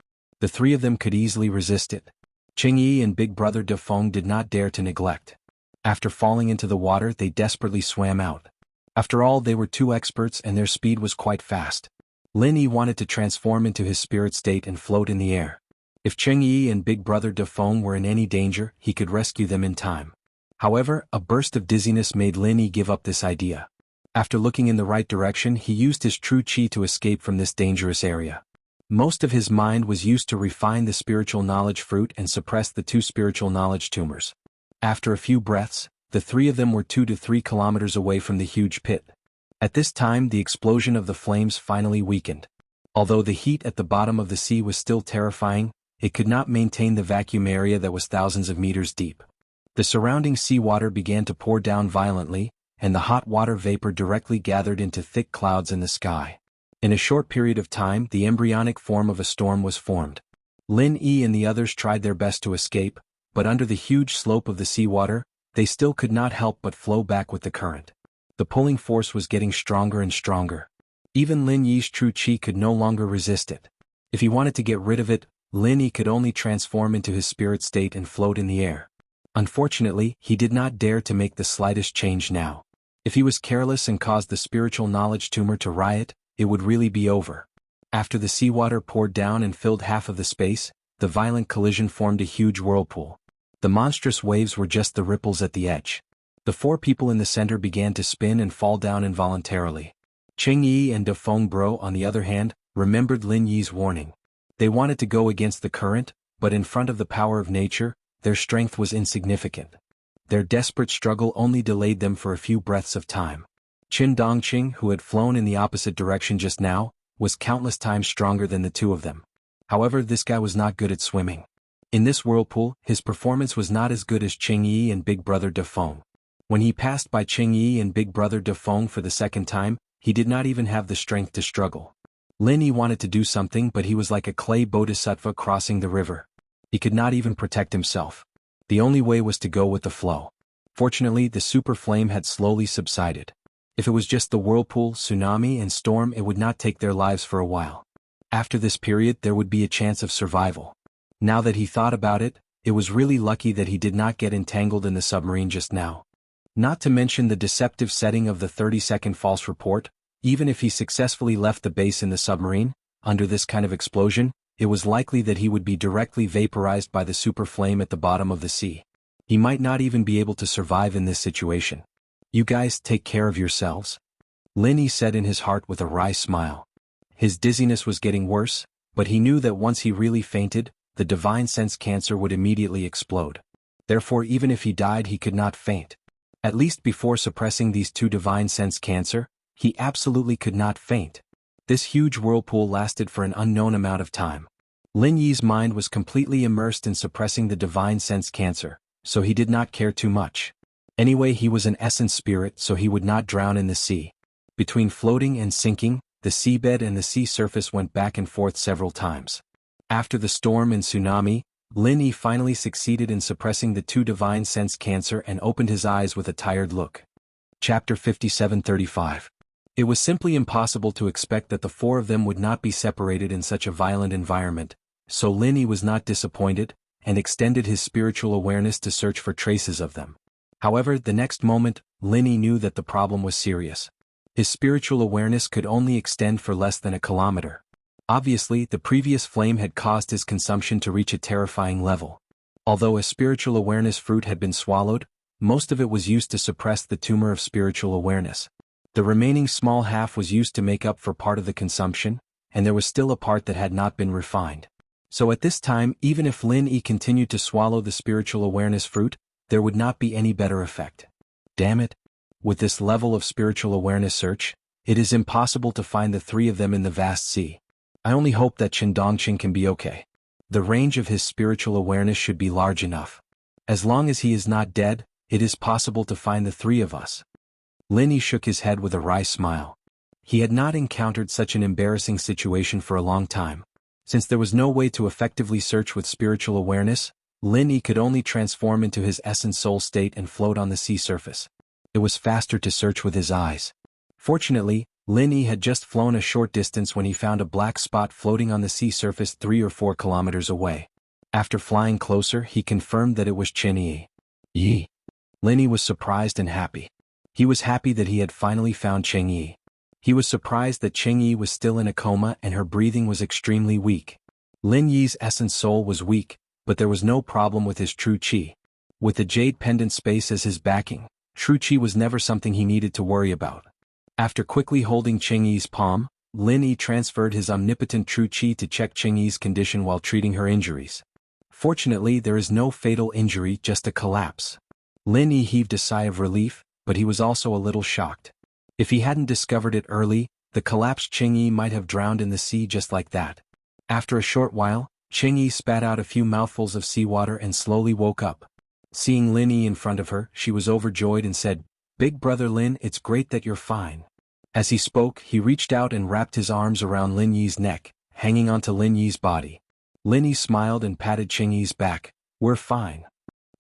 Speaker 1: The 3 of them could easily resist it. Cheng Yi and big brother De Feng did not dare to neglect. After falling into the water, they desperately swam out. After all, they were 2 experts and their speed was quite fast. Lin Yi wanted to transform into his spirit state and float in the air. If Cheng Yi and big brother De Feng were in any danger, he could rescue them in time. However, a burst of dizziness made Lin Yi give up this idea. After looking in the right direction, he used his true qi to escape from this dangerous area. Most of his mind was used to refine the spiritual knowledge fruit and suppress the 2 spiritual knowledge tumors. After a few breaths, the 3 of them were 2 to 3 kilometers away from the huge pit. At this time, the explosion of the flames finally weakened. Although the heat at the bottom of the sea was still terrifying, it could not maintain the vacuum area that was thousands of meters deep. The surrounding seawater began to pour down violently, and the hot water vapor directly gathered into thick clouds in the sky. In a short period of time, the embryonic form of a storm was formed. Lin Yi and the others tried their best to escape, but under the huge slope of the seawater, they still could not help but flow back with the current. The pulling force was getting stronger and stronger. Even Lin Yi's true qi could no longer resist it. If he wanted to get rid of it, Lin Yi could only transform into his spirit state and float in the air. Unfortunately, he did not dare to make the slightest change now. If he was careless and caused the spiritual knowledge tumor to riot, it would really be over. After the seawater poured down and filled half of the space, the violent collision formed a huge whirlpool. The monstrous waves were just the ripples at the edge. The 4 people in the center began to spin and fall down involuntarily. Cheng Yi and De Feng Bro, on the other hand, remembered Lin Yi's warning. They wanted to go against the current, but in front of the power of nature, their strength was insignificant. Their desperate struggle only delayed them for a few breaths of time. Qingdongqing, who had flown in the opposite direction just now, was countless times stronger than the 2 of them. However, this guy was not good at swimming. In this whirlpool, his performance was not as good as Cheng Yi and big brother De Feng. When he passed by Cheng Yi and big brother De Feng for the second time, he did not even have the strength to struggle. Lin Yi wanted to do something, but he was like a clay bodhisattva crossing the river. He could not even protect himself. The only way was to go with the flow. Fortunately, the super flame had slowly subsided. If it was just the whirlpool, tsunami, and storm, it would not take their lives for a while. After this period, there would be a chance of survival. Now that he thought about it, it was really lucky that he did not get entangled in the submarine just now. Not to mention the deceptive setting of the 30-second false report. Even if he successfully left the base in the submarine, under this kind of explosion, it was likely that he would be directly vaporized by the super flame at the bottom of the sea. He might not even be able to survive in this situation. You guys take care of yourselves, Lin Yi said in his heart with a wry smile. His dizziness was getting worse, but he knew that once he really fainted, the divine sense cancer would immediately explode. Therefore, even if he died, he could not faint. At least before suppressing these two divine sense cancer, he absolutely could not faint. This huge whirlpool lasted for an unknown amount of time. Lin Yi's mind was completely immersed in suppressing the divine sense cancer, so he did not care too much. Anyway, he was an essence spirit, so he would not drown in the sea. Between floating and sinking, the seabed and the sea surface went back and forth several times. After the storm and tsunami, Lin Yi finally succeeded in suppressing the two divine sense cancer and opened his eyes with a tired look. Chapter 57:35. It was simply impossible to expect that the four of them would not be separated in such a violent environment, so Lin Yi was not disappointed, and extended his spiritual awareness to search for traces of them. However, the next moment, Lin Yi knew that the problem was serious. His spiritual awareness could only extend for less than a kilometer. Obviously, the previous flame had caused his consumption to reach a terrifying level. Although a spiritual awareness fruit had been swallowed, most of it was used to suppress the tumor of spiritual awareness. The remaining small half was used to make up for part of the consumption, and there was still a part that had not been refined. So at this time, even if Lin Yi continued to swallow the spiritual awareness fruit, there would not be any better effect. Damn it! With this level of spiritual awareness search, it is impossible to find the three of them in the vast sea. I only hope that Qin can be okay. The range of his spiritual awareness should be large enough. As long as he is not dead, it is possible to find the three of us. Lin Yi shook his head with a wry smile. He had not encountered such an embarrassing situation for a long time. Since there was no way to effectively search with spiritual awareness, Lin Yi could only transform into his essence soul state and float on the sea surface. It was faster to search with his eyes. Fortunately, Lin Yi had just flown a short distance when he found a black spot floating on the sea surface 3 or 4 kilometers away. After flying closer, he confirmed that it was Qin Yi. Lin Yi was surprised and happy. He was happy that he had finally found Qin Yi. He was surprised that Qin Yi was still in a coma and her breathing was extremely weak. Lin Yi's essence soul was weak, but there was no problem with his true qi. With the jade pendant space as his backing, true qi was never something he needed to worry about. After quickly holding Qin Yi's palm, Lin Yi transferred his omnipotent true qi to check Qin Yi's condition while treating her injuries. Fortunately, there is no fatal injury, just a collapse. Lin Yi heaved a sigh of relief, but he was also a little shocked. If he hadn't discovered it early, the collapsed Qin Yi might have drowned in the sea just like that. After a short while, Qin Yi spat out a few mouthfuls of seawater and slowly woke up. Seeing Lin Yi in front of her, she was overjoyed and said, "Big brother Lin, it's great that you're fine." As he spoke, he reached out and wrapped his arms around Lin Yi's neck, hanging onto Lin Yi's body. Lin Yi smiled and patted Qin Yi's back. "We're fine.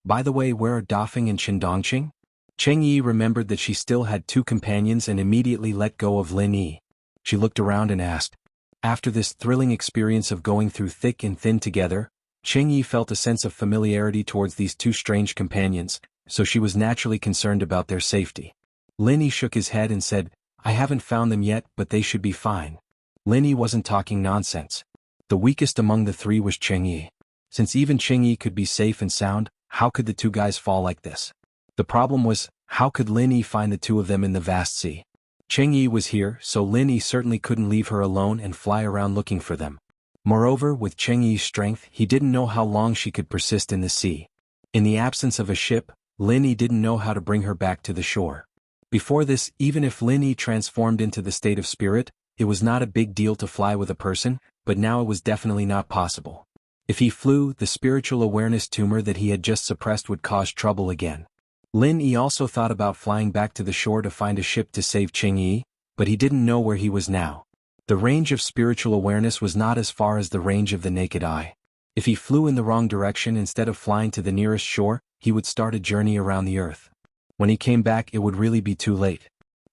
Speaker 1: By the way, where are Dafeng and Qin? Qin Yi remembered that she still had 2 companions and immediately let go of Lin Yi. She looked around and asked. After this thrilling experience of going through thick and thin together, Qin Yi felt a sense of familiarity towards these 2 strange companions, so she was naturally concerned about their safety. Lin Yi shook his head and said, "I haven't found them yet, but they should be fine." Lin Yi wasn't talking nonsense. The weakest among the 3 was Qin Yi. Since even Qin Yi could be safe and sound, how could the 2 guys fall like this? The problem was, how could Lin Yi find the 2 of them in the vast sea? Qin Yi was here, so Lin Yi certainly couldn't leave her alone and fly around looking for them. Moreover, with Qin Yi's strength, he didn't know how long she could persist in the sea. In the absence of a ship, Lin Yi didn't know how to bring her back to the shore. Before this, even if Lin Yi transformed into the state of spirit, it was not a big deal to fly with a person, but now it was definitely not possible. If he flew, the spiritual awareness tumor that he had just suppressed would cause trouble again. Lin Yi also thought about flying back to the shore to find a ship to save Qin Yi, but he didn't know where he was now. The range of spiritual awareness was not as far as the range of the naked eye. If he flew in the wrong direction instead of flying to the nearest shore, he would start a journey around the earth. When he came back, it would really be too late.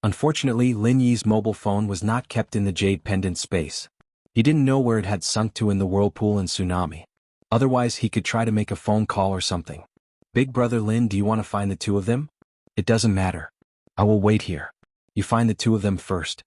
Speaker 1: Unfortunately, Lin Yi's mobile phone was not kept in the Jade Pendant space. He didn't know where it had sunk to in the whirlpool and tsunami. Otherwise, he could try to make a phone call or something. Big brother Lin, do you want to find the two of them? It doesn't matter. I will wait here. You find the two of them first.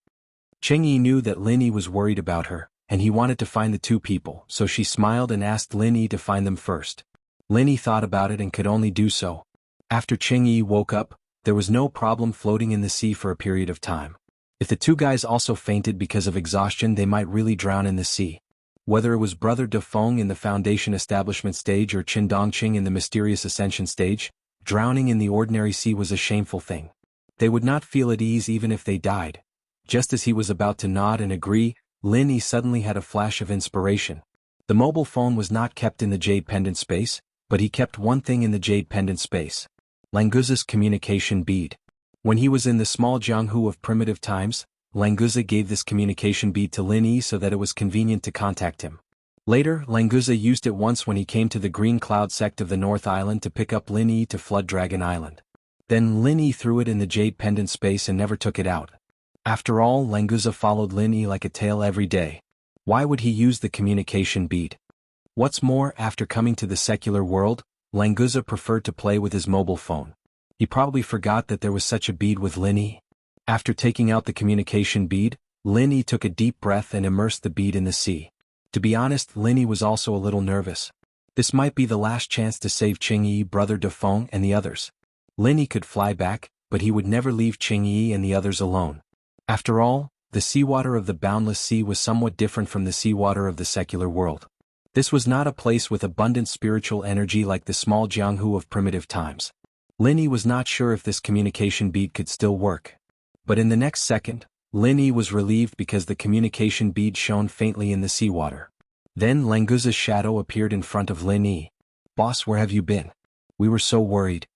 Speaker 1: Cheng Yi knew that Lin Yi was worried about her, and he wanted to find the two people, so she smiled and asked Lin Yi to find them first. Lin Yi thought about it and could only do so. After Cheng Yi woke up, there was no problem floating in the sea for a period of time. If the two guys also fainted because of exhaustion, they might really drown in the sea. Whether it was Brother De Feng in the Foundation Establishment stage or Qin Dongqing in the Mysterious Ascension stage, drowning in the ordinary sea was a shameful thing. They would not feel at ease even if they died. Just as he was about to nod and agree, Lin Yi suddenly had a flash of inspiration. The mobile phone was not kept in the Jade Pendant space, but he kept one thing in the Jade Pendant space. Languza's communication bead. When he was in the small Jianghu of primitive times, Languza gave this communication bead to Lin Yi so that it was convenient to contact him. Later, Languza used it once when he came to the Green Cloud sect of the North Island to pick up Lin Yi to flood Dragon Island. Then Lin Yi threw it in the Jade Pendant space and never took it out. After all, Languza followed Lin Yi like a tail every day. Why would he use the communication bead? What's more, after coming to the secular world, Languza preferred to play with his mobile phone. He probably forgot that there was such a bead with Lin Yi. After taking out the communication bead, Lin Yi took a deep breath and immersed the bead in the sea. To be honest, Lin Yi was also a little nervous. This might be the last chance to save Cheng Yi, Brother De Feng, and the others. Lin Yi could fly back, but he would never leave Cheng Yi and the others alone. After all, the seawater of the boundless sea was somewhat different from the seawater of the secular world. This was not a place with abundant spiritual energy like the small Jianghu of primitive times. Lin Yi was not sure if this communication bead could still work. But in the next second, Lin Yi was relieved because the communication bead shone faintly in the seawater. Then Languza's shadow appeared in front of Lin Yi. "Boss, where have you been? We were so worried."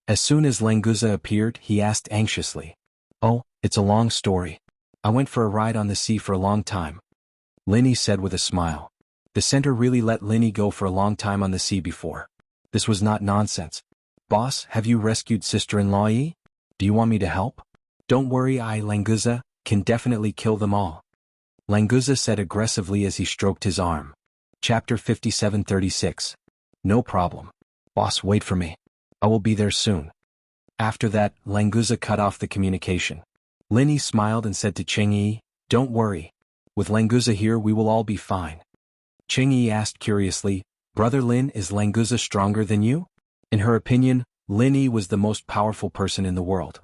Speaker 1: As soon as Languza appeared, he asked anxiously. "Oh, it's a long story. I went for a ride on the sea for a long time," Lin Yi said with a smile. The center really let Lin Yi go for a long time on the sea before. This was not nonsense. "Boss, have you rescued sister-in-law Yi? Do you want me to help?" "Don't worry, Languza, can definitely kill them all," Languza said aggressively as he stroked his arm. Chapter 5736. No problem. Boss, wait for me. I will be there soon. After that, Languza cut off the communication. Lin Yi smiled and said to Cheng Yi, "Don't worry. With Languza here we will all be fine." Cheng Yi asked curiously, "Brother Lin, is Languza stronger than you?" In her opinion, Lin Yi was the most powerful person in the world.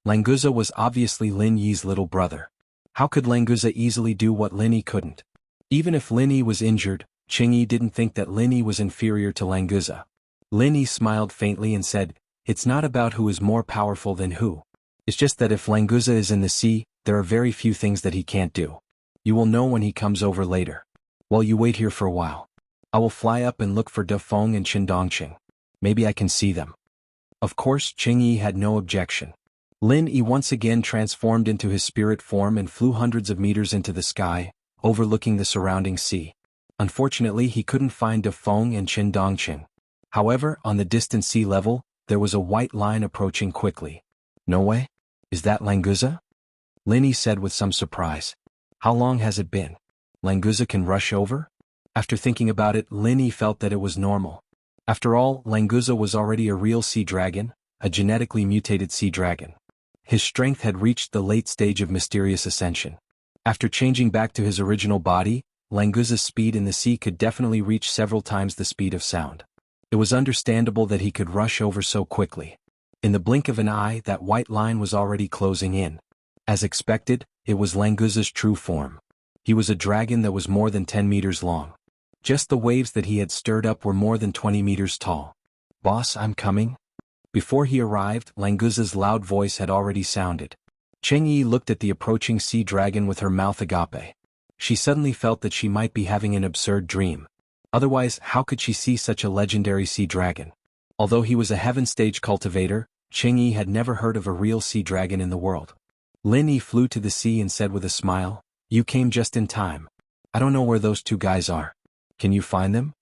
Speaker 1: Languza was obviously Lin Yi's little brother. How could Languza easily do what Lin Yi couldn't? Even if Lin Yi was injured, Cheng Yi didn't think that Lin Yi was inferior to Languza. Lin Yi smiled faintly and said, "It's not about who is more powerful than who. It's just that if Languza is in the sea, there are very few things that he can't do. You will know when he comes over later. While you wait here for a while, I will fly up and look for De Feng and Qin Dongqing. Maybe I can see them." Of course, Cheng Yi had no objection. Lin Yi once again transformed into his spirit form and flew hundreds of meters into the sky, overlooking the surrounding sea. Unfortunately, he couldn't find De Feng and Qin Dongqing. However, on the distant sea level, there was a white line approaching quickly. "No way? Is that Languza?" Lin Yi said with some surprise. "How long has it been? Languza can rush over?" After thinking about it, Lin Yi felt that it was normal. After all, Languza was already a real sea dragon, a genetically mutated sea dragon. His strength had reached the late stage of mysterious ascension. After changing back to his original body, Languza's speed in the sea could definitely reach several times the speed of sound. It was understandable that he could rush over so quickly. In the blink of an eye, that white line was already closing in. As expected, it was Languza's true form. He was a dragon that was more than 10 meters long. Just the waves that he had stirred up were more than 20 meters tall. "Boss, I'm coming." Before he arrived, Languza's loud voice had already sounded. Cheng Yi looked at the approaching sea dragon with her mouth agape. She suddenly felt that she might be having an absurd dream. Otherwise, how could she see such a legendary sea dragon? Although he was a heaven-stage cultivator, Cheng Yi had never heard of a real sea dragon in the world. Lin Yi flew to the sea and said with a smile, "You came just in time. I don't know where those two guys are. Can you find them?"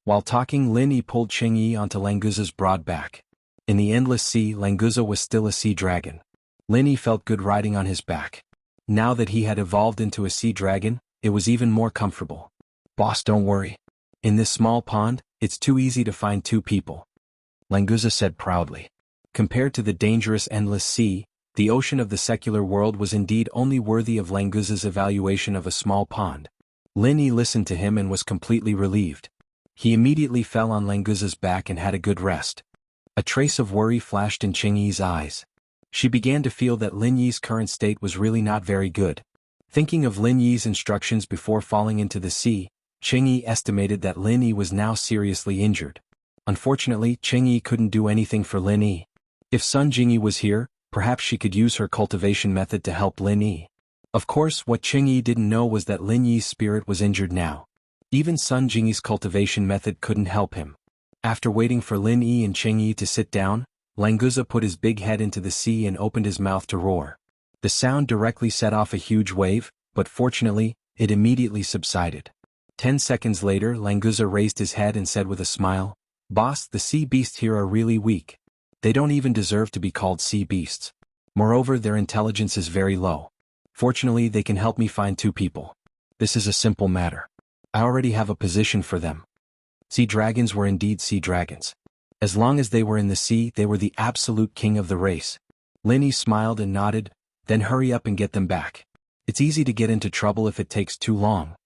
Speaker 1: While talking, Lin Yi pulled Cheng Yi onto Languza's broad back. In the endless sea, Languza was still a sea dragon. Lin Yi felt good riding on his back. Now that he had evolved into a sea dragon, it was even more comfortable. Boss, don't worry. In this small pond, it's too easy to find two people, Languza said proudly. Compared to the dangerous endless sea, the ocean of the secular world was indeed only worthy of Languza's evaluation of a small pond. Lin Yi listened to him and was completely relieved. He immediately fell on Languza's back and had a good rest. A trace of worry flashed in Qing Yi's eyes. She began to feel that Lin Yi's current state was really not very good. Thinking of Lin Yi's instructions before falling into the sea, Qing Yi estimated that Lin Yi was now seriously injured. Unfortunately, Qing Yi couldn't do anything for Lin Yi. If Sun Jingyi was here, perhaps she could use her cultivation method to help Lin Yi. Of course, what Qing Yi didn't know was that Lin Yi's spirit was injured now. Even Sun Jingyi's cultivation method couldn't help him. After waiting for Lin Yi and Qing Yi to sit down, Languza put his big head into the sea and opened his mouth to roar. The sound directly set off a huge wave, but fortunately, it immediately subsided. 10 seconds later, Languza raised his head and said with a smile, "Boss, the sea beasts here are really weak. They don't even deserve to be called sea beasts. Moreover, their intelligence is very low. Fortunately, they can help me find two people. This is a simple matter. I already have a position for them." Sea dragons were indeed sea dragons. As long as they were in the sea, they were the absolute king of the race. Lin Yi smiled and nodded, "Then hurry up and get them back. It's easy to get into trouble if it takes too long."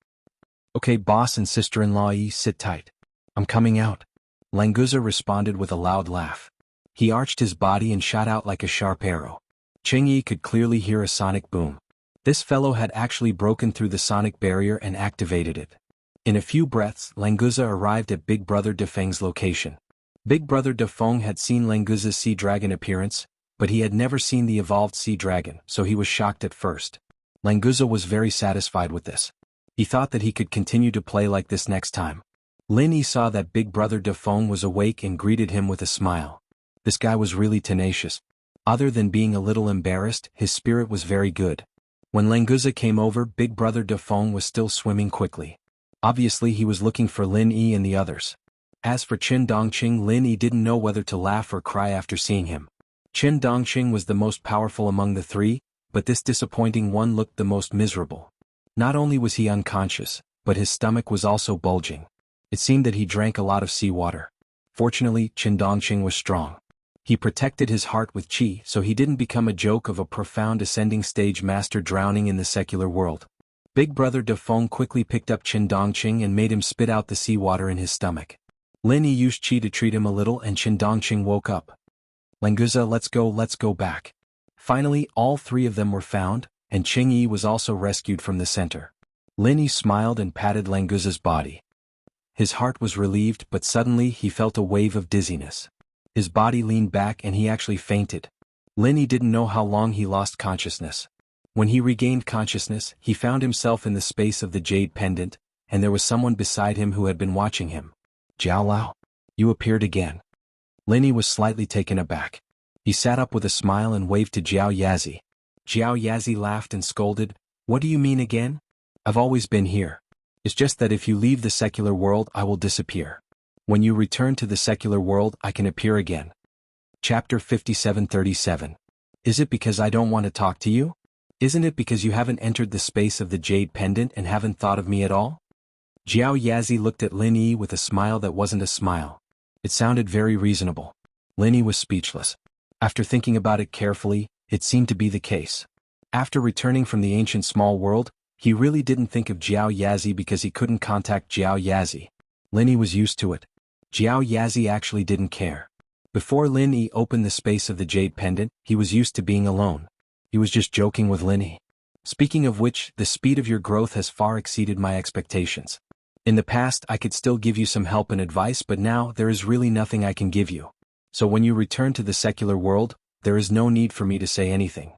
Speaker 1: "Okay, boss and sister-in-law Yi, sit tight. I'm coming out." Languza responded with a loud laugh. He arched his body and shot out like a sharp arrow. Qing Yi could clearly hear a sonic boom. This fellow had actually broken through the sonic barrier and activated it. In a few breaths, Languza arrived at Big Brother Defeng's location. Big Brother Defeng had seen Languza's sea dragon appearance, but he had never seen the evolved sea dragon, so he was shocked at first. Languza was very satisfied with this. He thought that he could continue to play like this next time. Lin Yi saw that Big Brother Defeng was awake and greeted him with a smile. This guy was really tenacious. Other than being a little embarrassed, his spirit was very good. When Languza came over, Big Brother Defeng was still swimming quickly. Obviously he was looking for Lin Yi and the others. As for Qin Dongqing, Lin Yi didn't know whether to laugh or cry after seeing him. Qin Dongqing was the most powerful among the three, but this disappointing one looked the most miserable. Not only was he unconscious, but his stomach was also bulging. It seemed that he drank a lot of seawater. Fortunately, Qin Dongqing was strong. He protected his heart with qi, so he didn't become a joke of a profound ascending stage master drowning in the secular world. Big Brother Defeng quickly picked up Qin Dongqing and made him spit out the seawater in his stomach. Lin Yi used qi to treat him a little and Qin Dongqing woke up. "Languza, let's go back." Finally, all three of them were found, and Qing Yi was also rescued from the center. Lin Yi smiled and patted Languza's body. His heart was relieved, but suddenly he felt a wave of dizziness. His body leaned back and he actually fainted. Lin Yi didn't know how long he lost consciousness. When he regained consciousness, he found himself in the space of the jade pendant, and there was someone beside him who had been watching him. "Jiao Lao, you appeared again." Lin Yi was slightly taken aback. He sat up with a smile and waved to Jiao Yazi. Jiao Yazi laughed and scolded, "What do you mean again? I've always been here. It's just that if you leave the secular world I will disappear. When you return to the secular world I can appear again." Chapter 57:37. Is it because I don't want to talk to you? Isn't it because you haven't entered the space of the jade pendant and haven't thought of me at all? Jiao Yazi looked at Lin Yi with a smile that wasn't a smile. It sounded very reasonable. Lin Yi was speechless. After thinking about it carefully, it seemed to be the case. After returning from the ancient small world, he really didn't think of Jiao Yazi because he couldn't contact Jiao Yazi. Lin Yi was used to it. Jiao Yazi actually didn't care. Before Lin Yi opened the space of the jade pendant, he was used to being alone. He was just joking with Lin Yi. "Speaking of which, the speed of your growth has far exceeded my expectations. In the past I could still give you some help and advice, but now there is really nothing I can give you. So when you return to the secular world, there is no need for me to say anything,"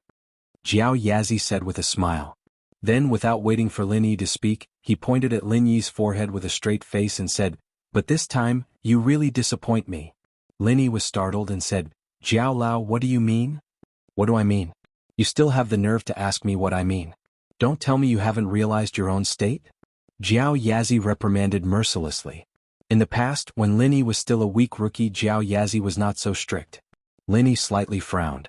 Speaker 1: Jiao Yazi said with a smile. Then, without waiting for Lin Yi to speak, he pointed at Lin Yi's forehead with a straight face and said, "But this time, you really disappoint me." Lin Yi was startled and said, "Jiao Lao, what do you mean?" "What do I mean? You still have the nerve to ask me what I mean. Don't tell me you haven't realized your own state?" Jiao Yazi reprimanded mercilessly. In the past, when Lin Yi was still a weak rookie, Jiao Yazi was not so strict. Lin Yi slightly frowned.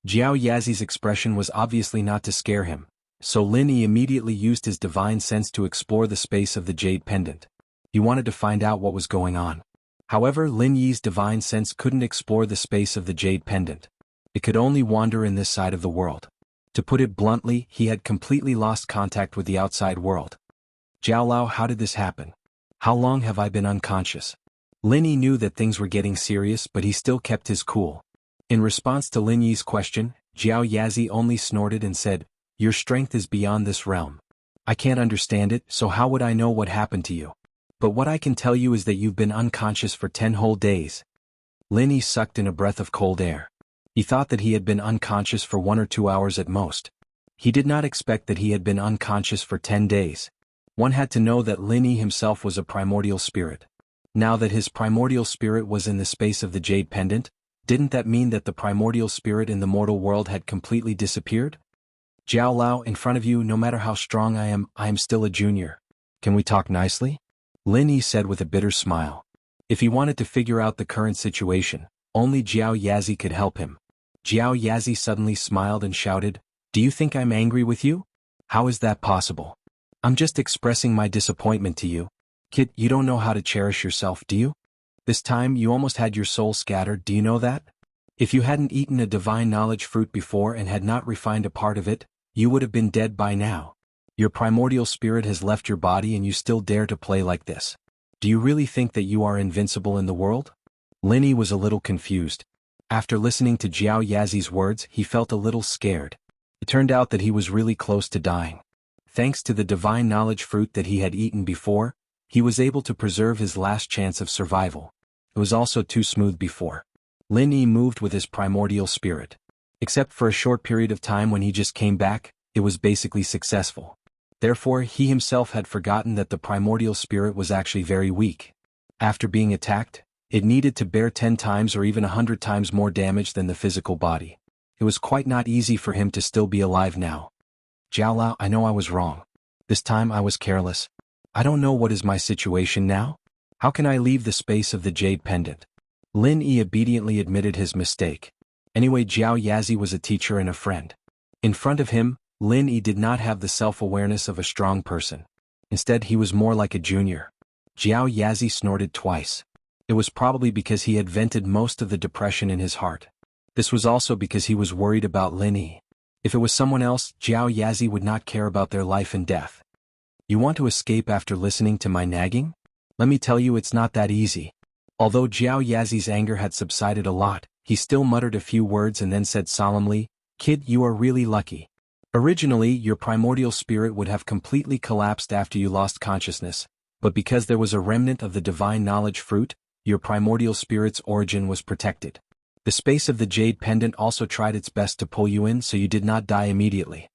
Speaker 1: Jiao Yazi's expression was obviously not to scare him, so Lin Yi immediately used his divine sense to explore the space of the jade pendant. He wanted to find out what was going on. However, Lin Yi's divine sense couldn't explore the space of the jade pendant. It could only wander in this side of the world. To put it bluntly, he had completely lost contact with the outside world. Jiao Lao, how did this happen? How long have I been unconscious? Lin Yi knew that things were getting serious, but he still kept his cool. In response to Lin Yi's question, Jiao Yazi only snorted and said, "Your strength is beyond this realm. I can't understand it, so how would I know what happened to you? But what I can tell you is that you've been unconscious for 10 whole days." Lin Yi sucked in a breath of cold air. He thought that he had been unconscious for 1 or 2 hours at most. He did not expect that he had been unconscious for 10 days. One had to know that Lin Yi himself was a primordial spirit. Now that his primordial spirit was in the space of the jade pendant, didn't that mean that the primordial spirit in the mortal world had completely disappeared? "Jiao Lao, in front of you, no matter how strong I am still a junior. Can we talk nicely?" Lin Yi said with a bitter smile. If he wanted to figure out the current situation, only Jiao Yazi could help him. Jiao Yazi suddenly smiled and shouted, "Do you think I'm angry with you? How is that possible? I'm just expressing my disappointment to you. Kid, you don't know how to cherish yourself, do you? This time you almost had your soul scattered, do you know that? If you hadn't eaten a divine knowledge fruit before and had not refined a part of it, you would have been dead by now. Your primordial spirit has left your body and you still dare to play like this. Do you really think that you are invincible in the world?" Lin Yi was a little confused. After listening to Jiao Yazi's words, he felt a little scared. It turned out that he was really close to dying. Thanks to the divine knowledge fruit that he had eaten before, he was able to preserve his last chance of survival. It was also too smooth before. Lin Yi moved with his primordial spirit. Except for a short period of time when he just came back, it was basically successful. Therefore, he himself had forgotten that the primordial spirit was actually very weak. After being attacked, it needed to bear 10 times or even 100 times more damage than the physical body. It was quite not easy for him to still be alive now. "Jiao Lao, I know I was wrong. This time I was careless. I don't know what is my situation now. How can I leave the space of the jade pendant?" Lin Yi obediently admitted his mistake. Anyway, Jiao Yazi was a teacher and a friend. In front of him, Lin Yi did not have the self-awareness of a strong person. Instead, he was more like a junior. Jiao Yazi snorted twice. It was probably because he had vented most of the depression in his heart. This was also because he was worried about Lin Yi. If it was someone else, Jiao Yazi would not care about their life and death. "You want to escape after listening to my nagging? Let me tell you, it's not that easy." Although Jiao Yazi's anger had subsided a lot, he still muttered a few words and then said solemnly, "Kid, you are really lucky. Originally, your primordial spirit would have completely collapsed after you lost consciousness, but because there was a remnant of the divine knowledge fruit, your primordial spirit's origin was protected. The space of the jade pendant also tried its best to pull you in so you did not die immediately."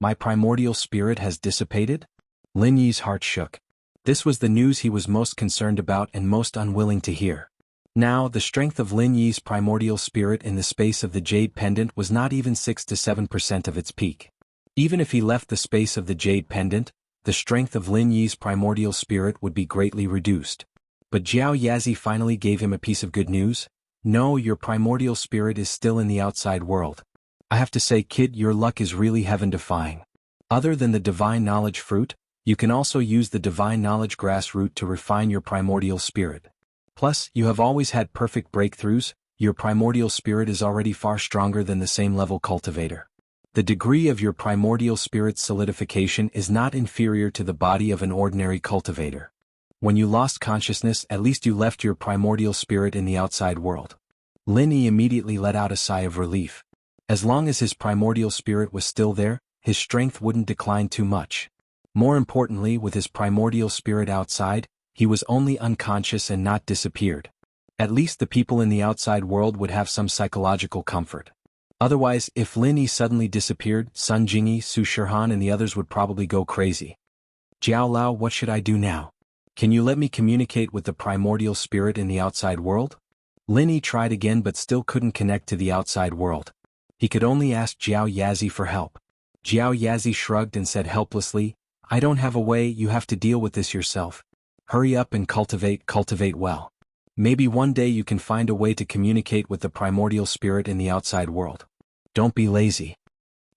Speaker 1: "My primordial spirit has dissipated?" Lin Yi's heart shook. This was the news he was most concerned about and most unwilling to hear. Now, the strength of Lin Yi's primordial spirit in the space of the jade pendant was not even 6 to 7% of its peak. Even if he left the space of the jade pendant, the strength of Lin Yi's primordial spirit would be greatly reduced. But Jiao Yazi finally gave him a piece of good news. "No, your primordial spirit is still in the outside world. I have to say, kid, your luck is really heaven-defying. Other than the divine knowledge fruit, you can also use the divine knowledge grass root to refine your primordial spirit. Plus, you have always had perfect breakthroughs. Your primordial spirit is already far stronger than the same level cultivator. The degree of your primordial spirit's solidification is not inferior to the body of an ordinary cultivator. When you lost consciousness, at least you left your primordial spirit in the outside world." Lin Yi immediately let out a sigh of relief. As long as his primordial spirit was still there, his strength wouldn't decline too much. More importantly, with his primordial spirit outside, he was only unconscious and not disappeared. At least the people in the outside world would have some psychological comfort. Otherwise, if Lin Yi suddenly disappeared, Sun Jingyi, Su Shihan and the others would probably go crazy. "Jiao Lao, what should I do now? Can you let me communicate with the primordial spirit in the outside world?" Lin Yi tried again but still couldn't connect to the outside world. He could only ask Jiao Yazi for help. Jiao Yazi shrugged and said helplessly, "I don't have a way, you have to deal with this yourself. Hurry up and cultivate well. Maybe one day you can find a way to communicate with the primordial spirit in the outside world." Don't be lazy.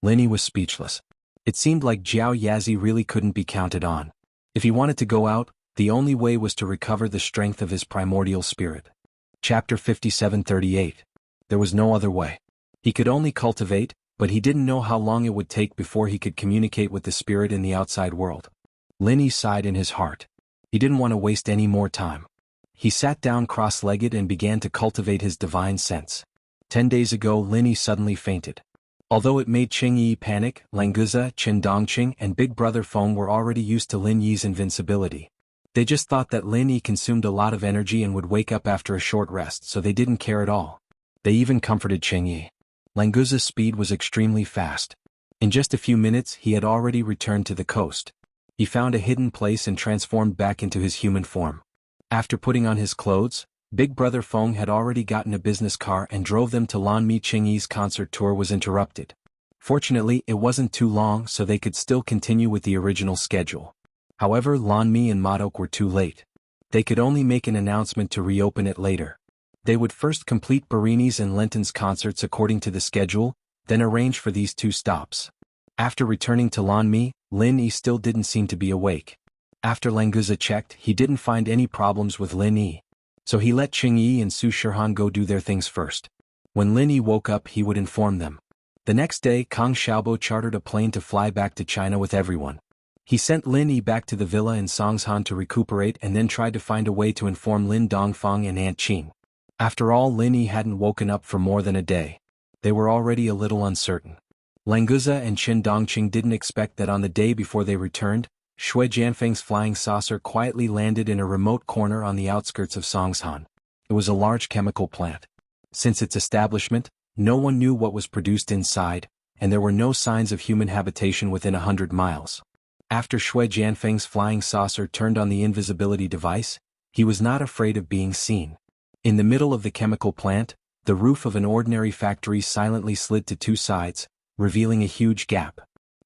Speaker 1: Linny was speechless. It seemed like Jiao Yazi really couldn't be counted on. If he wanted to go out, the only way was to recover the strength of his primordial spirit. Chapter 57:38. There was no other way. He could only cultivate, but he didn't know how long it would take before he could communicate with the spirit in the outside world. Linny sighed in his heart. He didn't want to waste any more time. He sat down cross-legged and began to cultivate his divine sense. 10 days ago Linny suddenly fainted. Although it made Qing Yi panic, Languza, Qin Dongqing and Big Brother Feng were already used to Lin Yi's invincibility. They just thought that Lin Yi consumed a lot of energy and would wake up after a short rest, so they didn't care at all. They even comforted Qing Yi. Languza's speed was extremely fast. In just a few minutes he had already returned to the coast. He found a hidden place and transformed back into his human form. After putting on his clothes, Big Brother Feng had already gotten a business car and drove them to Lan Mi. Qing Yi's concert tour was interrupted. Fortunately, it wasn't too long so they could still continue with the original schedule. However, Lan Mi and Modok were too late. They could only make an announcement to reopen it later. They would first complete Barini's and Lenton's concerts according to the schedule, then arrange for these two stops. After returning to Lan Mi, Lin Yi still didn't seem to be awake. After Languza checked, he didn't find any problems with Lin Yi. So he let Qing Yi and Su Shirhan go do their things first. When Lin Yi woke up he would inform them. The next day Kang Xiaobo chartered a plane to fly back to China with everyone. He sent Lin Yi back to the villa in Songshan to recuperate and then tried to find a way to inform Lin Dongfang and Aunt Qing. After all, Lin Yi hadn't woken up for more than a day. They were already a little uncertain. Languza and Qin Dongqing didn't expect that on the day before they returned, Shui Jianfeng's flying saucer quietly landed in a remote corner on the outskirts of Songshan. It was a large chemical plant. Since its establishment, no one knew what was produced inside, and there were no signs of human habitation within 100 miles. After Shui Jianfeng's flying saucer turned on the invisibility device, he was not afraid of being seen. In the middle of the chemical plant, the roof of an ordinary factory silently slid to two sides, revealing a huge gap.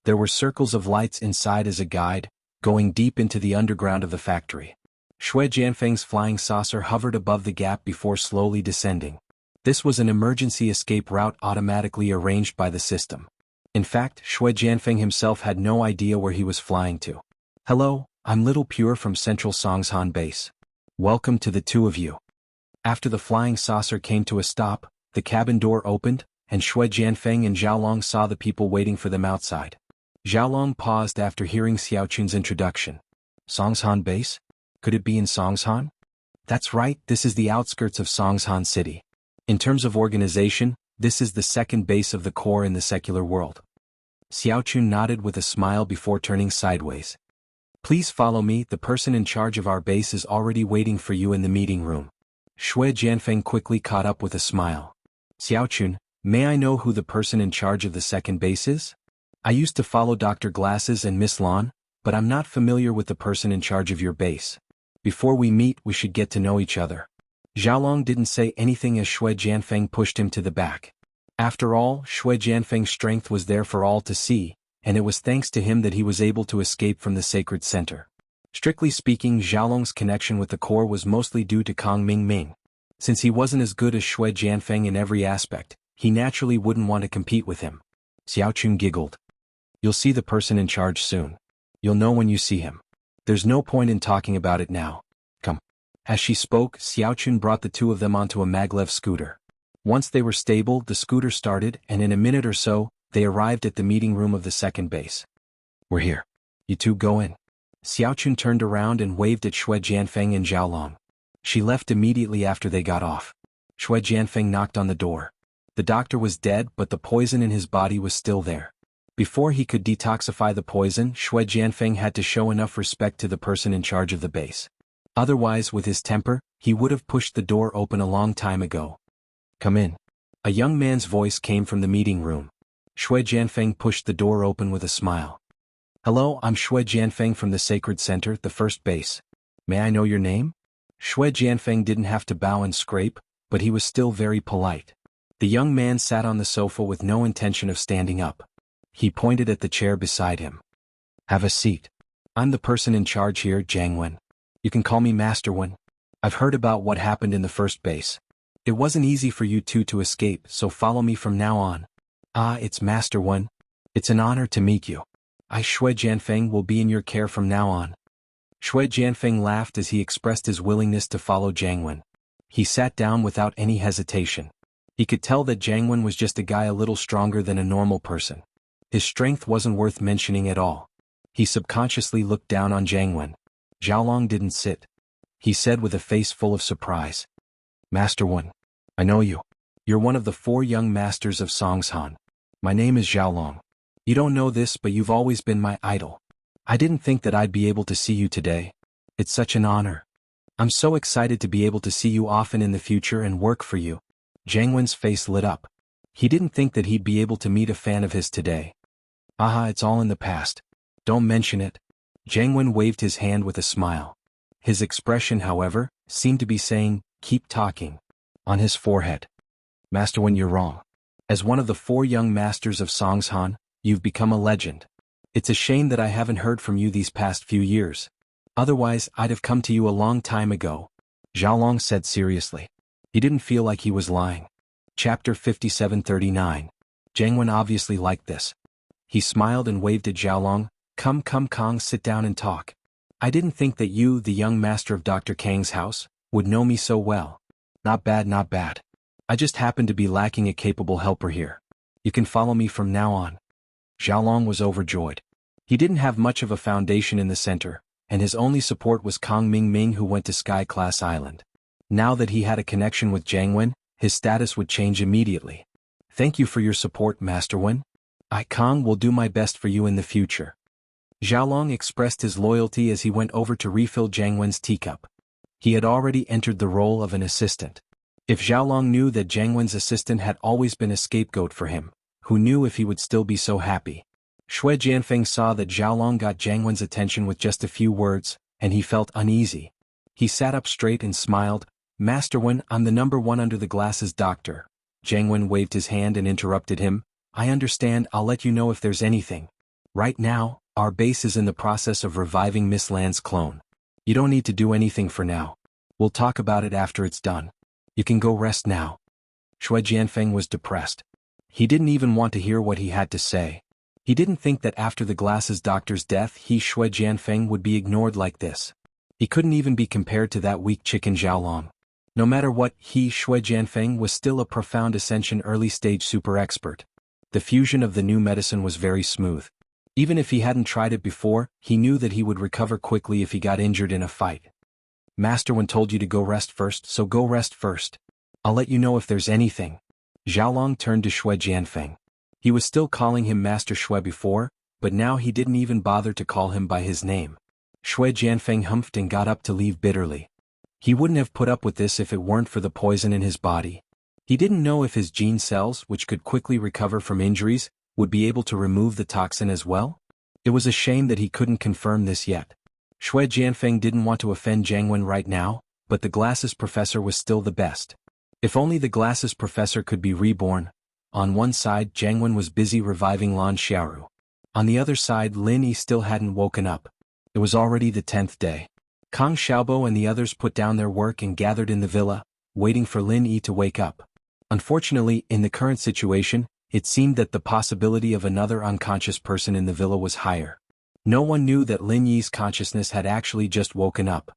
Speaker 1: There were circles of lights inside as a guide, going deep into the underground of the factory. Shui Jianfeng's flying saucer hovered above the gap before slowly descending. This was an emergency escape route automatically arranged by the system. In fact, Shui Jianfeng himself had no idea where he was flying to. "Hello, I'm Little Pure from Central Songshan Base. Welcome to the two of you." After the flying saucer came to a stop, the cabin door opened, and Shui Jianfeng and Xiaolong saw the people waiting for them outside. Xiaolong paused after hearing Xiaochun's introduction. Songshan Base? Could it be in Songshan? That's right, this is the outskirts of Songshan City. In terms of organization, this is the second base of the core in the secular world. Xiaochun nodded with a smile before turning sideways. "Please follow me, the person in charge of our base is already waiting for you in the meeting room." Shui Jianfeng quickly caught up with a smile. "Xiaochun, may I know who the person in charge of the second base is? I used to follow Dr. Glasses and Miss Lan, but I'm not familiar with the person in charge of your base. Before we meet we should get to know each other." Xiaolong didn't say anything as Shui Jianfeng pushed him to the back. After all, Shui Jianfeng's strength was there for all to see, and it was thanks to him that he was able to escape from the sacred center. Strictly speaking, Xiaolong's connection with the core was mostly due to Kang Mingming. Since he wasn't as good as Shui Jianfeng in every aspect, he naturally wouldn't want to compete with him. Xiaochun giggled. "You'll see the person in charge soon. You'll know when you see him. There's no point in talking about it now. Come." As she spoke, Xiaochun brought the two of them onto a maglev scooter. Once they were stable, the scooter started, and in a minute or so, they arrived at the meeting room of the second base. "We're here. You two go in." Xiaochun turned around and waved at Shui Jianfeng and Xiaolong. She left immediately after they got off. Shui Jianfeng knocked on the door. The doctor was dead, but the poison in his body was still there. Before he could detoxify the poison, Shui Jianfeng had to show enough respect to the person in charge of the base. Otherwise, with his temper, he would have pushed the door open a long time ago. "Come in." A young man's voice came from the meeting room. Shui Jianfeng pushed the door open with a smile. "Hello, I'm Shui Jianfeng from the Sacred Center, the first base. May I know your name?" Shui Jianfeng didn't have to bow and scrape, but he was still very polite. The young man sat on the sofa with no intention of standing up. He pointed at the chair beside him. "Have a seat. I'm the person in charge here, Jiang Wen. You can call me Master Wen. I've heard about what happened in the first base. It wasn't easy for you two to escape, so follow me from now on." Ah, it's Master Wen. It's an honor to meet you. I Shui Jianfeng will be in your care from now on. Shui Jianfeng laughed as he expressed his willingness to follow Jiang Wen. He sat down without any hesitation. He could tell that Jiang Wen was just a guy a little stronger than a normal person. His strength wasn't worth mentioning at all. He subconsciously looked down on Jiang Wen. Xiaolong didn't sit. He said with a face full of surprise. Master Wen, I know you. You're one of the 4 young masters of Songshan. My name is Xiaolong. You don't know this, but you've always been my idol. I didn't think that I'd be able to see you today. It's such an honor. I'm so excited to be able to see you often in the future and work for you. Jiang Wen's face lit up. He didn't think that he'd be able to meet a fan of his today. Aha, it's all in the past. Don't mention it. Jiang Wen waved his hand with a smile. His expression, however, seemed to be saying, keep talking. On his forehead. Master Wen, you're wrong. As one of the 4 young masters of Songshan, you've become a legend. It's a shame that I haven't heard from you these past few years. Otherwise, I'd have come to you a long time ago. Xiaolong said seriously. He didn't feel like he was lying. Chapter 5739. Jiang Wen obviously liked this. He smiled and waved at Xiaolong. Come Kong, sit down and talk. I didn't think that you, the young master of Dr. Kang's house, would know me so well. Not bad, not bad. I just happen to be lacking a capable helper here. You can follow me from now on. Xiaolong was overjoyed. He didn't have much of a foundation in the center, and his only support was Kong Ming who went to Sky Class Island. Now that he had a connection with Jiang Wen, his status would change immediately. Thank you for your support, Master Wen. I Kong will do my best for you in the future. Xiaolong expressed his loyalty as he went over to refill Jiang Wen's teacup. He had already entered the role of an assistant. If Xiaolong knew that Jiang Wen's assistant had always been a scapegoat for him, who knew if he would still be so happy? Shui Jianfeng saw that Xiaolong got Jiang Wen's attention with just a few words, and he felt uneasy. He sat up straight and smiled. Master Wen, I'm the number 1 under the glasses doctor. Jiang Wen waved his hand and interrupted him. I understand, I'll let you know if there's anything. Right now, our base is in the process of reviving Miss Land's clone. You don't need to do anything for now. We'll talk about it after it's done. You can go rest now. Shui Jianfeng was depressed. He didn't even want to hear what he had to say. He didn't think that after the glasses doctor's death Shui Jianfeng would be ignored like this. He couldn't even be compared to that weak chicken Xiaolong. No matter what, Shui Jianfeng was still a profound ascension early-stage super expert. The fusion of the new medicine was very smooth. Even if he hadn't tried it before, he knew that he would recover quickly if he got injured in a fight. Master Wen told you to go rest first, so go rest first. I'll let you know if there's anything. Xiaolong turned to Shui Jianfeng. He was still calling him Master Shui before, but now he didn't even bother to call him by his name. Shui Jianfeng humphed and got up to leave bitterly. He wouldn't have put up with this if it weren't for the poison in his body. He didn't know if his gene cells, which could quickly recover from injuries, would be able to remove the toxin as well. It was a shame that he couldn't confirm this yet. Shui Jianfeng didn't want to offend Jiang Wen right now, but the glasses professor was still the best. If only the glasses professor could be reborn. On one side, Jiang Wen was busy reviving Lan Xiaoru. On the other side, Lin Yi still hadn't woken up. It was already the 10th day. Kang Xiaobo and the others put down their work and gathered in the villa, waiting for Lin Yi to wake up. Unfortunately, in the current situation, it seemed that the possibility of another unconscious person in the villa was higher. No one knew that Lin Yi's consciousness had actually just woken up.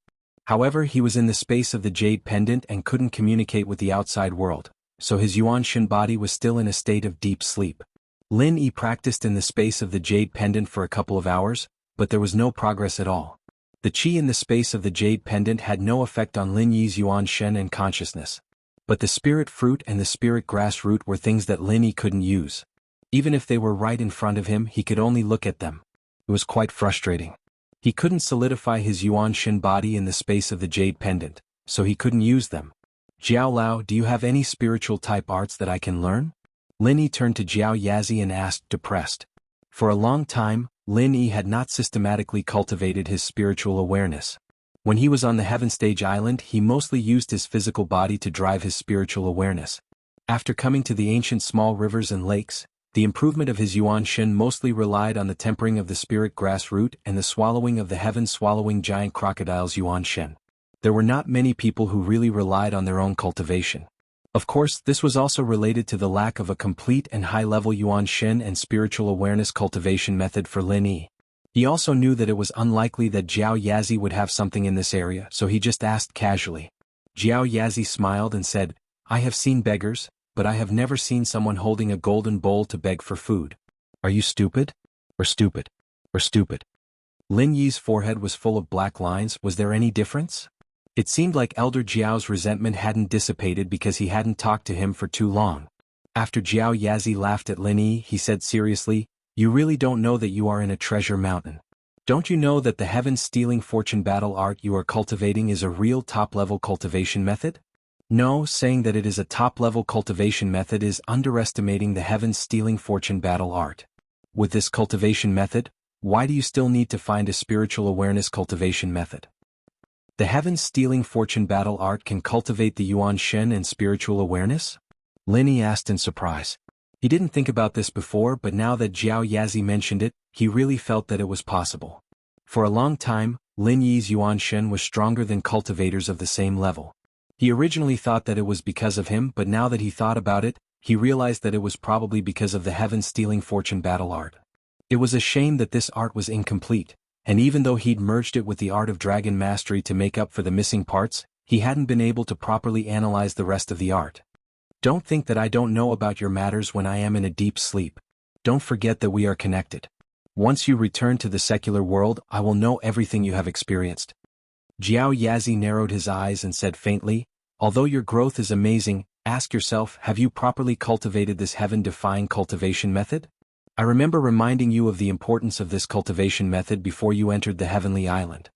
Speaker 1: However, he was in the space of the jade pendant and couldn't communicate with the outside world, so his Yuan Shen body was still in a state of deep sleep. Lin Yi practiced in the space of the jade pendant for a couple of hours, but there was no progress at all. The qi in the space of the jade pendant had no effect on Lin Yi's Yuan Shen and consciousness. But the spirit fruit and the spirit grass root were things that Lin Yi couldn't use. Even if they were right in front of him, he could only look at them. It was quite frustrating. He couldn't solidify his Yuan Shen body in the space of the jade pendant, so he couldn't use them. Jiao Lao, do you have any spiritual type arts that I can learn? Lin Yi turned to Jiao Yazi and asked, depressed. For a long time, Lin Yi had not systematically cultivated his spiritual awareness. When he was on the Heaven Stage Island, he mostly used his physical body to drive his spiritual awareness. After coming to the ancient small rivers and lakes, the improvement of his Yuan Shen mostly relied on the tempering of the spirit grass root and the swallowing of the heaven-swallowing giant crocodile's Yuan Shen. There were not many people who really relied on their own cultivation. Of course, this was also related to the lack of a complete and high-level Yuan Shen and spiritual awareness cultivation method for Lin Yi. He also knew that it was unlikely that Jiao Yazi would have something in this area, so he just asked casually. Jiao Yazi smiled and said, "I have seen beggars, but I have never seen someone holding a golden bowl to beg for food. Are you stupid? Or stupid? Or stupid?" Lin Yi's forehead was full of black lines. Was there any difference? It seemed like Elder Jiao's resentment hadn't dissipated because he hadn't talked to him for too long. After Jiao Yazi laughed at Lin Yi, he said seriously, "You really don't know that you are in a treasure mountain. Don't you know that the heaven-stealing fortune battle art you are cultivating is a real top-level cultivation method?" No, saying that it is a top-level cultivation method is underestimating the heaven-stealing fortune battle art. With this cultivation method, why do you still need to find a spiritual awareness cultivation method? The heaven-stealing fortune battle art can cultivate the Yuan Shen and spiritual awareness? Lin Yi asked in surprise. He didn't think about this before, but now that Jiao Yazi mentioned it, he really felt that it was possible. For a long time, Lin Yi's Yuan Shen was stronger than cultivators of the same level. He originally thought that it was because of him, but now that he thought about it, he realized that it was probably because of the heaven-stealing fortune battle art. It was a shame that this art was incomplete, and even though he'd merged it with the art of dragon mastery to make up for the missing parts, he hadn't been able to properly analyze the rest of the art. Don't think that I don't know about your matters when I am in a deep sleep. Don't forget that we are connected. Once you return to the secular world, I will know everything you have experienced. Jiao Yazi narrowed his eyes and said faintly, "Although your growth is amazing, ask yourself, have you properly cultivated this heaven-defying cultivation method? I remember reminding you of the importance of this cultivation method before you entered the heavenly island."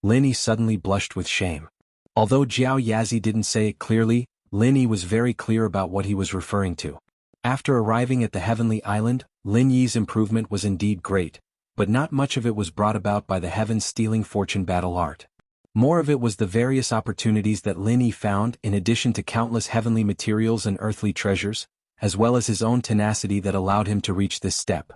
Speaker 1: Lin Yi suddenly blushed with shame. Although Jiao Yazi didn't say it clearly, Lin Yi was very clear about what he was referring to. After arriving at the heavenly island, Lin Yi's improvement was indeed great, but not much of it was brought about by the heaven-stealing fortune battle art. More of it was the various opportunities that Lin Yi found in addition to countless heavenly materials and earthly treasures, as well as his own tenacity that allowed him to reach this step.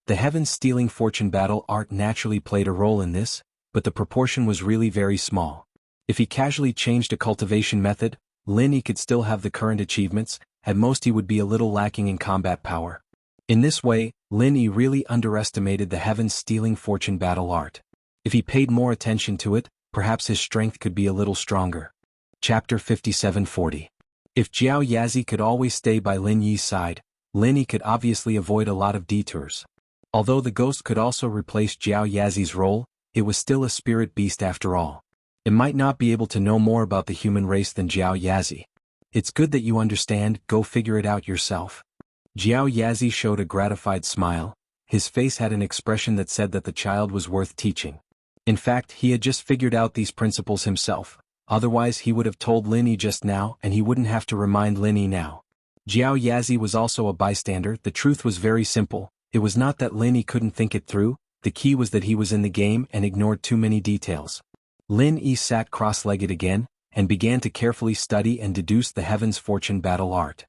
Speaker 1: The heaven-stealing fortune battle art naturally played a role in this, but the proportion was really very small. If he casually changed a cultivation method, Lin Yi could still have the current achievements, at most he would be a little lacking in combat power. In this way, Lin Yi really underestimated the heaven-stealing fortune battle art. If he paid more attention to it, perhaps his strength could be a little stronger. Chapter 5740. If Jiao Yazi could always stay by Lin Yi's side, Lin Yi could obviously avoid a lot of detours. Although the ghost could also replace Jiao Yazi's role, it was still a spirit beast after all. It might not be able to know more about the human race than Jiao Yazi. It's good that you understand, go figure it out yourself. Jiao Yazi showed a gratified smile. His face had an expression that said that the child was worth teaching. In fact, he had just figured out these principles himself, otherwise he would have told Lin Yi just now and he wouldn't have to remind Lin Yi now. Jiao Yazi was also a bystander. The truth was very simple. It was not that Lin Yi couldn't think it through, the key was that he was in the game and ignored too many details. Lin Yi sat cross-legged again, and began to carefully study and deduce the Heaven's Fortune battle art.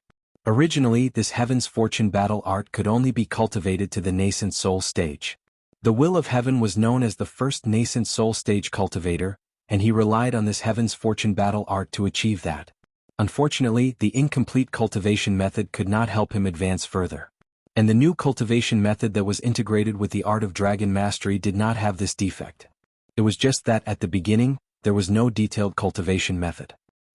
Speaker 1: Originally, this Heaven's Fortune battle art could only be cultivated to the nascent soul stage. The Will of Heaven was known as the first nascent soul stage cultivator, and he relied on this Heaven's Fortune battle art to achieve that. Unfortunately, the incomplete cultivation method could not help him advance further. And the new cultivation method that was integrated with the art of dragon mastery did not have this defect. It was just that at the beginning, there was no detailed cultivation method.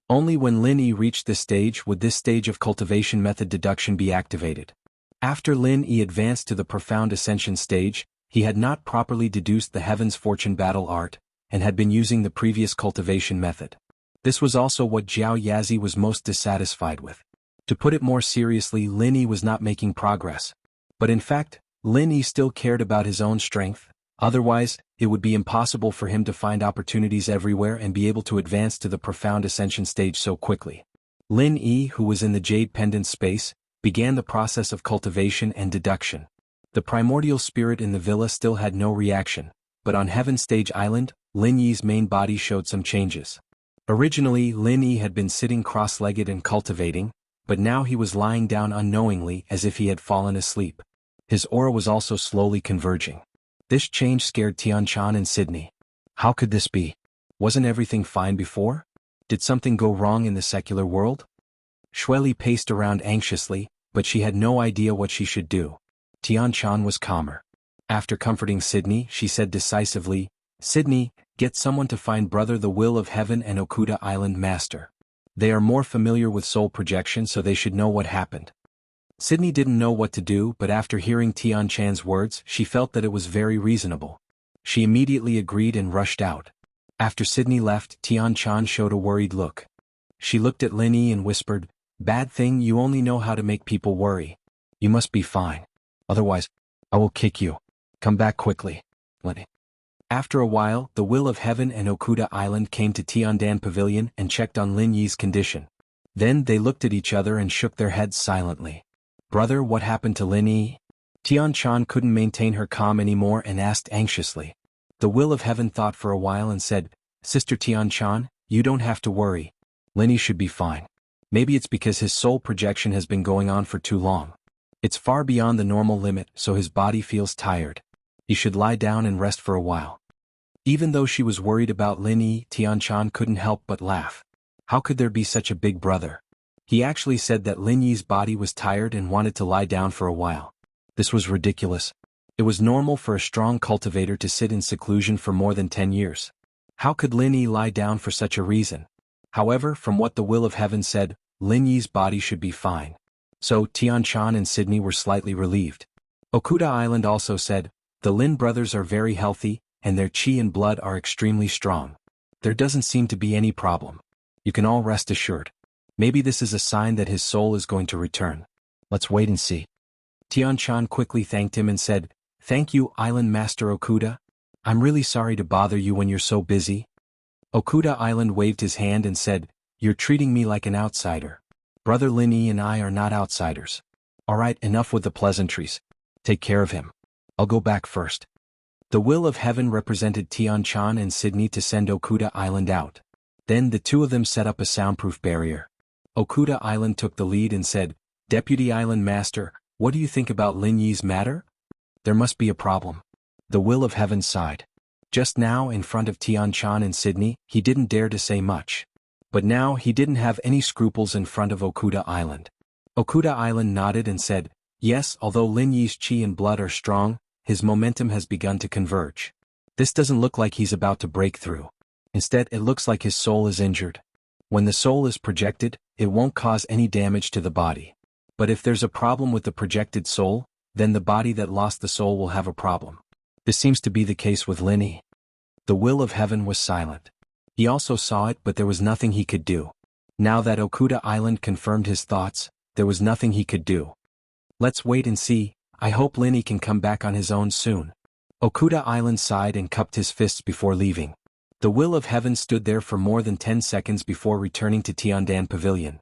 Speaker 1: Only when Lin Yi reached this stage would this stage of cultivation method deduction be activated. After Lin Yi advanced to the profound ascension stage, he had not properly deduced the Heaven's Fortune battle art, and had been using the previous cultivation method. This was also what Jiao Yazi was most dissatisfied with. To put it more seriously, Lin Yi was not making progress. But in fact, Lin Yi still cared about his own strength. Otherwise, it would be impossible for him to find opportunities everywhere and be able to advance to the profound ascension stage so quickly. Lin Yi, who was in the Jade Pendant space, began the process of cultivation and deduction. The primordial spirit in the villa still had no reaction, but on Heaven Stage Island, Lin Yi's main body showed some changes. Originally, Lin Yi had been sitting cross-legged and cultivating, but now he was lying down unknowingly as if he had fallen asleep. His aura was also slowly converging. This change scared Tianchan and Sydney. How could this be? Wasn't everything fine before? Did something go wrong in the secular world? Shueli paced around anxiously, but she had no idea what she should do. Tian Chan was calmer. After comforting Sydney, she said decisively, "Sydney, get someone to find Brother the Will of Heaven and Okuda Island Master. They are more familiar with soul projection, so they should know what happened." Sydney didn't know what to do, but after hearing Tian Chan's words, she felt that it was very reasonable. She immediately agreed and rushed out. After Sydney left, Tian Chan showed a worried look. She looked at Lin Yi and whispered, "Bad thing, you only know how to make people worry. You must be fine. Otherwise, I will kick you. Come back quickly." After a while, the Will of Heaven and Okuda Island came to Tiandan Pavilion and checked on Lin Yi's condition. Then they looked at each other and shook their heads silently. "Brother, what happened to Lin Yi?" Tian Chan couldn't maintain her calm anymore and asked anxiously. The Will of Heaven thought for a while and said, "Sister Tian Chan, you don't have to worry. Lin Yi should be fine. Maybe it's because his soul projection has been going on for too long. It's far beyond the normal limit, so his body feels tired. He should lie down and rest for a while." Even though she was worried about Lin Yi, Tian Chan couldn't help but laugh. How could there be such a big brother? He actually said that Lin Yi's body was tired and wanted to lie down for a while. This was ridiculous. It was normal for a strong cultivator to sit in seclusion for more than 10 years. How could Lin Yi lie down for such a reason? However, from what the Will of Heaven said, Lin Yi's body should be fine. So Tian Chan and Sydney were slightly relieved. Okuda Island also said, "The Lin brothers are very healthy, and their chi and blood are extremely strong. There doesn't seem to be any problem. You can all rest assured. Maybe this is a sign that his soul is going to return. Let's wait and see." Tian Chan quickly thanked him and said, "Thank you, Island Master Okuda. I'm really sorry to bother you when you're so busy." Okuda Island waved his hand and said, "You're treating me like an outsider. Brother Lin Yi and I are not outsiders. Alright, enough with the pleasantries. Take care of him. I'll go back first." The Will of Heaven represented Tian Chan and Sydney to send Okuda Island out. Then the two of them set up a soundproof barrier. Okuda Island took the lead and said, "Deputy Island Master, what do you think about Lin Yi's matter? There must be a problem." The Will of Heaven sighed. Just now, in front of Tian Chan and Sydney, he didn't dare to say much. But now he didn't have any scruples in front of Okuda Island. Okuda Island nodded and said, "Yes, although Lin Yi's chi and blood are strong, his momentum has begun to converge. This doesn't look like he's about to break through. Instead, it looks like his soul is injured. When the soul is projected, it won't cause any damage to the body. But if there's a problem with the projected soul, then the body that lost the soul will have a problem. This seems to be the case with Lin Yi." The Will of Heaven was silent. He also saw it, but there was nothing he could do. Now that Okuda Island confirmed his thoughts, there was nothing he could do. "Let's wait and see. I hope Lin Yi can come back on his own soon." Okuda Island sighed and cupped his fists before leaving. The Will of Heaven stood there for more than 10 seconds before returning to Tiandan Pavilion.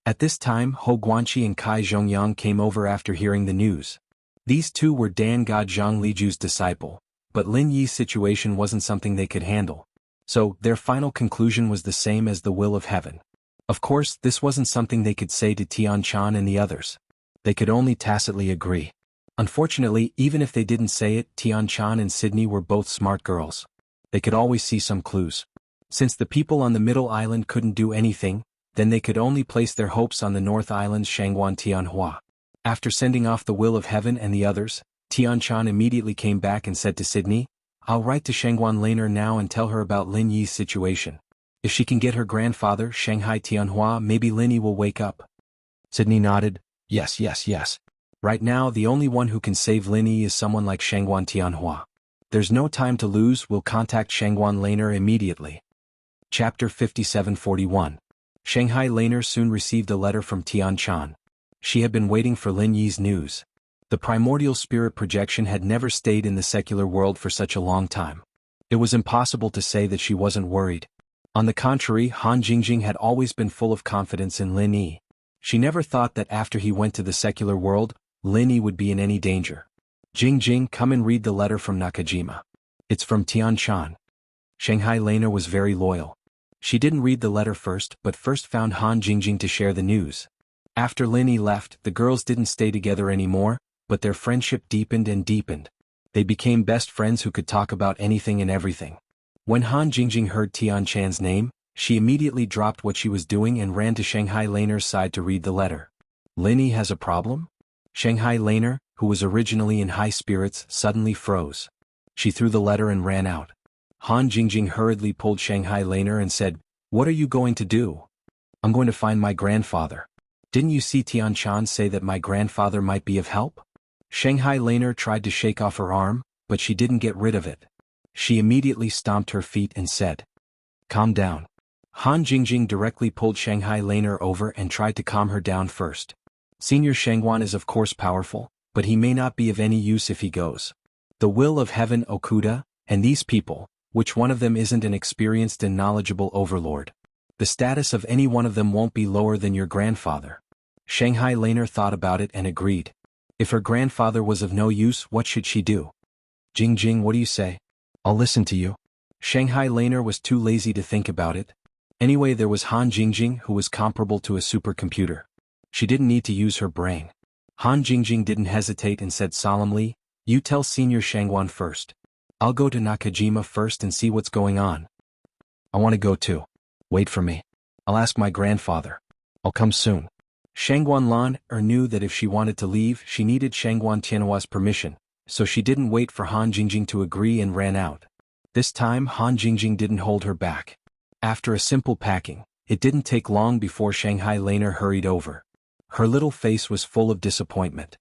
Speaker 1: At this time, Ho Guanqi and Kai Zhongyang came over after hearing the news. These two were Dan God Zhang Liju's disciple, but Lin Yi's situation wasn't something they could handle. So, their final conclusion was the same as the Will of Heaven. Of course, this wasn't something they could say to Tian Chan and the others. They could only tacitly agree. Unfortunately, even if they didn't say it, Tian Chan and Sydney were both smart girls. They could always see some clues. Since the people on the Middle Island couldn't do anything, then they could only place their hopes on the North Island's Shangguan Tianhua. After sending off the Will of Heaven and the others, Tian Chan immediately came back and said to Sydney, "I'll write to Shangguan Laner now and tell her about Lin Yi's situation. If she can get her grandfather, Shanghai Tianhua, maybe Lin Yi will wake up." Sydney nodded, "Yes, yes, yes. Right now, the only one who can save Lin Yi is someone like Shangguan Tianhua. There's no time to lose, we'll contact Shangguan Laner immediately." Chapter 5741. Shanghai Laner soon received a letter from Tian Chan. She had been waiting for Lin Yi's news. The primordial spirit projection had never stayed in the secular world for such a long time. It was impossible to say that she wasn't worried. On the contrary, Han Jingjing had always been full of confidence in Lin Yi. She never thought that after he went to the secular world, Lin Yi would be in any danger. "Jingjing, come and read the letter from Nakajima. It's from Tian Chan." Shanghai Laner was very loyal. She didn't read the letter first, but first found Han Jingjing to share the news. After Lin Yi left, the girls didn't stay together anymore, but their friendship deepened and deepened. They became best friends who could talk about anything and everything. When Han Jingjing heard Tian Chan's name, She immediately dropped what she was doing and ran to Shanghai Laner's side to read the letter. Lin Yi has a problem? Shanghai Laner, who was originally in high spirits, suddenly froze. She threw the letter and ran out. Han Jingjing hurriedly pulled Shanghai Laner and said, "What are you going to do?" "I'm going to find my grandfather." "Didn't you see Tian Chan say that my grandfather might be of help?" Shanghai Laner tried to shake off her arm, but she didn't get rid of it. She immediately stomped her feet and said, "Calm down." Han Jingjing directly pulled Shanghai Laner over and tried to calm her down first. Senior Shangguan is of course powerful, but he may not be of any use if he goes. The will of heaven Okuda, and these people, which one of them isn't an experienced and knowledgeable overlord? The status of any one of them won't be lower than your grandfather. Shanghai Laner thought about it and agreed. If her grandfather was of no use, what should she do? Jingjing, what do you say? I'll listen to you. Shanghai Laner was too lazy to think about it. Anyway, there was Han Jingjing, who was comparable to a supercomputer. She didn't need to use her brain. Han Jingjing didn't hesitate and said solemnly, "You tell Senior Shangguan first. I'll go to Nakajima first and see what's going on." "I want to go too. Wait for me. I'll ask my grandfather. I'll come soon." Shangguan Lan knew that if she wanted to leave, she needed Shangguan Tianhua's permission, so she didn't wait for Han Jingjing to agree and ran out. This time Han Jingjing didn't hold her back. After a simple packing, it didn't take long before Shanghai Laner hurried over. Her little face was full of disappointment.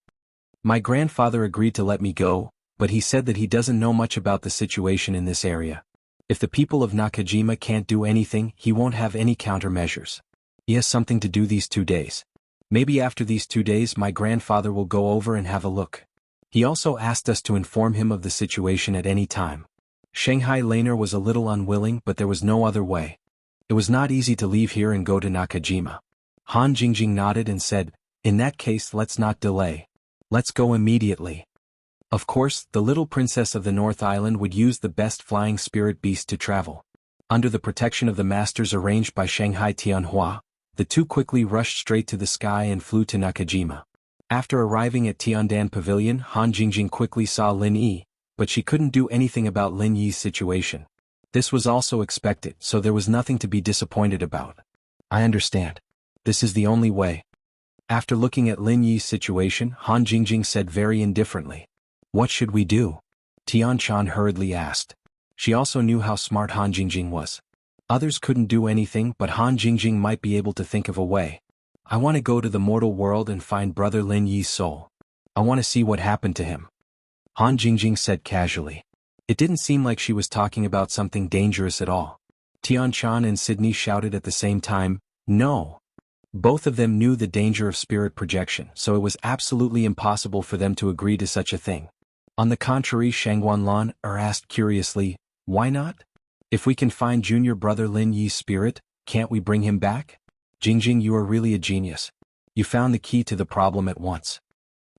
Speaker 1: "My grandfather agreed to let me go, but he said that he doesn't know much about the situation in this area. If the people of Nakajima can't do anything, he won't have any countermeasures. He has something to do these 2 days. Maybe after these 2 days my grandfather will go over and have a look. He also asked us to inform him of the situation at any time." Shanghai Laner was a little unwilling, but there was no other way. It was not easy to leave here and go to Nakajima. Han Jingjing nodded and said, "In that case, let's not delay. Let's go immediately." Of course, the little princess of the North Island would use the best flying spirit beast to travel. Under the protection of the masters arranged by Shanghai Tianhua, the two quickly rushed straight to the sky and flew to Nakajima. After arriving at Tiandan Pavilion, Han Jingjing quickly saw Lin Yi, but she couldn't do anything about Lin Yi's situation. This was also expected, so there was nothing to be disappointed about. "I understand. This is the only way." After looking at Lin Yi's situation, Han Jingjing said very indifferently, "What should we do?" Tian Chan hurriedly asked. She also knew how smart Han Jingjing was. Others couldn't do anything, but Han Jingjing might be able to think of a way. "I want to go to the mortal world and find brother Lin Yi's soul. I want to see what happened to him," Han Jingjing said casually. It didn't seem like she was talking about something dangerous at all. Tian Chan and Sydney shouted at the same time, "No!" Both of them knew the danger of spirit projection, so it was absolutely impossible for them to agree to such a thing. On the contrary, Shangguan Lan asked curiously, "Why not? If we can find junior brother Lin Yi's spirit, can't we bring him back?" "Jingjing, you are really a genius. You found the key to the problem at once."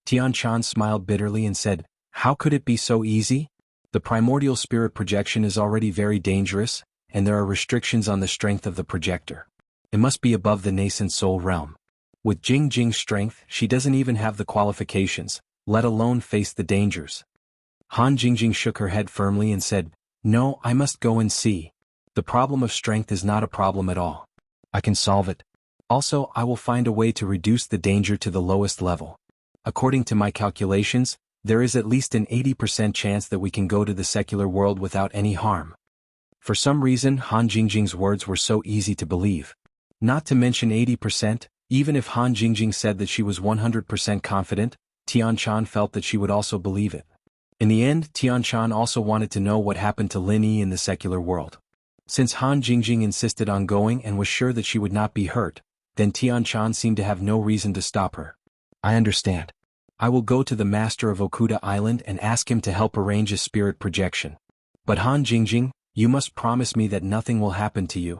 Speaker 1: Tian Chan smiled bitterly and said, "How could it be so easy? The primordial spirit projection is already very dangerous, and there are restrictions on the strength of the projector. It must be above the nascent soul realm. With Jingjing's strength, she doesn't even have the qualifications, let alone face the dangers." Han Jingjing shook her head firmly and said, "No, I must go and see. The problem of strength is not a problem at all. I can solve it. Also, I will find a way to reduce the danger to the lowest level. According to my calculations, there is at least an 80% chance that we can go to the secular world without any harm." For some reason, Han Jingjing's words were so easy to believe. Not to mention 80%, even if Han Jingjing said that she was 100% confident, Tian Chan felt that she would also believe it. In the end, Tian Chan also wanted to know what happened to Lin Yi in the secular world. Since Han Jingjing insisted on going and was sure that she would not be hurt, then Tian Chan seemed to have no reason to stop her. "I understand. I will go to the master of Okuda Island and ask him to help arrange a spirit projection. But Han Jingjing, you must promise me that nothing will happen to you,"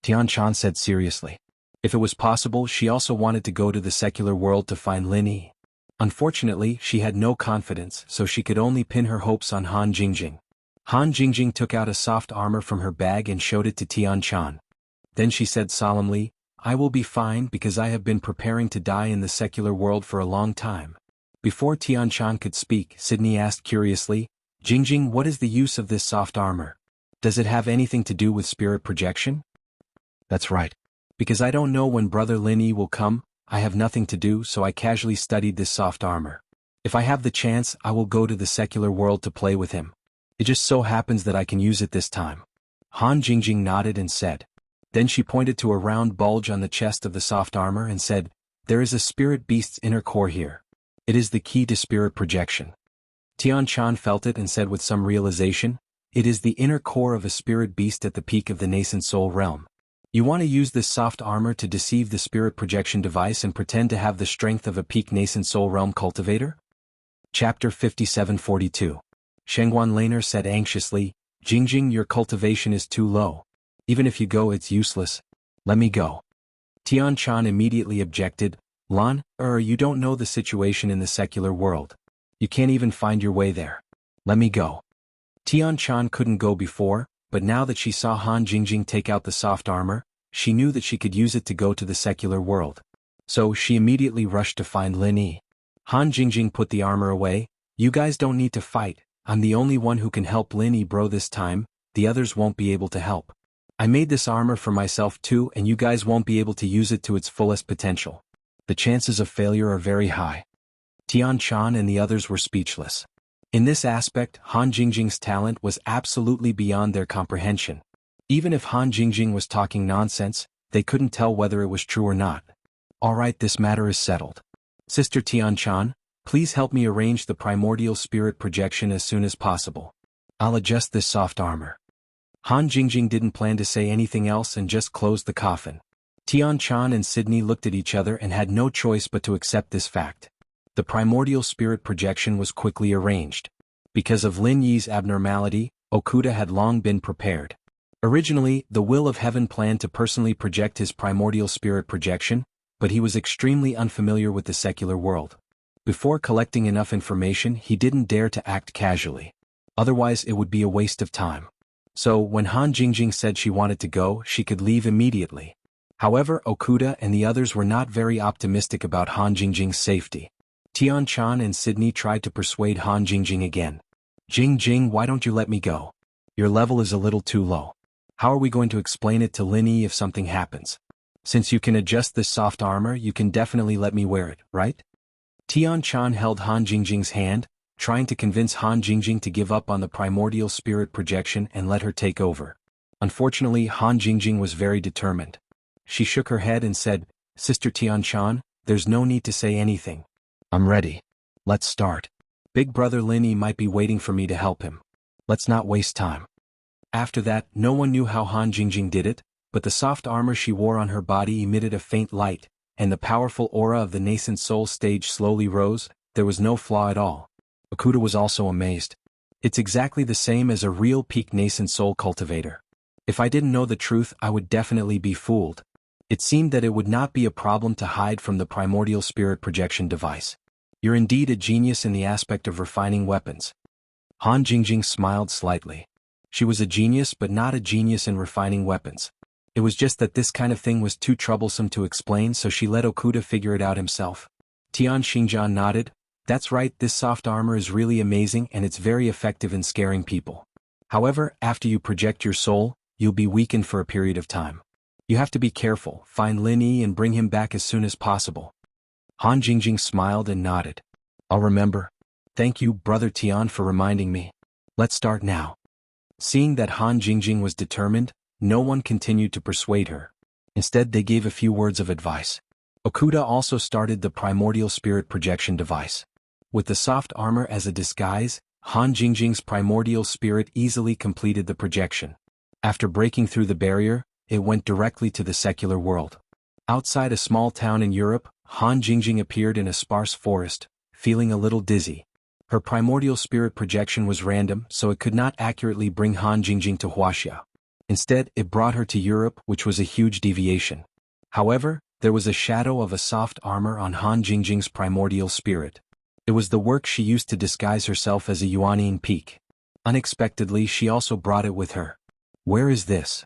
Speaker 1: Tian Chan said seriously. If it was possible, she also wanted to go to the secular world to find Lin Yi. Unfortunately, she had no confidence, so she could only pin her hopes on Han Jingjing. Han Jingjing took out a soft armor from her bag and showed it to Tian Chan. Then she said solemnly, "I will be fine because I have been preparing to die in the secular world for a long time." Before Tian Chan could speak, Sydney asked curiously, "Jingjing, what is the use of this soft armor? Does it have anything to do with spirit projection?" That's right. Because I don't know when Brother Lin Yi will come, I have nothing to do, so I casually studied this soft armor. If I have the chance, I will go to the secular world to play with him. It just so happens that I can use it this time. Han Jingjing nodded and said. Then she pointed to a round bulge on the chest of the soft armor and said, "There is a spirit beast's inner core here. It is the key to spirit projection." Tian Chan felt it and said with some realization, "It is the inner core of a spirit beast at the peak of the nascent soul realm. You want to use this soft armor to deceive the spirit projection device and pretend to have the strength of a peak nascent soul realm cultivator?" Chapter 5742. Shengguan Laner said anxiously, "Jingjing, your cultivation is too low. Even if you go, it's useless. Let me go." Tian Chan immediately objected, "Lan, you don't know the situation in the secular world. You can't even find your way there. Let me go." Tian Chan couldn't go before, but now that she saw Han Jingjing take out the soft armor, she knew that she could use it to go to the secular world. So she immediately rushed to find Lin Yi. Han Jingjing put the armor away. "You guys don't need to fight. I'm the only one who can help Lin Yi, bro, this time. The others won't be able to help. I made this armor for myself too, and you guys won't be able to use it to its fullest potential. The chances of failure are very high." Tian Chan and the others were speechless. In this aspect, Han Jingjing's talent was absolutely beyond their comprehension. Even if Han Jingjing was talking nonsense, they couldn't tell whether it was true or not. "Alright, this matter is settled. Sister Tian Chan, please help me arrange the primordial spirit projection as soon as possible. I'll adjust this soft armor." Han Jingjing didn't plan to say anything else and just closed the coffin. Tian Chan and Sydney looked at each other and had no choice but to accept this fact. The primordial spirit projection was quickly arranged. Because of Lin Yi's abnormality, Okuda had long been prepared. Originally, the Will of Heaven planned to personally project his primordial spirit projection, but he was extremely unfamiliar with the secular world. Before collecting enough information, he didn't dare to act casually. Otherwise, it would be a waste of time. So, when Han Jingjing said she wanted to go, she could leave immediately. However, Okuda and the others were not very optimistic about Han Jingjing's safety. Tian Chan and Sydney tried to persuade Han Jingjing again. "Jingjing, why don't you let me go? Your level is a little too low. How are we going to explain it to Lin Yi if something happens? Since you can adjust this soft armor, you can definitely let me wear it, right?" Tian Chan held Han Jingjing's hand, trying to convince Han Jingjing to give up on the primordial spirit projection and let her take over. Unfortunately, Han Jingjing was very determined. She shook her head and said, "Sister Tian Chan, there's no need to say anything. I'm ready. Let's start. Big brother Lin Yi might be waiting for me to help him. Let's not waste time." After that, no one knew how Han Jingjing did it, but the soft armor she wore on her body emitted a faint light, and the powerful aura of the nascent soul stage slowly rose. There was no flaw at all. Okuda was also amazed. "It's exactly the same as a real peak nascent soul cultivator. If I didn't know the truth, I would definitely be fooled." It seemed that it would not be a problem to hide from the primordial spirit projection device. "You're indeed a genius in the aspect of refining weapons." Han Jingjing smiled slightly. She was a genius but not a genius in refining weapons. It was just that this kind of thing was too troublesome to explain, so she let Okuda figure it out himself. Tian Xingjian nodded. "That's right, this soft armor is really amazing and it's very effective in scaring people. However, after you project your soul, you'll be weakened for a period of time. You have to be careful, find Lin Yi and bring him back as soon as possible." Han Jingjing smiled and nodded. "I'll remember. Thank you, Brother Tian, for reminding me. Let's start now." Seeing that Han Jingjing was determined, no one continued to persuade her. Instead, they gave a few words of advice. Okuda also started the primordial spirit projection device. With the soft armor as a disguise, Han Jingjing's primordial spirit easily completed the projection. After breaking through the barrier, it went directly to the secular world. Outside a small town in Europe, Han Jingjing appeared in a sparse forest, feeling a little dizzy. Her primordial spirit projection was random, so it could not accurately bring Han Jingjing to Wuxia. Instead, it brought her to Europe, which was a huge deviation. However, there was a shadow of a soft armor on Han Jingjing's primordial spirit. It was the work she used to disguise herself as a Yuanine peak. Unexpectedly, she also brought it with her. "Where is this?"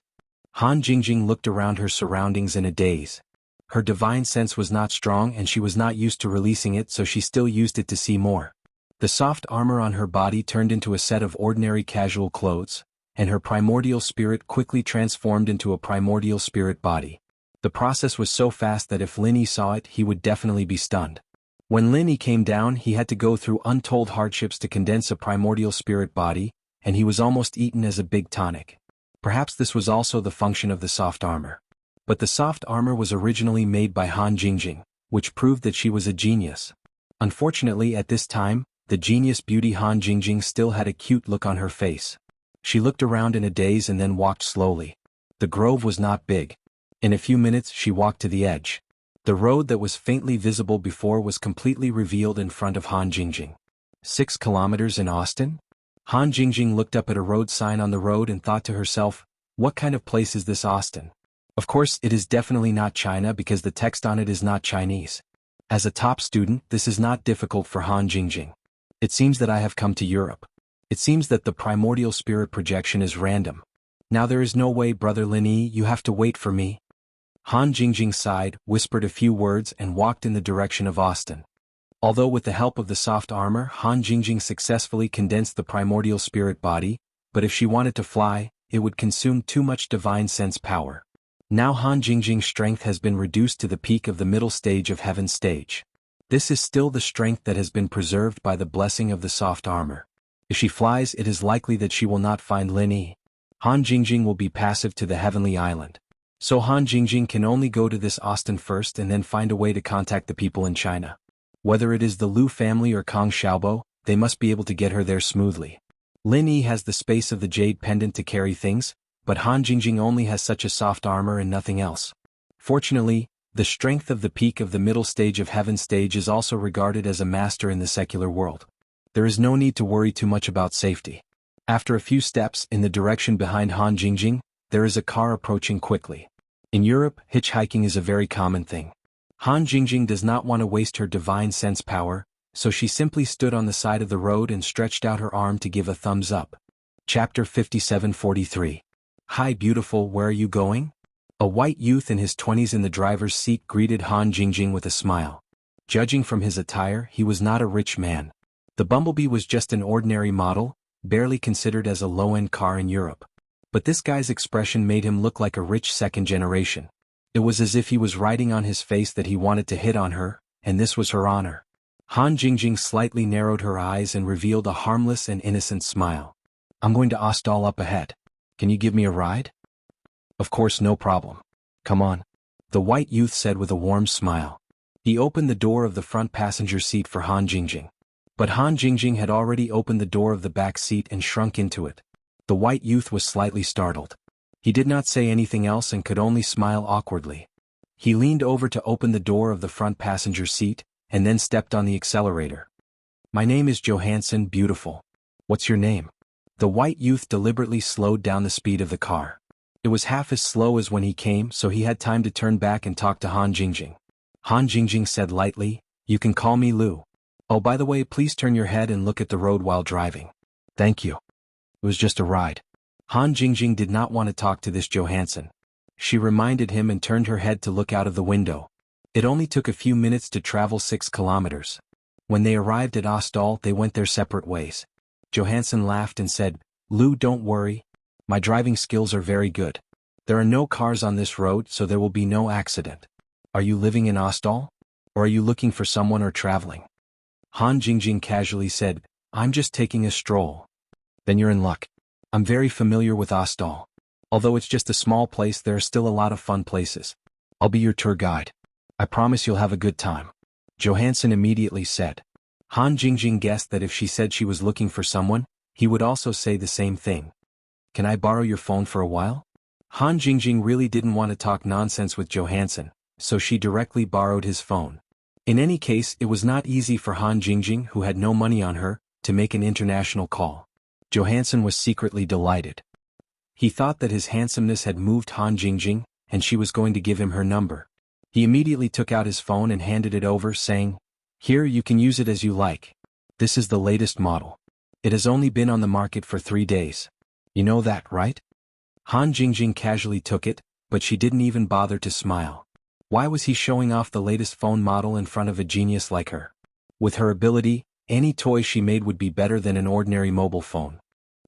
Speaker 1: Han Jingjing looked around her surroundings in a daze. Her divine sense was not strong and she was not used to releasing it, so she still used it to see more. The soft armor on her body turned into a set of ordinary casual clothes, and her primordial spirit quickly transformed into a primordial spirit body. The process was so fast that if Lin Yi saw it, he would definitely be stunned. When Lin Yi came down, he had to go through untold hardships to condense a primordial spirit body, and he was almost eaten as a big tonic. Perhaps this was also the function of the soft armor. But the soft armor was originally made by Han Jingjing, which proved that she was a genius. Unfortunately, at this time, the genius beauty Han Jingjing still had a cute look on her face. She looked around in a daze and then walked slowly. The grove was not big. In a few minutes she walked to the edge. The road that was faintly visible before was completely revealed in front of Han Jingjing. 6 kilometers in Austin? Han Jingjing looked up at a road sign on the road and thought to herself, what kind of place is this Austin? Of course, it is definitely not China because the text on it is not Chinese. As a top student, this is not difficult for Han Jingjing. It seems that I have come to Europe. It seems that the primordial spirit projection is random. Now there is no way, brother Lin Yi, you have to wait for me. Han Jingjing sighed, whispered a few words and walked in the direction of Austin. Although with the help of the soft armor, Han Jingjing successfully condensed the primordial spirit body, but if she wanted to fly, it would consume too much divine sense power. Now Han Jingjing's strength has been reduced to the peak of the middle stage of heaven stage. This is still the strength that has been preserved by the blessing of the soft armor. If she flies, it is likely that she will not find Lin Yi. Han Jingjing will be passive to the heavenly island. So Han Jingjing can only go to this Austin first and then find a way to contact the people in China. Whether it is the Liu family or Kong Xiaobo, they must be able to get her there smoothly. Lin Yi has the space of the jade pendant to carry things, but Han Jingjing only has such a soft armor and nothing else. Fortunately, the strength of the peak of the middle stage of heaven stage is also regarded as a master in the secular world. There is no need to worry too much about safety. After a few steps in the direction behind Han Jingjing, there is a car approaching quickly. In Europe, hitchhiking is a very common thing. Han Jingjing does not want to waste her divine sense power, so she simply stood on the side of the road and stretched out her arm to give a thumbs up. Chapter 57:43. Hi beautiful, where are you going? A white youth in his 20s in the driver's seat greeted Han Jingjing with a smile. Judging from his attire, he was not a rich man. The Bumblebee was just an ordinary model, barely considered as a low-end car in Europe. But this guy's expression made him look like a rich second generation. It was as if he was writing on his face that he wanted to hit on her, and this was her honor. Han Jingjing slightly narrowed her eyes and revealed a harmless and innocent smile. I'm going to Ostall up ahead. Can you give me a ride? Of course, no problem. Come on. The white youth said with a warm smile. He opened the door of the front passenger seat for Han Jingjing. But Han Jingjing had already opened the door of the back seat and shrunk into it. The white youth was slightly startled. He did not say anything else and could only smile awkwardly. He leaned over to open the door of the front passenger seat, and then stepped on the accelerator. My name is Johansson, beautiful. What's your name? The white youth deliberately slowed down the speed of the car. It was half as slow as when he came, so he had time to turn back and talk to Han Jingjing. Han Jingjing said lightly, you can call me Liu. Oh, by the way, please turn your head and look at the road while driving. Thank you. It was just a ride. Han Jingjing did not want to talk to this Johansson. She reminded him and turned her head to look out of the window. It only took a few minutes to travel 6 kilometers. When they arrived at Ostall, they went their separate ways. Johansson laughed and said, Liu, don't worry. My driving skills are very good. There are no cars on this road, so there will be no accident. Are you living in Ostall? Or are you looking for someone or traveling? Han Jingjing casually said, I'm just taking a stroll. Then you're in luck. I'm very familiar with Ostall. Although it's just a small place, there are still a lot of fun places. I'll be your tour guide. I promise you'll have a good time. Johansson immediately said. Han Jingjing guessed that if she said she was looking for someone, he would also say the same thing. Can I borrow your phone for a while? Han Jingjing really didn't want to talk nonsense with Johansson, so she directly borrowed his phone. In any case, it was not easy for Han Jingjing, who had no money on her, to make an international call. Johansson was secretly delighted. He thought that his handsomeness had moved Han Jingjing, and she was going to give him her number. He immediately took out his phone and handed it over, saying, Here, you can use it as you like. This is the latest model. It has only been on the market for 3 days. You know that, right? Han Jingjing casually took it, but she didn't even bother to smile. Why was he showing off the latest phone model in front of a genius like her? With her ability, any toy she made would be better than an ordinary mobile phone.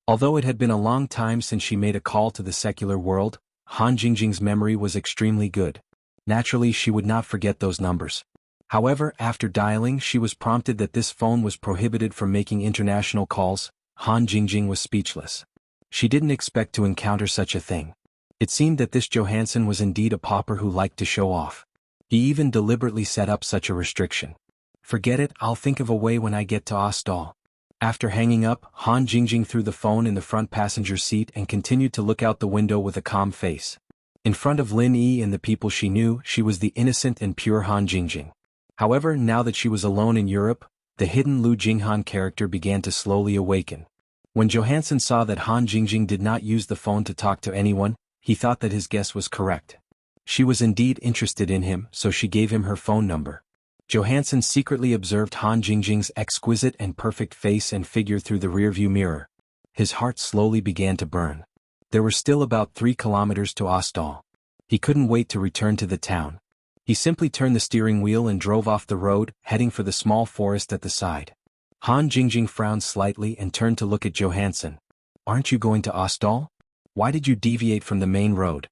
Speaker 1: Although it had been a long time since she made a call to the secular world, Han Jingjing's memory was extremely good. Naturally, she would not forget those numbers. However, after dialing, she was prompted that this phone was prohibited from making international calls. Han Jingjing was speechless. She didn't expect to encounter such a thing. It seemed that this Johansson was indeed a pauper who liked to show off. He even deliberately set up such a restriction. Forget it, I'll think of a way when I get to Ostall. After hanging up, Han Jingjing threw the phone in the front passenger seat and continued to look out the window with a calm face. In front of Lin Yi and the people she knew, she was the innocent and pure Han Jingjing. However, now that she was alone in Europe, the hidden Lu Jinghan character began to slowly awaken. When Johansson saw that Han Jingjing did not use the phone to talk to anyone, he thought that his guess was correct. She was indeed interested in him, so she gave him her phone number. Johansson secretly observed Han Jingjing's exquisite and perfect face and figure through the rearview mirror. His heart slowly began to burn. There were still about 3 kilometers to Ostall. He couldn't wait to return to the town. He simply turned the steering wheel and drove off the road, heading for the small forest at the side. Han Jingjing frowned slightly and turned to look at Johansson. Aren't you going to Ostall? Why did you deviate from the main road?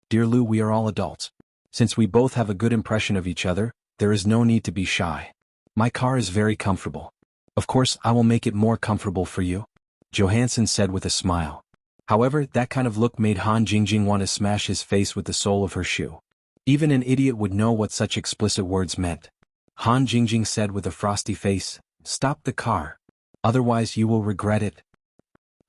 Speaker 1: Dear Lu, we are all adults. Since we both have a good impression of each other, there is no need to be shy. My car is very comfortable. Of course, I will make it more comfortable for you, Johansson said with a smile. However, that kind of look made Han Jingjing want to smash his face with the sole of her shoe. Even an idiot would know what such explicit words meant. Han Jingjing said with a frosty face, "Stop the car. Otherwise you will regret it."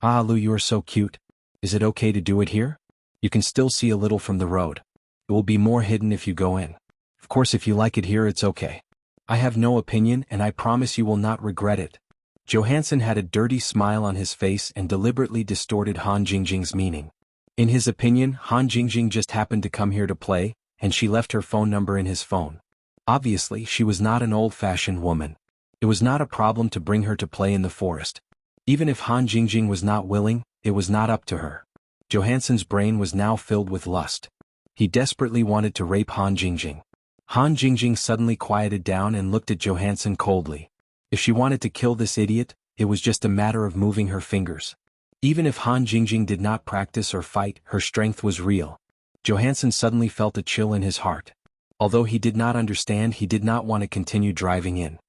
Speaker 1: Ah, Lu, you are so cute. Is it okay to do it here? You can still see a little from the road. It will be more hidden if you go in. Of course, if you like it here, it's okay. I have no opinion and I promise you will not regret it. Johansson had a dirty smile on his face and deliberately distorted Han Jingjing's meaning. In his opinion, Han Jingjing just happened to come here to play, and she left her phone number in his phone. Obviously, she was not an old-fashioned woman. It was not a problem to bring her to play in the forest. Even if Han Jingjing was not willing, it was not up to her. Johansson's brain was now filled with lust. He desperately wanted to rape Han Jingjing. Han Jingjing suddenly quieted down and looked at Johansson coldly. If she wanted to kill this idiot, it was just a matter of moving her fingers. Even if Han Jingjing did not practice or fight, her strength was real. Johansson suddenly felt a chill in his heart. Although he did not understand, he did not want to continue driving in.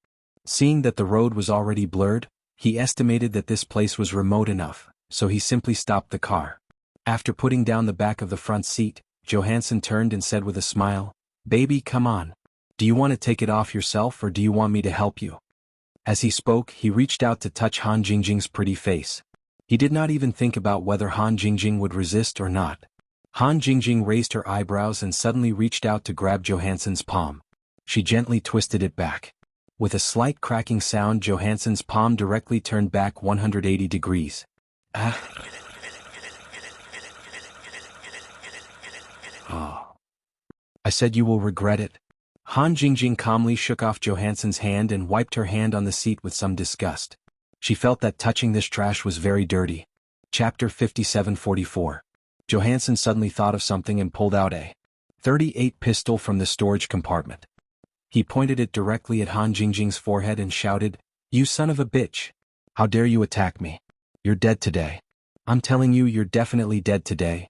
Speaker 1: Seeing that the road was already blurred, he estimated that this place was remote enough, so he simply stopped the car. After putting down the back of the front seat, Johansson turned and said with a smile, "Baby, come on. Do you want to take it off yourself or do you want me to help you?" As he spoke, he reached out to touch Han Jingjing's pretty face. He did not even think about whether Han Jingjing would resist or not. Han Jingjing raised her eyebrows and suddenly reached out to grab Johansson's palm. She gently twisted it back. With a slight cracking sound, Johansson's palm directly turned back 180 degrees. Ah. Oh. I said you will regret it. Han Jingjing calmly shook off Johansson's hand and wiped her hand on the seat with some disgust. She felt that touching this trash was very dirty. Chapter 57:44. Johansson suddenly thought of something and pulled out a .38 pistol from the storage compartment. He pointed it directly at Han Jingjing's forehead and shouted, "You son of a bitch! How dare you attack me? You're dead today. I'm telling you, you're definitely dead today."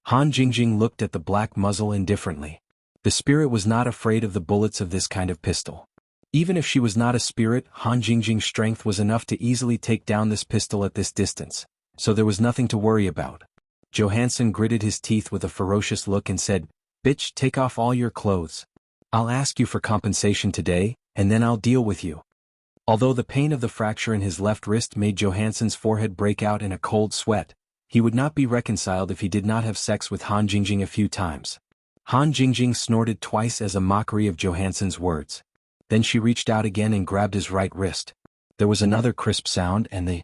Speaker 1: Han Jingjing looked at the black muzzle indifferently. The spirit was not afraid of the bullets of this kind of pistol. Even if she was not a spirit, Han Jingjing's strength was enough to easily take down this pistol at this distance, so there was nothing to worry about. Johansson gritted his teeth with a ferocious look and said, "Bitch, take off all your clothes. I'll ask you for compensation today, and then I'll deal with you." Although the pain of the fracture in his left wrist made Johansson's forehead break out in a cold sweat, he would not be reconciled if he did not have sex with Han Jingjing a few times. Han Jingjing snorted twice as a mockery of Johansson's words. Then she reached out again and grabbed his right wrist. There was another crisp sound and the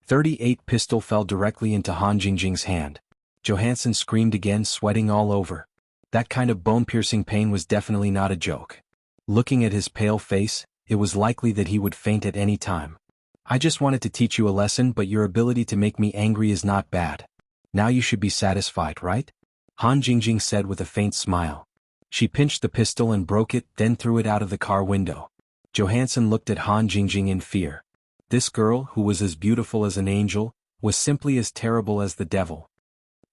Speaker 1: .38 pistol fell directly into Han Jingjing's hand. Johansson screamed again, sweating all over. That kind of bone-piercing pain was definitely not a joke. Looking at his pale face, it was likely that he would faint at any time. "I just wanted to teach you a lesson, but your ability to make me angry is not bad. Now you should be satisfied, right?" Han Jingjing said with a faint smile. She pinched the pistol and broke it, then threw it out of the car window. Johansson looked at Han Jingjing in fear. This girl, who was as beautiful as an angel, was simply as terrible as the devil.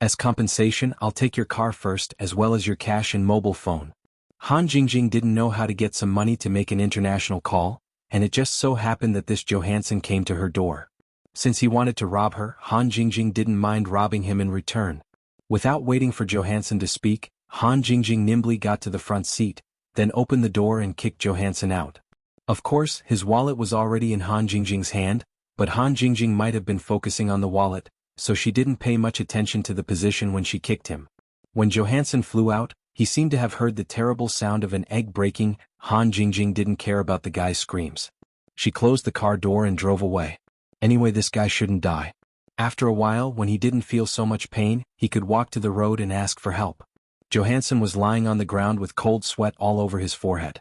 Speaker 1: As compensation, I'll take your car first as well as your cash and mobile phone. Han Jingjing didn't know how to get some money to make an international call, and it just so happened that this Johansson came to her door. Since he wanted to rob her, Han Jingjing didn't mind robbing him in return. Without waiting for Johansson to speak, Han Jingjing nimbly got to the front seat, then opened the door and kicked Johansson out. Of course, his wallet was already in Han Jingjing's hand, but Han Jingjing might have been focusing on the wallet, so she didn't pay much attention to the position when she kicked him. When Johansson flew out, he seemed to have heard the terrible sound of an egg breaking. Han Jingjing didn't care about the guy's screams. She closed the car door and drove away. Anyway, this guy shouldn't die. After a while, when he didn't feel so much pain, he could walk to the road and ask for help. Johansson was lying on the ground with cold sweat all over his forehead.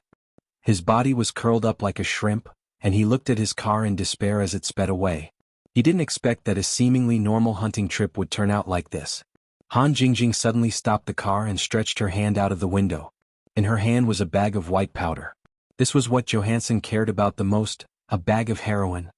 Speaker 1: His body was curled up like a shrimp, and he looked at his car in despair as it sped away. He didn't expect that a seemingly normal hunting trip would turn out like this. Han Jingjing suddenly stopped the car and stretched her hand out of the window. In her hand was a bag of white powder. This was what Johansson cared about the most, a bag of heroin.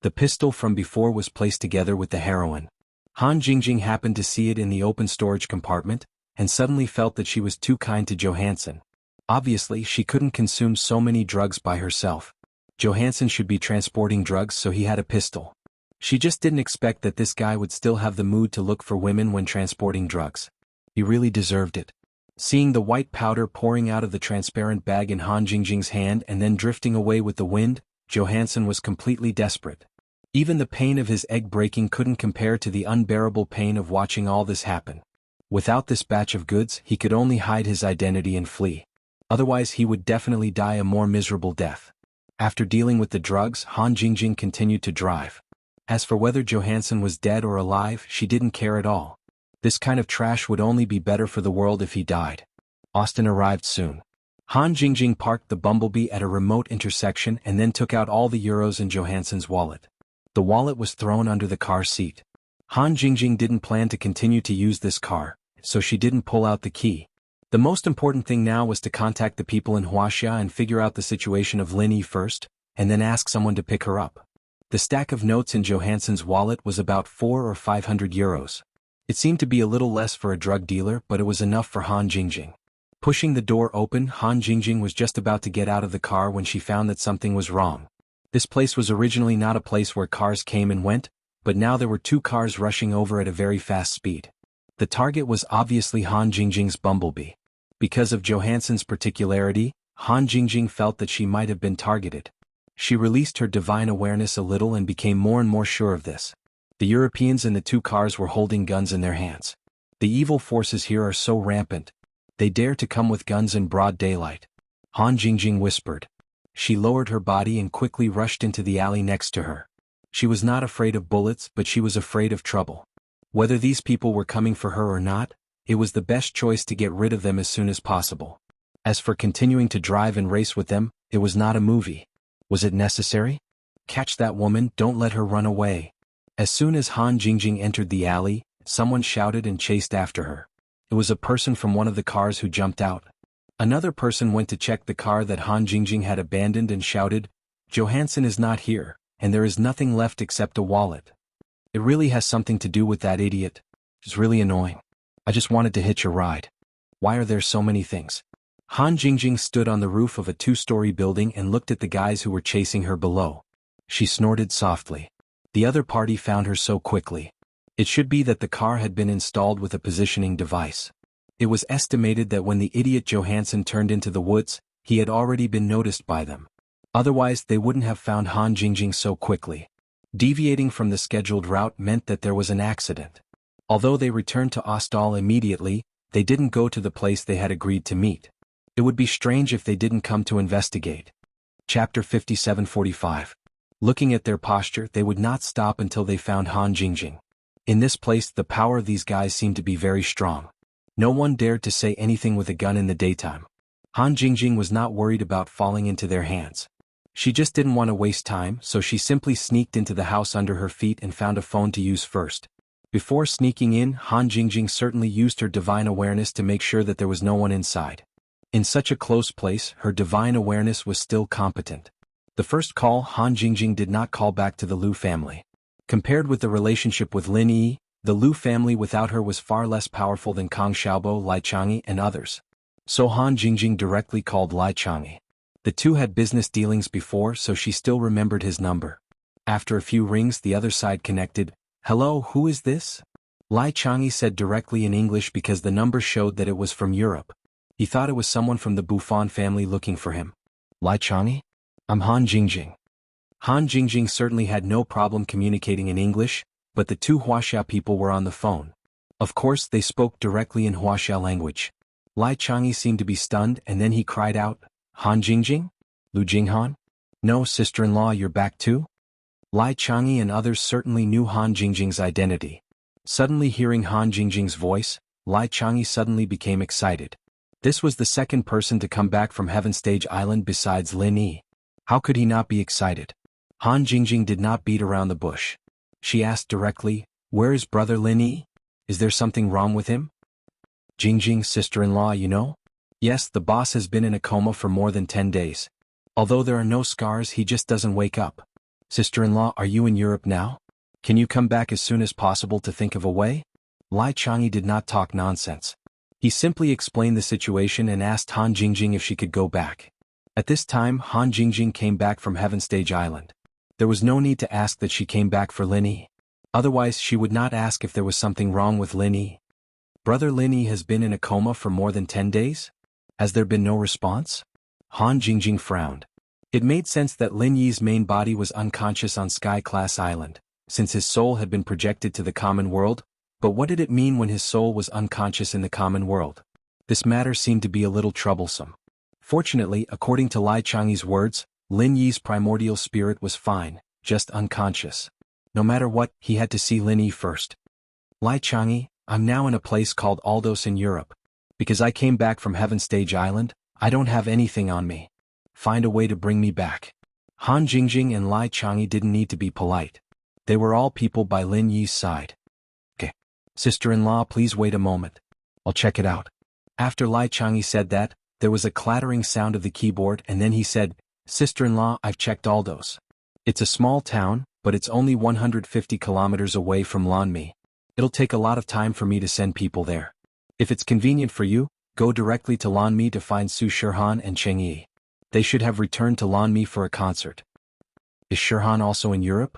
Speaker 1: The pistol from before was placed together with the heroin. Han Jingjing happened to see it in the open storage compartment, and suddenly felt that she was too kind to Johansson. Obviously, she couldn't consume so many drugs by herself. Johansson should be transporting drugs, so he had a pistol. She just didn't expect that this guy would still have the mood to look for women when transporting drugs. He really deserved it. Seeing the white powder pouring out of the transparent bag in Han Jingjing's hand and then drifting away with the wind, Johansson was completely desperate. Even the pain of his egg breaking couldn't compare to the unbearable pain of watching all this happen. Without this batch of goods, he could only hide his identity and flee. Otherwise, he would definitely die a more miserable death. After dealing with the drugs, Han Jingjing continued to drive. As for whether Johansson was dead or alive, she didn't care at all. This kind of trash would only be better for the world if he died. Austin arrived soon. Han Jingjing parked the bumblebee at a remote intersection and then took out all the euros in Johansson's wallet. The wallet was thrown under the car seat. Han Jingjing didn't plan to continue to use this car, so she didn't pull out the key. The most important thing now was to contact the people in Wuxia and figure out the situation of Lin Yi first, and then ask someone to pick her up. The stack of notes in Johansson's wallet was about 400 or 500 euros. It seemed to be a little less for a drug dealer, but it was enough for Han Jingjing. Pushing the door open, Han Jingjing was just about to get out of the car when she found that something was wrong. This place was originally not a place where cars came and went, but now there were two cars rushing over at a very fast speed. The target was obviously Han Jingjing's bumblebee. Because of Johansson's particularity, Han Jingjing felt that she might have been targeted. She released her divine awareness a little and became more and more sure of this. The Europeans in the two cars were holding guns in their hands. The evil forces here are so rampant. They dare to come with guns in broad daylight. Han Jingjing whispered. She lowered her body and quickly rushed into the alley next to her. She was not afraid of bullets, but she was afraid of trouble. Whether these people were coming for her or not, it was the best choice to get rid of them as soon as possible. As for continuing to drive and race with them, it was not a movie. Was it necessary? Catch that woman, don't let her run away. As soon as Han Jingjing entered the alley, someone shouted and chased after her. It was a person from one of the cars who jumped out. Another person went to check the car that Han Jingjing had abandoned and shouted, "Johansson is not here, and there is nothing left except a wallet." It really has something to do with that idiot. It's really annoying. I just wanted to hitch a ride. Why are there so many things? Han Jingjing stood on the roof of a two-story building and looked at the guys who were chasing her below. She snorted softly. The other party found her so quickly. It should be that the car had been installed with a positioning device. It was estimated that when the idiot Johansson turned into the woods, he had already been noticed by them. Otherwise, they wouldn't have found Han Jingjing so quickly. Deviating from the scheduled route meant that there was an accident. Although they returned to Ostal immediately, they didn't go to the place they had agreed to meet. It would be strange if they didn't come to investigate. Chapter 57:45. Looking at their posture, they would not stop until they found Han Jingjing. In this place, the power of these guys seemed to be very strong. No one dared to say anything with a gun in the daytime. Han Jingjing was not worried about falling into their hands. She just didn't want to waste time, so she simply sneaked into the house under her feet and found a phone to use first. Before sneaking in, Han Jingjing certainly used her divine awareness to make sure that there was no one inside. In such a close place, her divine awareness was still competent. The first call, Han Jingjing did not call back to the Liu family. Compared with the relationship with Lin Yi, the Lu family without her was far less powerful than Kang Xiaobo, Lai Chang'e, and others. So Han Jingjing directly called Lai Chang'e. The two had business dealings before, so she still remembered his number. After a few rings, the other side connected. "Hello, who is this?" Lai Chang'e said directly in English because the number showed that it was from Europe. He thought it was someone from the Buffon family looking for him. "Lai Chang'e? I'm Han Jingjing." Han Jingjing certainly had no problem communicating in English, but the two Wuxia people were on the phone. Of course, they spoke directly in Wuxia language. Lai Chang'e seemed to be stunned, and then he cried out, "Han Jingjing? Lu Jinghan? No, sister-in-law, you're back too?" Lai Chang'e and others certainly knew Han Jingjing's identity. Suddenly hearing Han Jingjing's voice, Lai Chang'e suddenly became excited. This was the second person to come back from Heaven Stage Island besides Lin Yi. How could he not be excited? Han Jingjing did not beat around the bush. She asked directly, "Where is brother Lin Yi? Is there something wrong with him?" "Jingjing, sister-in-law, you know? Yes, the boss has been in a coma for more than 10 days. Although there are no scars, he just doesn't wake up. Sister-in-law, are you in Europe now? Can you come back as soon as possible to think of a way?" Lai Chang'e did not talk nonsense. He simply explained the situation and asked Han Jingjing if she could go back. At this time, Han Jingjing came back from Heaven Stage Island. There was no need to ask that she came back for Lin Yi. Otherwise, she would not ask if there was something wrong with Lin Yi. "Brother Lin Yi has been in a coma for more than 10 days? Has there been no response?" Han Jingjing frowned. It made sense that Lin Yi's main body was unconscious on Sky Class Island, since his soul had been projected to the common world, but what did it mean when his soul was unconscious in the common world? This matter seemed to be a little troublesome. Fortunately, according to Lai Chang'e's words, Lin Yi's primordial spirit was fine, just unconscious. No matter what, he had to see Lin Yi first. "Lai Chang'e, I'm now in a place called Aldos in Europe. Because I came back from Heaven Stage Island, I don't have anything on me. Find a way to bring me back." Han Jingjing and Lai Chang'e didn't need to be polite. They were all people by Lin Yi's side. "Okay. Sister-in-law, please wait a moment. I'll check it out." After Lai Chang'e said that, there was a clattering sound of the keyboard, and then he said, "Sister-in-law, I've checked Aldos. It's a small town, but it's only 150 kilometers away from Lanmi. It'll take a lot of time for me to send people there. If it's convenient for you, go directly to Lanmi to find Su Shirhan and Cheng Yi. They should have returned to Lanmi for a concert." "Is Shirhan also in Europe?"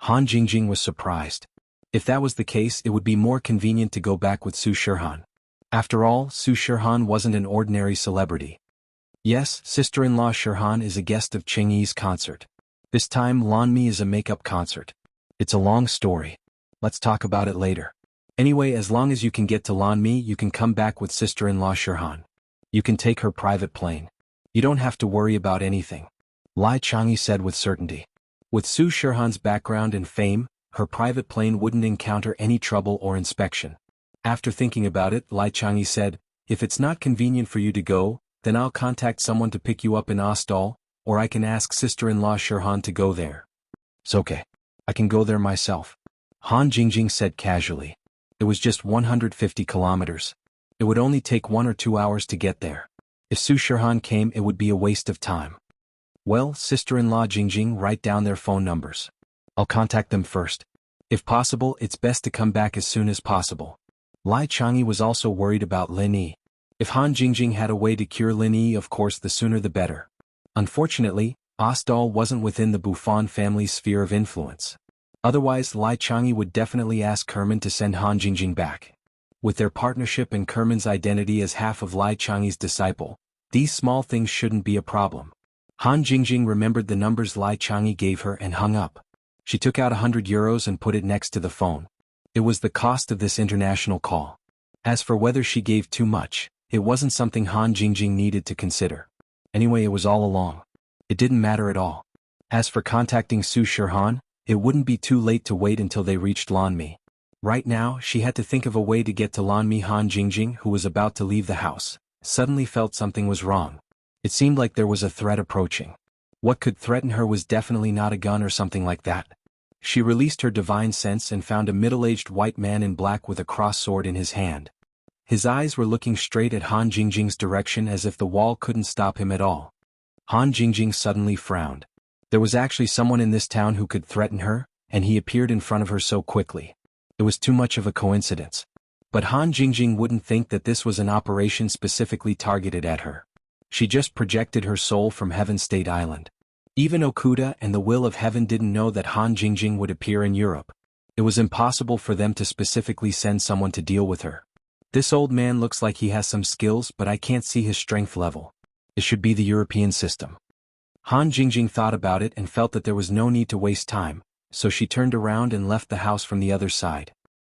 Speaker 1: Han Jingjing was surprised. If that was the case, it would be more convenient to go back with Su Shirhan. After all, Su Shirhan wasn't an ordinary celebrity. "Yes, sister-in-law Shirhan is a guest of Cheng Yi's concert. This time Lanmi is a makeup concert. It's a long story. Let's talk about it later. Anyway, as long as you can get to Lanmi, you can come back with sister-in-law Shirhan. You can take her private plane. You don't have to worry about anything," Lai Chang'e said with certainty. With Su Shirhan's background and fame, her private plane wouldn't encounter any trouble or inspection. After thinking about it, Lai Chang'e said, "If it's not convenient for you to go, then I'll contact someone to pick you up in Ostall, or I can ask sister-in-law Shirhan to go there." "It's okay. I can go there myself," Han Jingjing said casually. It was just 150 kilometers. It would only take 1 or 2 hours to get there. If Su Shirhan came, it would be a waste of time. "Well, sister-in-law Jingjing, write down their phone numbers. I'll contact them first. If possible, it's best to come back as soon as possible." Lai Chang'e was also worried about Lin Yi. If Han Jingjing had a way to cure Lin Yi, of course the sooner the better. Unfortunately, Ostall wasn't within the Buffon family's sphere of influence. Otherwise, Lai Chang'e would definitely ask Kerman to send Han Jingjing back. With their partnership and Kerman's identity as half of Lai Chang'e's disciple, these small things shouldn't be a problem. Han Jingjing remembered the numbers Lai Chang'e gave her and hung up. She took out €100 and put it next to the phone. It was the cost of this international call. As for whether she gave too much, it wasn't something Han Jingjing needed to consider. Anyway, it was all along. It didn't matter at all. As for contacting Su Shirhan, it wouldn't be too late to wait until they reached Lanmi. Right now, she had to think of a way to get to Lanmi. Han Jingjing, who was about to leave the house, suddenly felt something was wrong. It seemed like there was a threat approaching. What could threaten her was definitely not a gun or something like that. She released her divine sense and found a middle-aged white man in black with a cross sword in his hand. His eyes were looking straight at Han Jingjing's direction as if the wall couldn't stop him at all. Han Jingjing suddenly frowned. There was actually someone in this town who could threaten her, and he appeared in front of her so quickly. It was too much of a coincidence. But Han Jingjing wouldn't think that this was an operation specifically targeted at her. She just projected her soul from Heaven State Island. Even Okuda and the Will of Heaven didn't know that Han Jingjing would appear in Europe. It was impossible for them to specifically send someone to deal with her. This old man looks like he has some skills, but I can't see his strength level. It should be the European system. Han Jingjing thought about it and felt that there was no need to waste time, so she turned around and left the house from the other side.